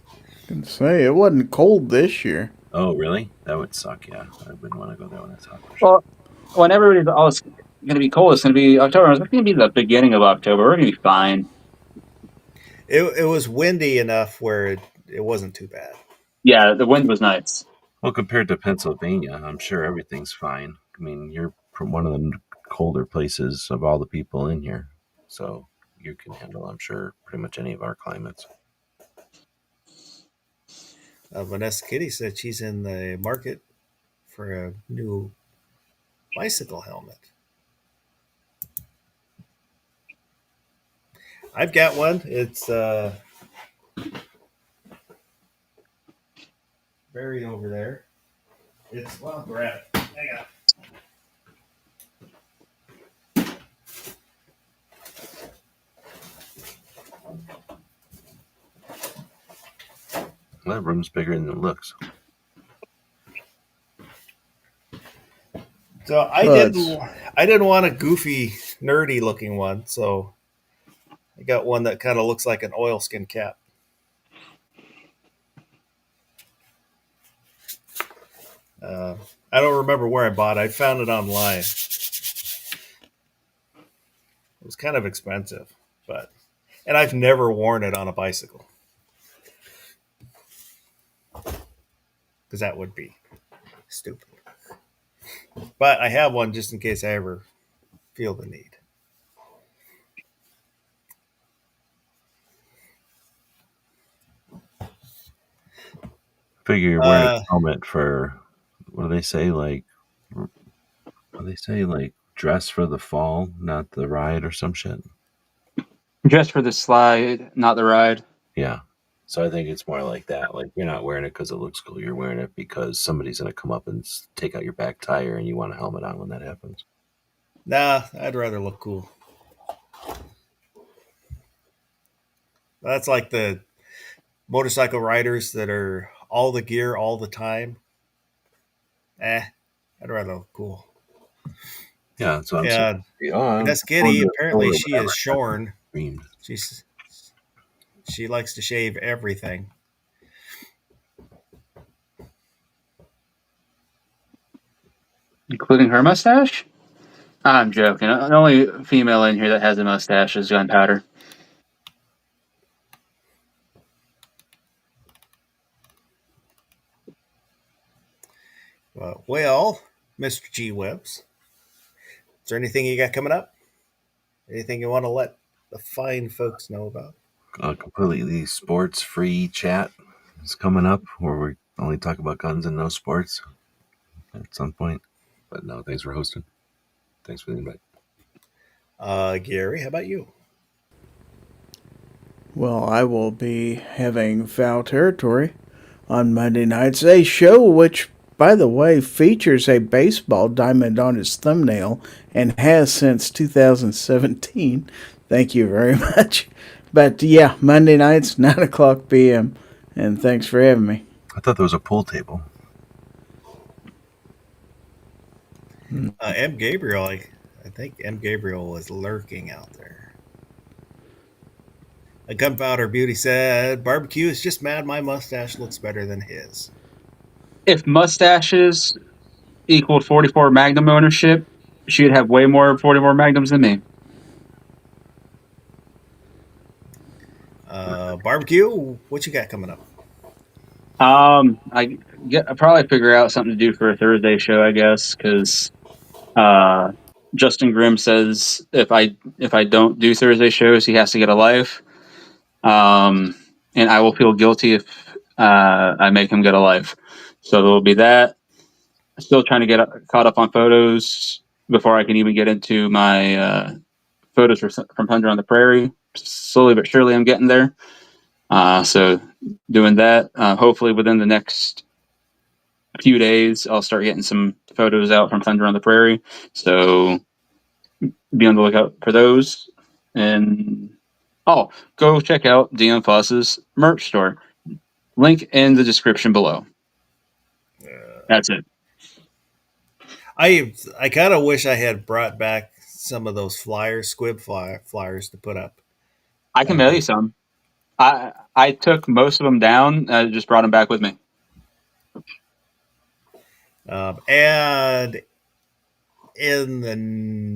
I can say it wasn't cold this year. Oh, really? That would suck. Yeah, I wouldn't want to go there when it's hot. For sure. Well, when everybody's all it's going to be cold, it's going to be October. It's going to be the beginning of October. We're going to be fine. It was windy enough where it wasn't too bad. Yeah, the wind was nice. Well, compared to Pennsylvania, I'm sure everything's fine. I mean, you're from one of the colder places of all the people in here, so you can handle, I'm sure, pretty much any of our climates. Vanessa Kitty said she's in the market for a new bicycle helmet. I've got one. It's buried over there. Well, grab it. Hang on. Well, that room's bigger than it looks. So I didn't want a goofy, nerdy looking one, so I got one that kind of looks like an oilskin cap. I don't remember where I bought it. I found it online. It was kind of expensive, and I've never worn it on a bicycle because that would be stupid. But I have one just in case I ever feel the need. Figure you're wearing a helmet for, what do they say? Like dress for the fall, not the ride or some shit. Dress for the slide, not the ride. Yeah. So I think it's more like that. Like, you're not wearing it because it looks cool. You're wearing it because somebody's going to come up and take out your back tire, and you want a helmet on when that happens. Nah, I'd rather look cool. That's like the motorcycle riders that are all the gear all the time. I'd rather look cool. Yeah, that's what I'm saying. Vanessa Kitty, apparently she is shorn. She likes to shave everything. Including her mustache? I'm joking. The only female in here that has a mustache is Gunpowder. Well, Mr. G Webs, is there anything you got coming up? Anything you want to let the fine folks know about? Completely sports free chat is coming up where we only talk about guns and no sports at some point. But no, thanks for hosting. Thanks for the invite. Gary, how about you? Well, I will be having Foul Territory on Monday nights, a show which, by the way, features a baseball diamond on its thumbnail and has since 2017. Thank you very much. But yeah, Monday nights, 9 o'clock p.m. And thanks for having me. I thought there was a pool table. M. Gabriel, I think M. Gabriel was lurking out there. A Gunpowder Beauty said, barbecue is just mad my mustache looks better than his. If mustaches equaled 44 Magnum ownership, she'd have way more 44 Magnums than me. Barbecue, what you got coming up? I probably figure out something to do for a Thursday show, I guess, because Justin Grimm says if I don't do Thursday shows, he has to get a life, and I will feel guilty if I make him get a life. So there will be that. Still trying to get caught up on photos before I can even get into my photos from Thunder on the Prairie. Slowly but surely, I'm getting there. So doing that. Hopefully within the next few days, I'll start getting some photos out from Thunder on the Prairie. So be on the lookout for those. And go check out Dion Foss's merch store. Link in the description below. That's it. I kind of wish I had brought back some of those squib flyers to put up. I can mail you some. I took most of them down. I just brought them back with me. And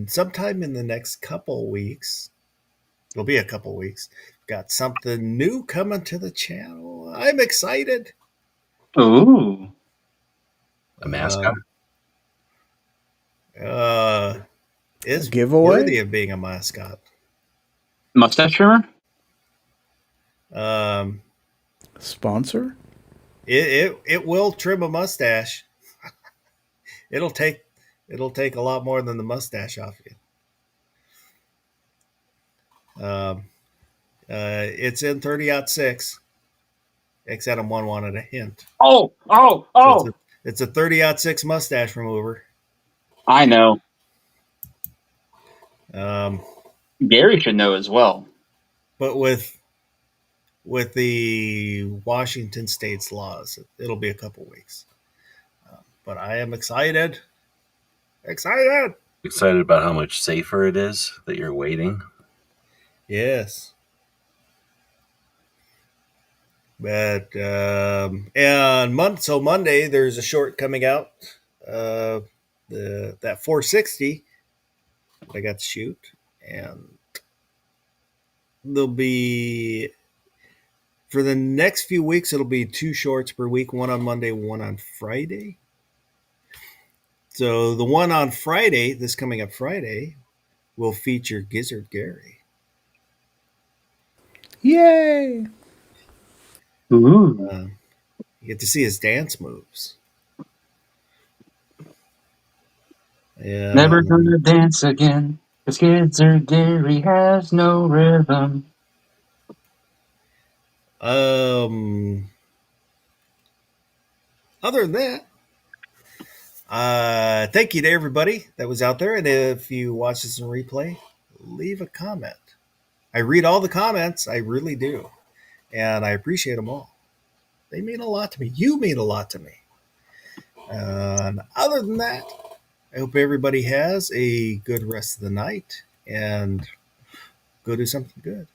sometime in the next couple weeks, it'll be a couple weeks, got something new coming to the channel. I'm excited. Ooh. A mascot? Is Giveaway? worthy of being a mascot. Mustache trimmer? Sponsor? It will trim a mustache. It'll take a lot more than the mustache off you. It's in 30-06. X Adam 1 wanted a hint. Oh! So it's a 30-06 mustache remover. I know. Um, Gary should know as well. but with the Washington State's laws, it'll be a couple weeks. But I am excited. Excited about how much safer it is that you're waiting. Yes. But so Monday there's a short coming out. That 460 I got to shoot, and there'll be for the next few weeks it'll be 2 shorts per week, one on Monday, one on Friday. So the one on Friday, this coming up Friday, will feature Gizzard Gary. Yay! Ooh. You get to see his dance moves. Never gonna dance again, 'cause Gizzard Gary has no rhythm. Other than that, thank you to everybody that was out there. And if you watch this in replay, leave a comment. I read all the comments. I really do. And I appreciate them all. They mean a lot to me. You mean a lot to me. And other than that, I hope everybody has a good rest of the night and go do something good.